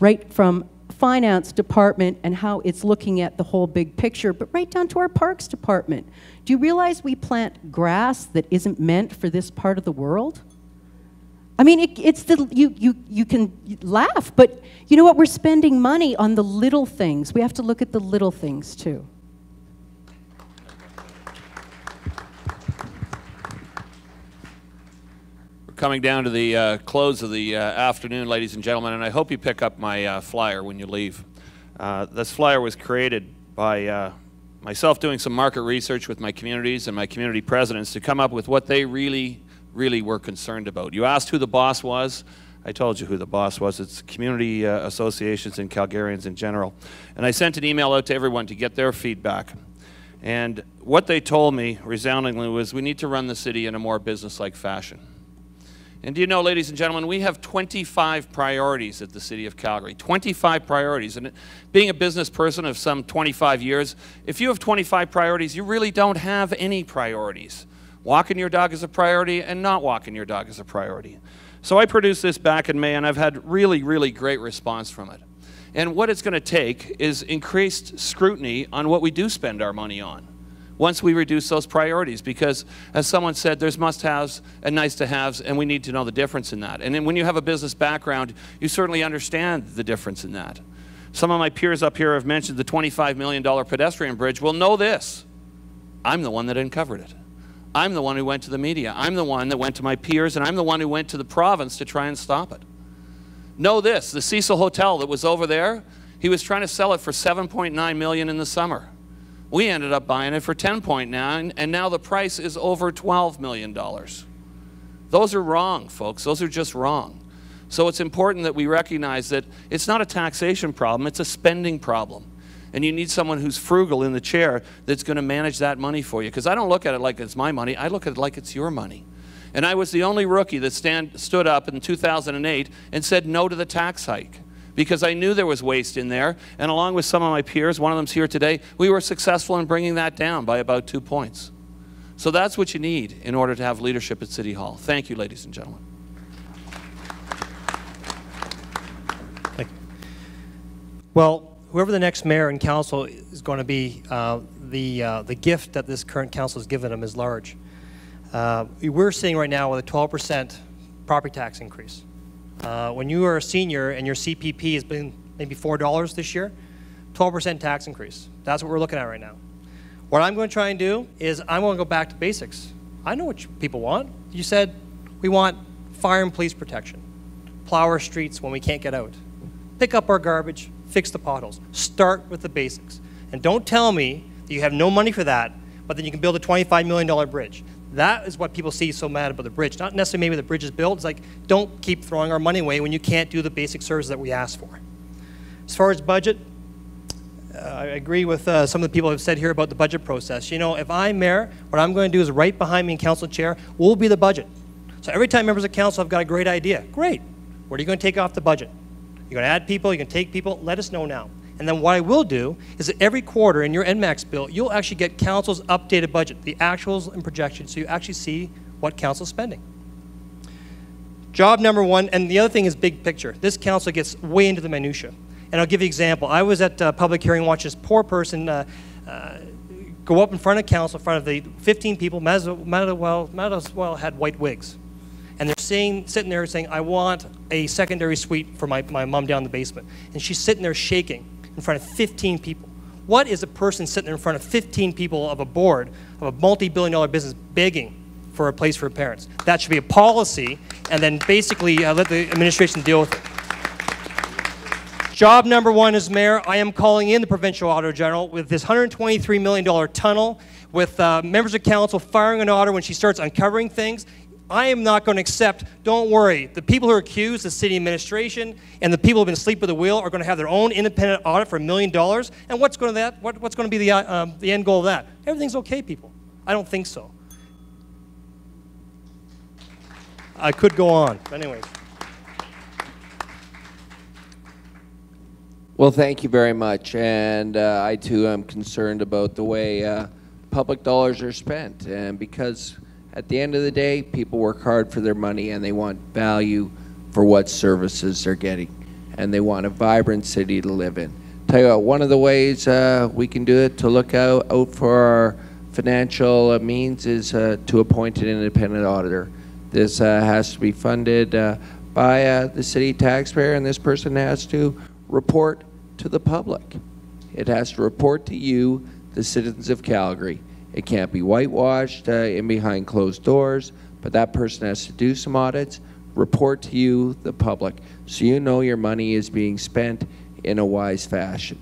Speaker 9: right from finance department and how it's looking at the whole big picture, but right down to our parks department. Do you realize we plant grass that isn't meant for this part of the world? I mean, you can laugh, but you know what? We're spending money on the little things. We have to look at the little things too.
Speaker 10: We're coming down to the close of the afternoon, ladies and gentlemen, and I hope you pick up my flyer when you leave. This flyer was created by myself doing some market research with my communities and my community presidents to come up with what they really were concerned about. You asked who the boss was. I told you who the boss was. It's community associations and Calgarians in general. And I sent an email out to everyone to get their feedback. And what they told me resoundingly was we need to run the city in a more business-like fashion. And do you know, ladies and gentlemen, we have 25 priorities at the City of Calgary. 25 priorities. And being a business person of some 25 years, if you have 25 priorities, you really don't have any priorities. Walking your dog is a priority, and not walking your dog is a priority. So I produced this back in May, and I've had really great response from it. And what it's going to take is increased scrutiny on what we do spend our money on once we reduce those priorities, because as someone said, there's must-haves and nice-to-haves, and we need to know the difference in that. And then when you have a business background, you certainly understand the difference in that. Some of my peers up here have mentioned the $25 million pedestrian bridge. Well, know this. I'm the one that uncovered it. I'm the one who went to the media. I'm the one that went to my peers, and I'm the one who went to the province to try and stop it. Know this, the Cecil Hotel that was over there, he was trying to sell it for $7.9 million in the summer. We ended up buying it for $10.9, and now the price is over $12 million. Those are wrong, folks. Those are just wrong. So it's important that we recognize that it's not a taxation problem, it's a spending problem. And you need someone who's frugal in the chair that's going to manage that money for you. Because I don't look at it like it's my money, I look at it like it's your money. And I was the only rookie that stood up in 2008 and said no to the tax hike. Because I knew there was waste in there, and along with some of my peers, one of them's here today, we were successful in bringing that down by about 2 points. So that's what you need in order to have leadership at City Hall. Thank you, ladies and gentlemen.
Speaker 11: Thank you. Well, whoever the next mayor and council is going to be, the gift that this current council has given them is large. We're sitting right now with a 12% property tax increase. When you are a senior and your CPP has been maybe $4 this year, 12% tax increase. That's what we're looking at right now. What I'm going to try and do is I'm going to go back to basics. I know what people want. You said we want fire and police protection, plow our streets when we can't get out, pick up our garbage, fix the potholes. Start with the basics. And don't tell me that you have no money for that, but then you can build a $25 million bridge. That is what people see so mad about the bridge. Not necessarily maybe the bridge is built. It's like, don't keep throwing our money away when you can't do the basic services that we ask for. As far as budget, I agree with some of the people who have said here about the budget process. You know, if I'm mayor, what I'm going to do is right behind me in council chair will be the budget. So every time members of council have got a great idea, great. What are you going to take off the budget? You're going to add people, you're going to take people, let us know now. And then what I will do is that every quarter in your NMAX bill, you'll actually get council's updated budget, the actuals and projections, so you actually see what council's spending. Job number one, and the other thing is big picture. This council gets way into the minutia. And I'll give you an example. I was at public hearing, watched this poor person go up in front of council, in front of the 15 people, might as well had white wigs. And they're sitting there saying, I want a secondary suite for my mom down in the basement. And she's sitting there shaking in front of 15 people. What is a person sitting there in front of 15 people of a board of a multi-billion-dollar business begging for a place for parents? That should be a policy, and then basically let the administration deal with it. Job number one as mayor, I am calling in the provincial auditor general with this $123 million tunnel, with members of council firing an auditor when she starts uncovering things. I am not going to accept, don't worry, the people who are accused, the city administration, and the people who have been asleep at the wheel are going to have their own independent audit for $1 million. And what's going to be the end goal of that? Everything's okay, people. I don't think so. I could go on. Anyways.
Speaker 12: Well, thank you very much. And I, too, am concerned about the way public dollars are spent. And because at the end of the day, people work hard for their money and they want value for what services they're getting. And they want a vibrant city to live in. Tell you what, one of the ways we can do it to look out for our financial means is to appoint an independent auditor. This has to be funded by the city taxpayer, and this person has to report to the public. It has to report to you, the citizens of Calgary. It can't be whitewashed in behind closed doors, but that person has to do some audits, report to you, the public, so you know your money is being spent in a wise fashion.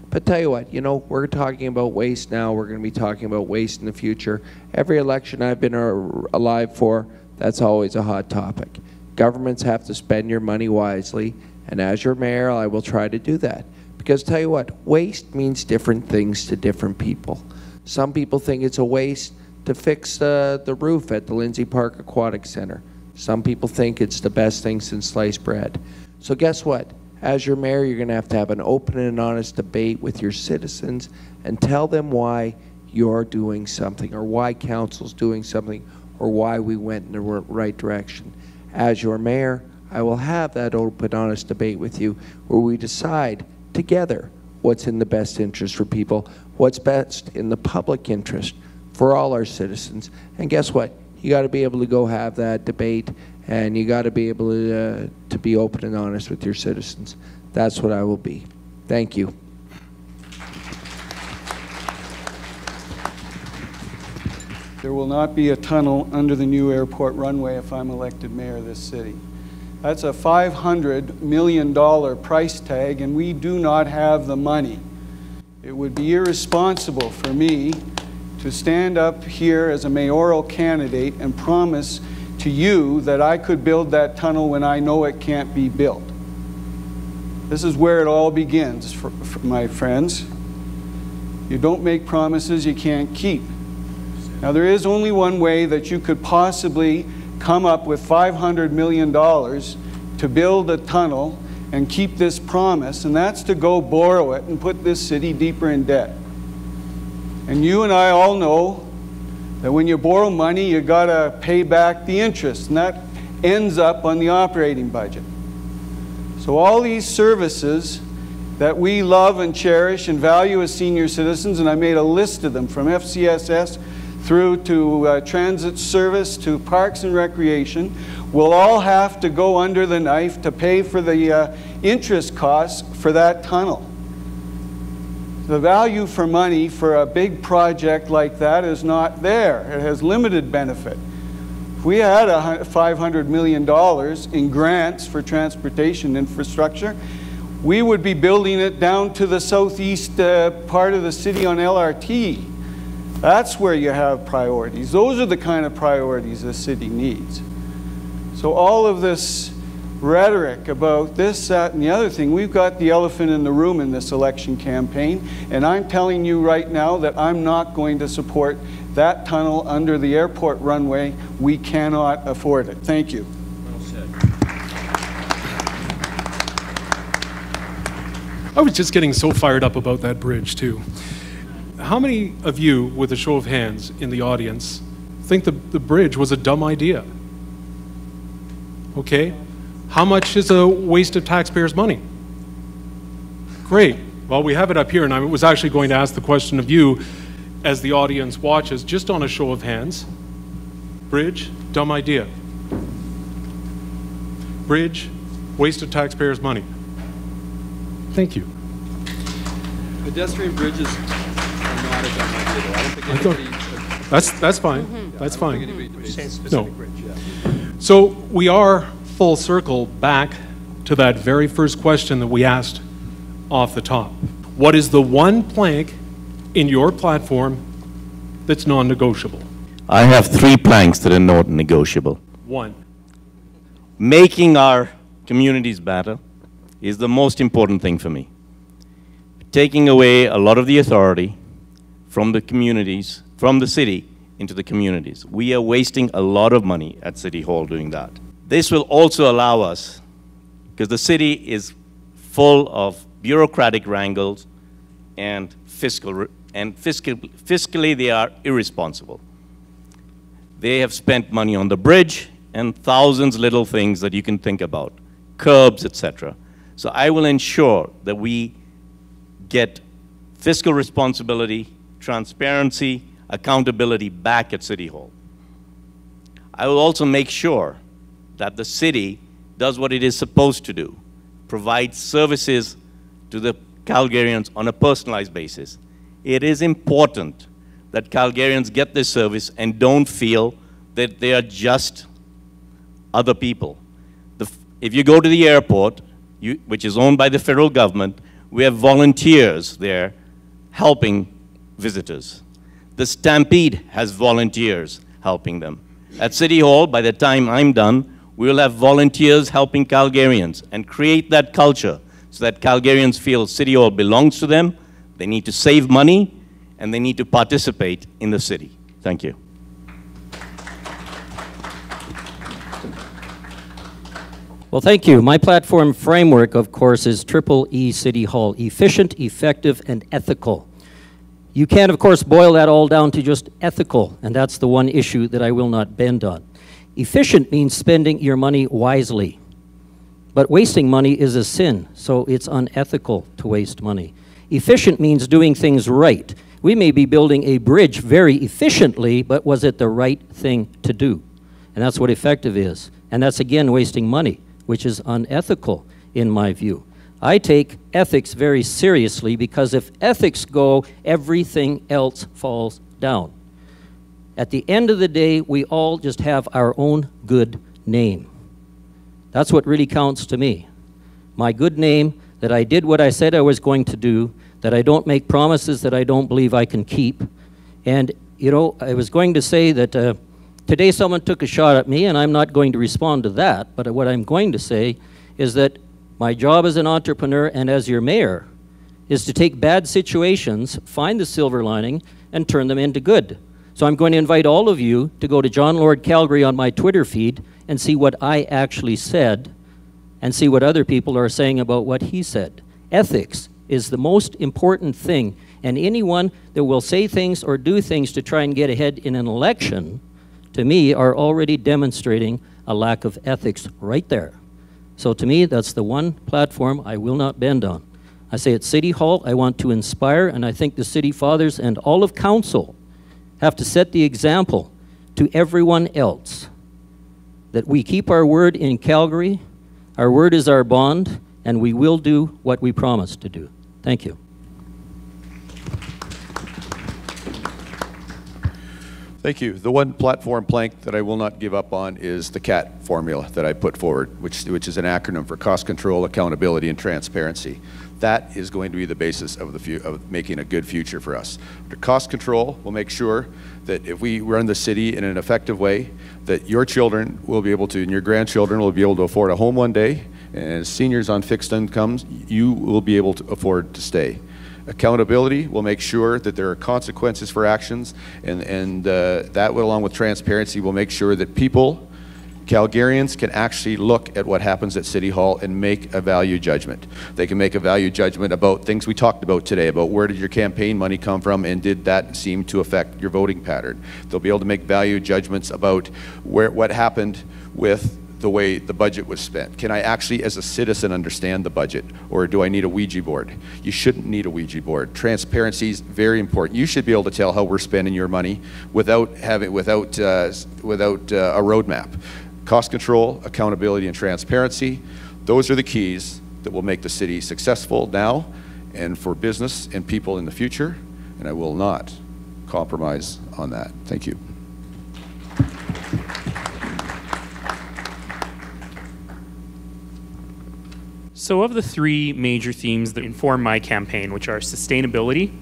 Speaker 12: But tell you what, you know, we're talking about waste now, we're going to be talking about waste in the future. Every election I've been alive for, that's always a hot topic. Governments have to spend your money wisely, and as your mayor, I will try to do that. Because tell you what, waste means different things to different people. Some people think it's a waste to fix the roof at the Lindsay Park Aquatic Center. Some people think it's the best thing since sliced bread. So guess what? As your mayor, you're going to have an open and honest debate with your citizens and tell them why you're doing something, or why council's doing something, or why we went in the right direction. As your mayor, I will have that open, honest debate with you where we decide together what's in the best interest for people, what's best in the public interest for all our citizens. And guess what? You got to be able to go have that debate, and you got to be able to be open and honest with your citizens. That's what I will be. Thank you.
Speaker 7: There will not be a tunnel under the new airport runway if I'm elected mayor of this city. That's a $500 million price tag, and we do not have the money. It would be irresponsible for me to stand up here as a mayoral candidate and promise to you that I could build that tunnel when I know it can't be built. This is where it all begins, for my friends. You don't make promises you can't keep. Now, there is only one way that you could possibly come up with $500 million to build a tunnel and keep this promise, and that's to go borrow it and put this city deeper in debt. And you and I all know that when you borrow money, you got to pay back the interest, and that ends up on the operating budget. So all these services that we love and cherish and value as senior citizens, and I made a list of them from FCSS through to transit service to parks and recreation, will all have to go under the knife to pay for the interest costs for that tunnel. The value for money for a big project like that is not there. It has limited benefit. If we had $500 million in grants for transportation infrastructure, we would be building it down to the southeast part of the city on LRT. That's where you have priorities. Those are the kind of priorities the city needs. So all of this rhetoric about this, that, and the other thing, we've got the elephant in the room in this election campaign, and I'm telling you right now that I'm not going to support that tunnel under the airport runway. We cannot afford it. Thank you.
Speaker 1: Well said.
Speaker 13: I was just getting so fired up about that bridge, too. How many of you, with a show of hands in the audience, think the bridge was a dumb idea? Okay. How much is a waste of taxpayers' money? Great. Well, we have it up here, and I was actually going to ask the question of you as the audience watches, just on a show of hands. Bridge, dumb idea. Bridge, waste of taxpayers' money. Thank you.
Speaker 8: Pedestrian bridges are not a dumb idea, though. I don't think anybody...
Speaker 13: That's fine.
Speaker 8: Yeah,
Speaker 13: that's
Speaker 8: I don't
Speaker 13: fine.
Speaker 8: think anybody debates
Speaker 11: Same
Speaker 8: specific
Speaker 13: No.
Speaker 8: bridge, yeah.
Speaker 13: So we are full circle back to that very first question that we asked off the top. What is the one plank in your platform that's non-negotiable?
Speaker 3: I have 3 planks that are not negotiable.
Speaker 13: 1.
Speaker 3: Making our communities better is the most important thing for me. Taking away a lot of the authority from the communities, from the city into the communities. We are wasting a lot of money at City Hall doing that. This will also allow us, because the city is full of bureaucratic wrangles and fiscally they are irresponsible. They have spent money on the bridge and thousands little things that you can think about, curbs, etc. So I will ensure that we get fiscal responsibility, transparency, accountability back at City Hall. I will also make sure that the city does what it is supposed to do, provide services to the Calgarians on a personalized basis. It is important that Calgarians get this service and don't feel that they are just other people. If you go to the airport, which is owned by the federal government, we have volunteers there helping visitors. The Stampede has volunteers helping them. At City Hall, by the time I'm done, we will have volunteers helping Calgarians and create that culture so that Calgarians feel City Hall belongs to them, they need to save money, and they need to participate in the city. Thank you.
Speaker 5: Well, thank you. My platform framework, of course, is EE City Hall: efficient, effective, and ethical. You can, of course, boil that all down to just ethical, and that's the one issue that I will not bend on. Efficient means spending your money wisely, but wasting money is a sin, so it's unethical to waste money. Efficient means doing things right. We may be building a bridge very efficiently, but was it the right thing to do? And that's what effective is. And that's, again, wasting money, which is unethical in my view. I take ethics very seriously because if ethics go, everything else falls down. At the end of the day, we all just have our own good name. That's what really counts to me. My good name, that I did what I said I was going to do, that I don't make promises that I don't believe I can keep. And, you know, I was going to say that today someone took a shot at me, and I'm not going to respond to that, but what I'm going to say is that my job as an entrepreneur and as your mayor is to take bad situations, find the silver lining, and turn them into good. So I'm going to invite all of you to go to Jon Lord Calgary on my Twitter feed and see what I actually said and see what other people are saying about what he said. Ethics is the most important thing, and anyone that will say things or do things to try and get ahead in an election, to me, are already demonstrating a lack of ethics right there. So to me, that's the one platform I will not bend on. I say at City Hall, I want to inspire, and I think the city fathers and all of council have to set the example to everyone else that we keep our word in Calgary, our word is our bond, and we will do what we promise to do. Thank you.
Speaker 2: Thank you. The one platform plank that I will not give up on is the CAT formula that I put forward, which is an acronym for cost control, accountability, and transparency. That is going to be the basis of making a good future for us. The cost control will make sure that if we run the city in an effective way, that your children will be able to, and your grandchildren will be able to afford a home one day, and as seniors on fixed incomes, you will be able to afford to stay. Accountability will make sure that there are consequences for actions, and that, along with transparency, will make sure that people, Calgarians, can actually look at what happens at City Hall and make a value judgment. They can make a value judgment about things we talked about today, about where did your campaign money come from and did that seem to affect your voting pattern. They'll be able to make value judgments about what happened with the way the budget was spent. Can I actually, as a citizen, understand the budget, or do I need a Ouija board? You shouldn't need a Ouija board. Transparency is very important. You should be able to tell how we're spending your money without a roadmap. Cost control, accountability, and transparency, those are the keys that will make the city successful now and for business and people in the future, and I will not compromise on that. Thank you.
Speaker 4: So of the three major themes that inform my campaign, which are sustainability,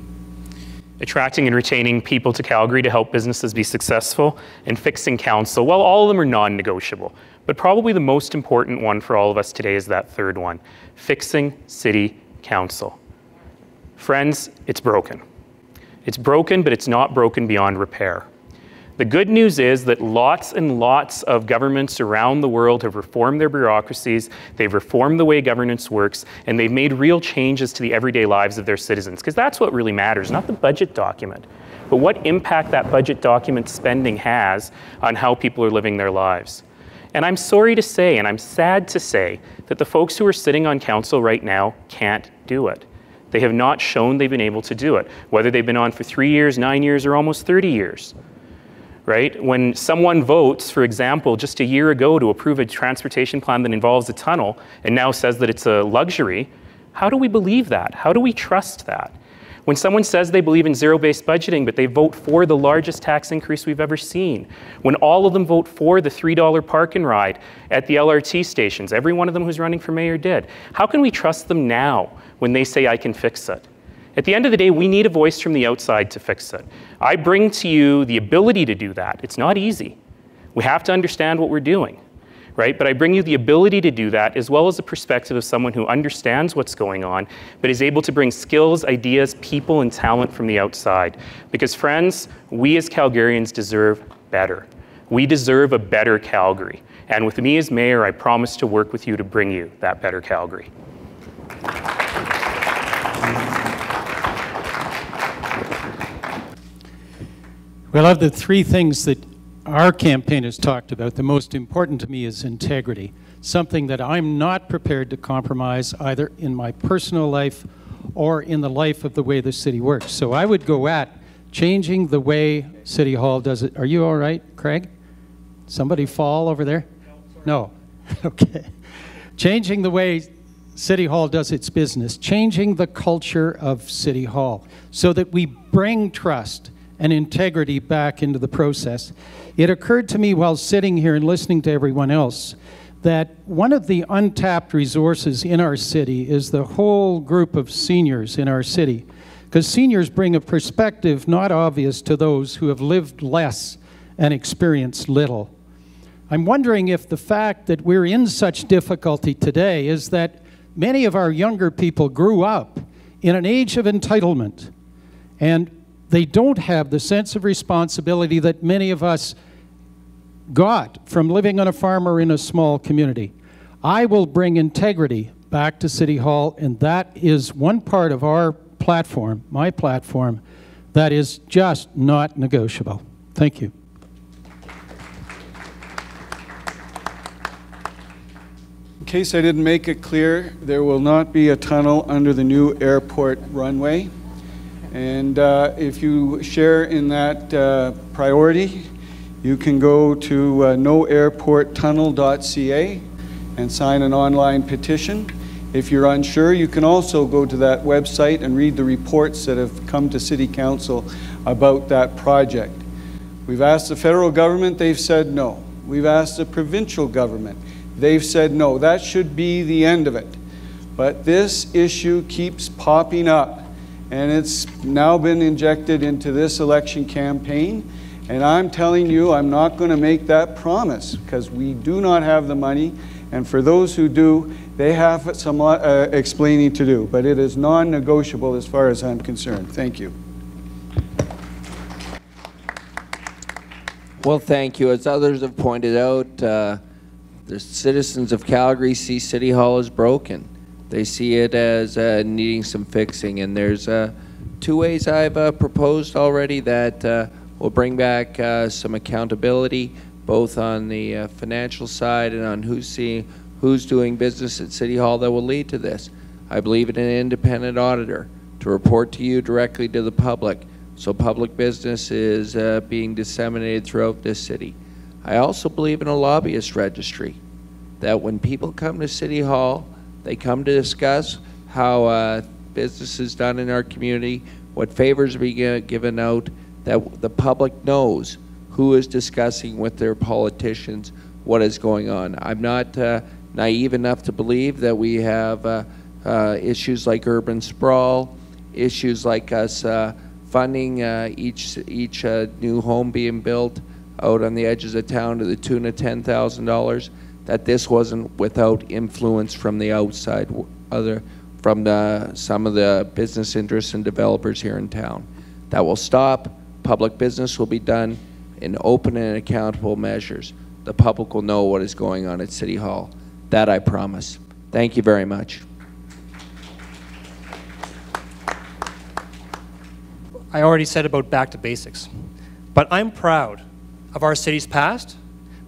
Speaker 4: attracting and retaining people to Calgary to help businesses be successful, and fixing council, well, all of them are non-negotiable. But probably the most important one for all of us today is that third one, fixing city council. Friends, it's broken. It's broken, but it's not broken beyond repair. The good news is that lots and lots of governments around the world have reformed their bureaucracies, they've reformed the way governance works, and they've made real changes to the everyday lives of their citizens, because that's what really matters, not the budget document, but what impact that budget document spending has on how people are living their lives. And I'm sorry to say, and I'm sad to say, that the folks who are sitting on council right now can't do it. They have not shown they've been able to do it, whether they've been on for 3 years, 9 years, or almost 30 years. Right? When someone votes, for example, just a year ago to approve a transportation plan that involves a tunnel and now says that it's a luxury, how do we believe that? How do we trust that? When someone says they believe in zero-based budgeting, but they vote for the largest tax increase we've ever seen, when all of them vote for the $3 park and ride at the LRT stations, every one of them who's running for mayor did, how can we trust them now when they say, I can fix it? At the end of the day, we need a voice from the outside to fix it. I bring to you the ability to do that. It's not easy. We have to understand what we're doing, right? But I bring you the ability to do that, as well as the perspective of someone who understands what's going on, but is able to bring skills, ideas, people, and talent from the outside. Because friends, we as Calgarians deserve better. We deserve a better Calgary. And with me as mayor, I promise to work with you to bring you that better Calgary.
Speaker 6: Well, of the three things that our campaign has talked about, the most important to me is integrity, something that I'm not prepared to compromise either in my personal life or in the life of the way the city works. So I would go at changing the way City Hall does it. Are you all right, Craig? Somebody fall over there? No. Okay. Changing the way City Hall does its business, changing the culture of City Hall so that we bring trust and integrity back into the process. It occurred to me while sitting here and listening to everyone else that one of the untapped resources in our city is the whole group of seniors in our city, because seniors bring a perspective not obvious to those who have lived less and experienced little. I'm wondering if the fact that we're in such difficulty today is that many of our younger people grew up in an age of entitlement, and they don't have the sense of responsibility that many of us got from living on a farm or in a small community. I will bring integrity back to City Hall, and that is one part of our platform, my platform, that is just not negotiable. Thank you.
Speaker 7: In case I didn't make it clear, there will not be a tunnel under the new airport runway. And if you share in that priority, you can go to noairporttunnel.ca and sign an online petition. If you're unsure, you can also go to that website and read the reports that have come to City Council about that project. We've asked the federal government, they've said no. We've asked the provincial government, they've said no. That should be the end of it. But this issue keeps popping up. And it's now been injected into this election campaign. And I'm telling you, I'm not going to make that promise because we do not have the money. And for those who do, they have some explaining to do. But it is non-negotiable as far as I'm concerned. Thank you.
Speaker 12: Well, thank you. As others have pointed out, the citizens of Calgary see City Hall as broken. They see it as needing some fixing, and there's two ways I've proposed already that will bring back some accountability, both on the financial side and on who's doing business at City Hall that will lead to this. I believe in an independent auditor to report to you directly to the public, so public business is being disseminated throughout this city. I also believe in a lobbyist registry, that when people come to City Hall, they come to discuss how business is done in our community, what favors are being given out, that the public knows who is discussing with their politicians what is going on. I'm not naive enough to believe that we have issues like urban sprawl, issues like us funding each new home being built out on the edges of town to the tune of $10,000. That this wasn't without influence from the outside, from some of the business interests and developers here in town. That will stop, public business will be done, in open and accountable measures, the public will know what is going on at City Hall. That I promise. Thank you very much.
Speaker 11: I already said about back to basics, but I'm proud of our city's past,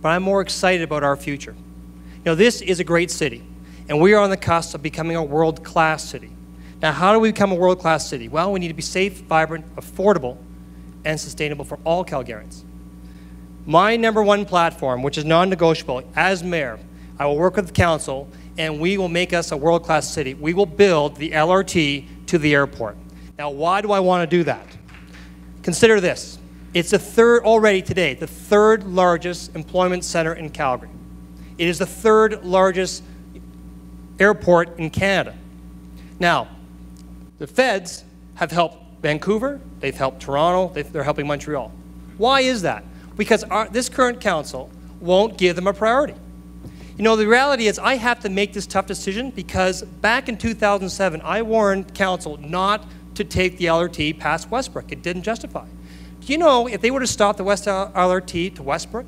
Speaker 11: but I'm more excited about our future. You know, this is a great city, and we are on the cusp of becoming a world-class city. Now, how do we become a world-class city? Well, we need to be safe, vibrant, affordable, and sustainable for all Calgarians. My #1 platform, which is non-negotiable, as mayor, I will work with the council, and we will make us a world-class city. We will build the LRT to the airport. Now, why do I want to do that? Consider this. It's the third, already today, the third largest employment center in Calgary. It is the third largest airport in Canada. Now, the feds have helped Vancouver, they've helped Toronto, they're helping Montreal. Why is that? Because this current council won't give them a priority. You know, the reality is I have to make this tough decision because back in 2007, I warned council not to take the LRT past Westbrook. It didn't justify. Do you know if they were to stop the West LRT to Westbrook,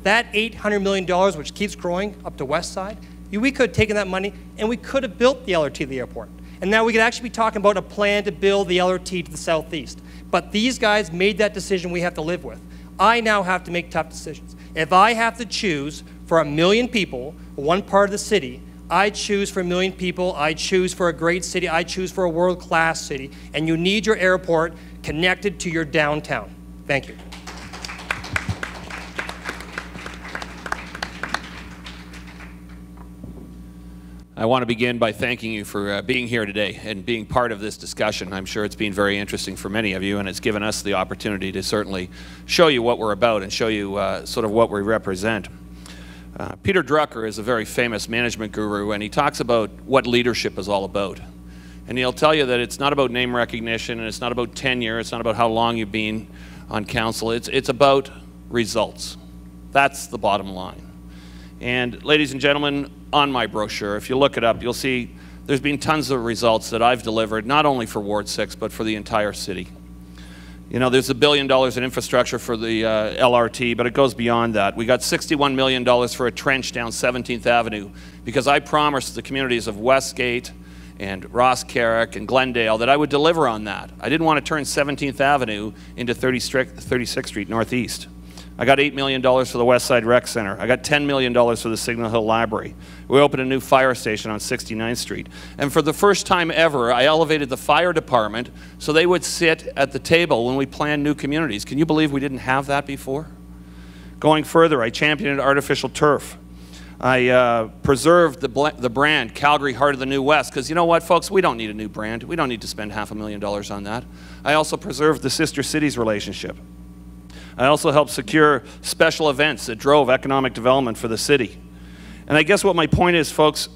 Speaker 11: that $800 million, which keeps growing up to West Side, we could have taken that money and we could have built the LRT to the airport. And now we could actually be talking about a plan to build the LRT to the southeast. But these guys made that decision we have to live with. I now have to make tough decisions. If I have to choose for 1 million people, one part of the city, I choose for 1 million people, I choose for a great city, I choose for a world-class city, and you need your airport connected to your downtown. Thank you.
Speaker 10: I want to begin by thanking you for being here today and being part of this discussion. I'm sure it's been very interesting for many of you, and it's given us the opportunity to certainly show you what we're about and show you sort of what we represent. Peter Drucker is a very famous management guru, and he talks about what leadership is all about. And he'll tell you that it's not about name recognition, and it's not about tenure, it's not about how long you've been on council, it's about results. That's the bottom line. And ladies and gentlemen, on my brochure, if you look it up, you'll see there's been tons of results that I've delivered, not only for Ward 6, but for the entire city. You know, there's $1 billion in infrastructure for the LRT, but it goes beyond that. We got $61 million for a trench down 17th Avenue because I promised the communities of Westgate and Ross Carrick and Glendale that I would deliver on that. I didn't want to turn 17th Avenue into 36th Street Northeast. I got $8 million for the West Side Rec Center. I got $10 million for the Signal Hill Library. We opened a new fire station on 69th Street. And for the first time ever, I elevated the fire department so they would sit at the table when we planned new communities. Can you believe we didn't have that before? Going further, I championed artificial turf. I preserved the brand Calgary, Heart of the New West, because you know what, folks, we don't need a new brand. We don't need to spend $500,000 on that. I also preserved the sister cities relationship. I also helped secure special events that drove economic development for the city. And I guess what my point is, folks,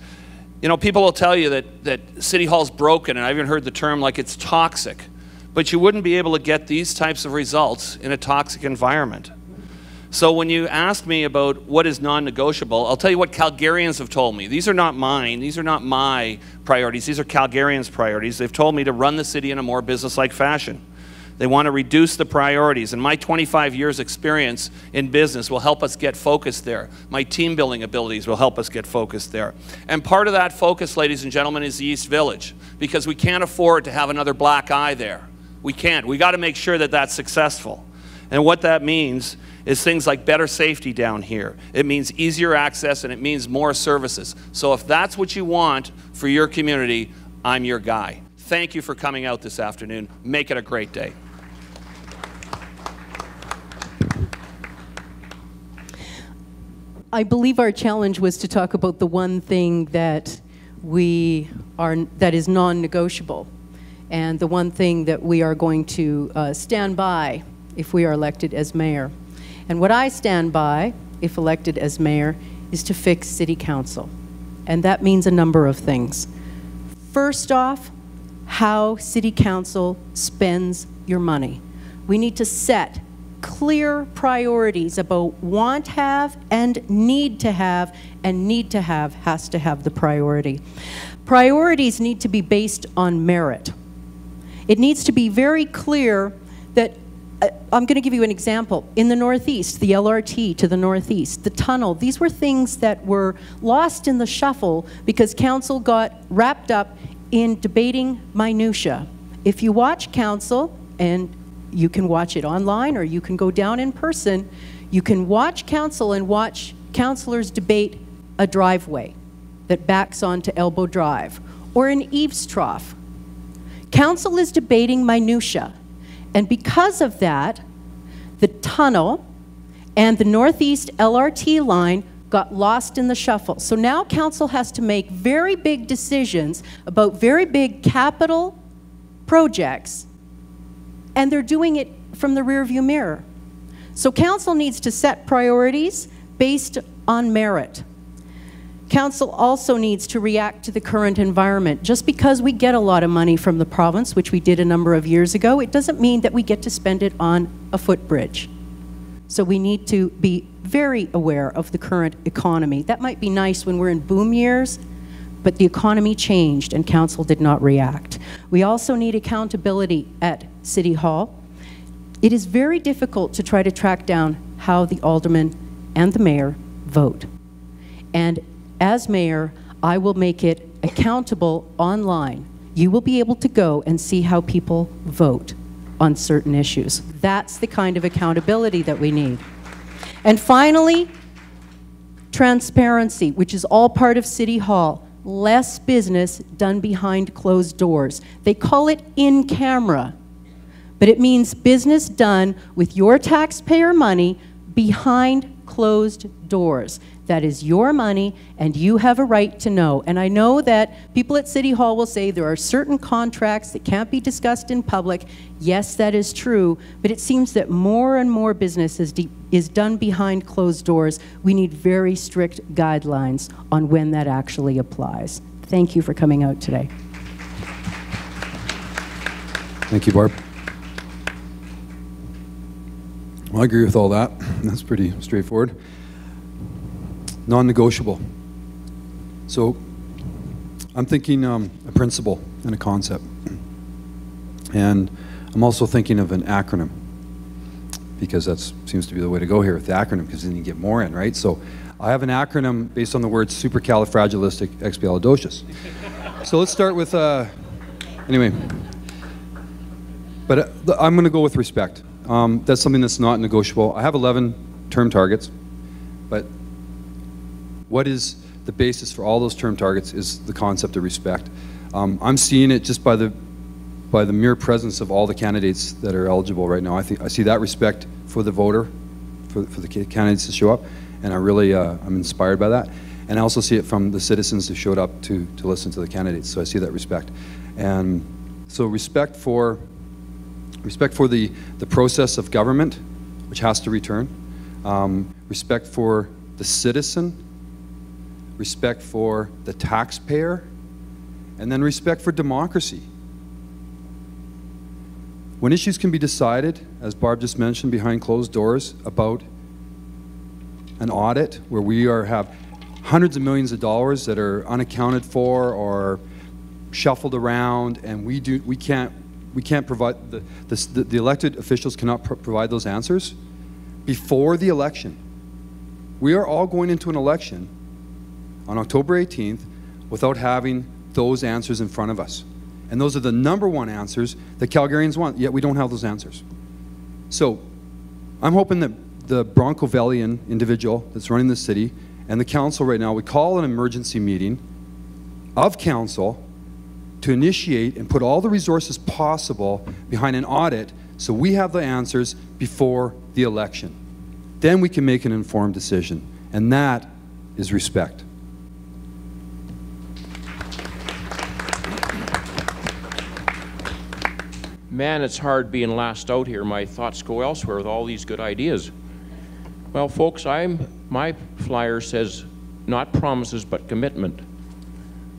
Speaker 10: you know, people will tell you that City Hall's broken, and I've even heard the term like it's toxic. But you wouldn't be able to get these types of results in a toxic environment. So when you ask me about what is non-negotiable, I'll tell you what Calgarians have told me. These are not mine. These are not my priorities. These are Calgarians' priorities. They've told me to run the city in a more business-like fashion. They want to reduce the priorities, and my 25 years experience in business will help us get focused there. My team building abilities will help us get focused there. And part of that focus, ladies and gentlemen, is the East Village, because we can't afford to have another black eye there. We can't. We got to make sure that that's successful. And what that means is things like better safety down here. It means easier access, and it means more services. So if that's what you want for your community, I'm your guy. Thank you for coming out this afternoon. Make it a great day.
Speaker 9: I believe our challenge was to talk about the one thing that that is non-negotiable, and the one thing that we are going to stand by if we are elected as mayor. And what I stand by, if elected as mayor, is to fix city council. And that means a number of things. First off, how city council spends your money. We need to set clear priorities about want have and need to have, and need to have has to have the priority. Priorities need to be based on merit. It needs to be very clear that I'm going to give you an example. In the Northeast, the LRT to the Northeast, the tunnel, these were things that were lost in the shuffle because council got wrapped up in debating minutia. If you watch council, and you can watch it online or you can go down in person, you can watch council and watch councillors debate a driveway that backs onto Elbow Drive or an eaves trough. Council is debating minutia. And because of that, the tunnel and the Northeast LRT line got lost in the shuffle. So now council has to make very big decisions about very big capital projects, and they're doing it from the rearview mirror. So council needs to set priorities based on merit. Council also needs to react to the current environment. Just because we get a lot of money from the province, which we did a number of years ago, it doesn't mean that we get to spend it on a footbridge. So we need to be very aware of the current economy. That might be nice when we're in boom years, but the economy changed and council did not react. We also need accountability at City Hall. It is very difficult to try to track down how the aldermen and the mayor vote. And as mayor, I will make it accountable online. You will be able to go and see how people vote on certain issues. That's the kind of accountability that we need. And finally, transparency, which is all part of City Hall. Less business done behind closed doors. They call it in camera, but it means business done with your taxpayer money behind closed doors. That is your money, and you have a right to know. And I know that people at City Hall will say there are certain contracts that can't be discussed in public. Yes, that is true, but it seems that more and more business is done behind closed doors. We need very strict guidelines on when that actually applies. Thank you for coming out today.
Speaker 8: Thank you, Barb. Well, I agree with all that. That's pretty straightforward. Non-negotiable. So I'm thinking a principle and a concept. And I'm also thinking of an acronym, because that seems to be the way to go here with the acronym, because then you get more in, right? So I have an acronym based on the word supercalifragilisticexpialidocious. So let's start with, anyway. But I'm going to go with respect. That's something that's not negotiable. I have 11 term targets, but what is the basis for all those term targets is the concept of respect. I'm seeing it just by the mere presence of all the candidates that are eligible right now. I see that respect for the voter, for the candidates to show up, and I really I'm inspired by that. And I also see it from the citizens who showed up to listen to the candidates. So I see that respect, and so respect for the process of government, which has to return. Respect for the citizen. Respect for the taxpayer, and then respect for democracy. When issues can be decided, as Barb just mentioned, behind closed doors about an audit where we have hundreds of millions of dollars that are unaccounted for or shuffled around, and we can't provide, the elected officials cannot provide those answers before the election. We are all going into an election on October 18th without having those answers in front of us. And those are the #1 answers that Calgarians want, yet we don't have those answers. So I'm hoping that the Broncovellian individual that's running the city and the council right now, we call an emergency meeting of council to initiate and put all the resources possible behind an audit so we have the answers before the election. Then we can make an informed decision, and that is respect.
Speaker 1: Man, it's hard being last out here. My thoughts go elsewhere with all these good ideas. Well, folks, my flyer says not promises but commitment.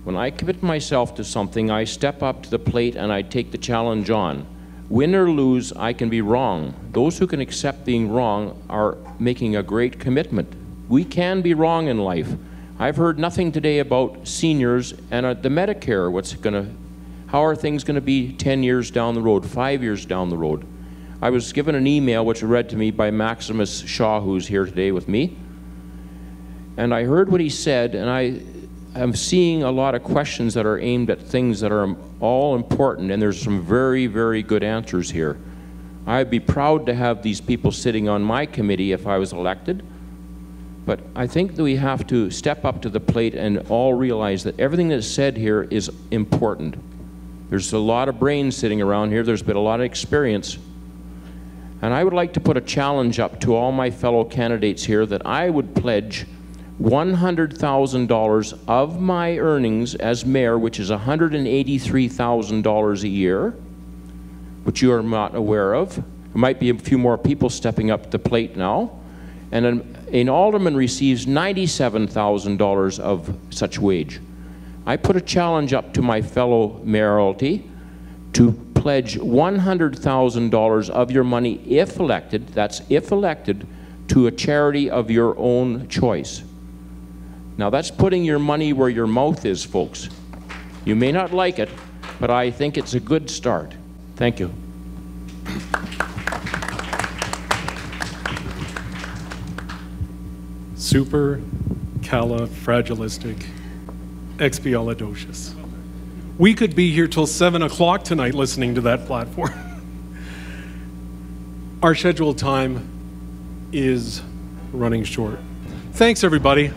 Speaker 1: When I commit myself to something, I step up to the plate and I take the challenge on. Win or lose, I can be wrong. Those who can accept being wrong are making a great commitment. We can be wrong in life. I've heard nothing today about seniors and the Medicare. How are things going to be 10 years down the road, 5 years down the road? I was given an email which was read to me by Maximus Shaw, who's here today with me. And I heard what he said, and I am seeing a lot of questions that are aimed at things that are all important, and there's some very, very good answers here. I'd be proud to have these people sitting on my committee if I was elected, but I think that we have to step up to the plate and all realize that everything that's said here is important. There's a lot of brains sitting around here. There's been a lot of experience. And I would like to put a challenge up to all my fellow candidates here that I would pledge $100,000 of my earnings as mayor, which is $183,000 a year, which you are not aware of. There might be a few more people stepping up to the plate now. And an alderman receives $97,000 of such wage. I put a challenge up to my fellow mayoralty to pledge $100,000 of your money, if elected, that's if elected, to a charity of your own choice. Now that's putting your money where your mouth is, folks. You may not like it, but I think it's a good start. Thank you.
Speaker 13: Supercalifragilisticexpialidocious. We could be here till 7 o'clock tonight listening to that platform. Our scheduled time is running short. Thanks, everybody.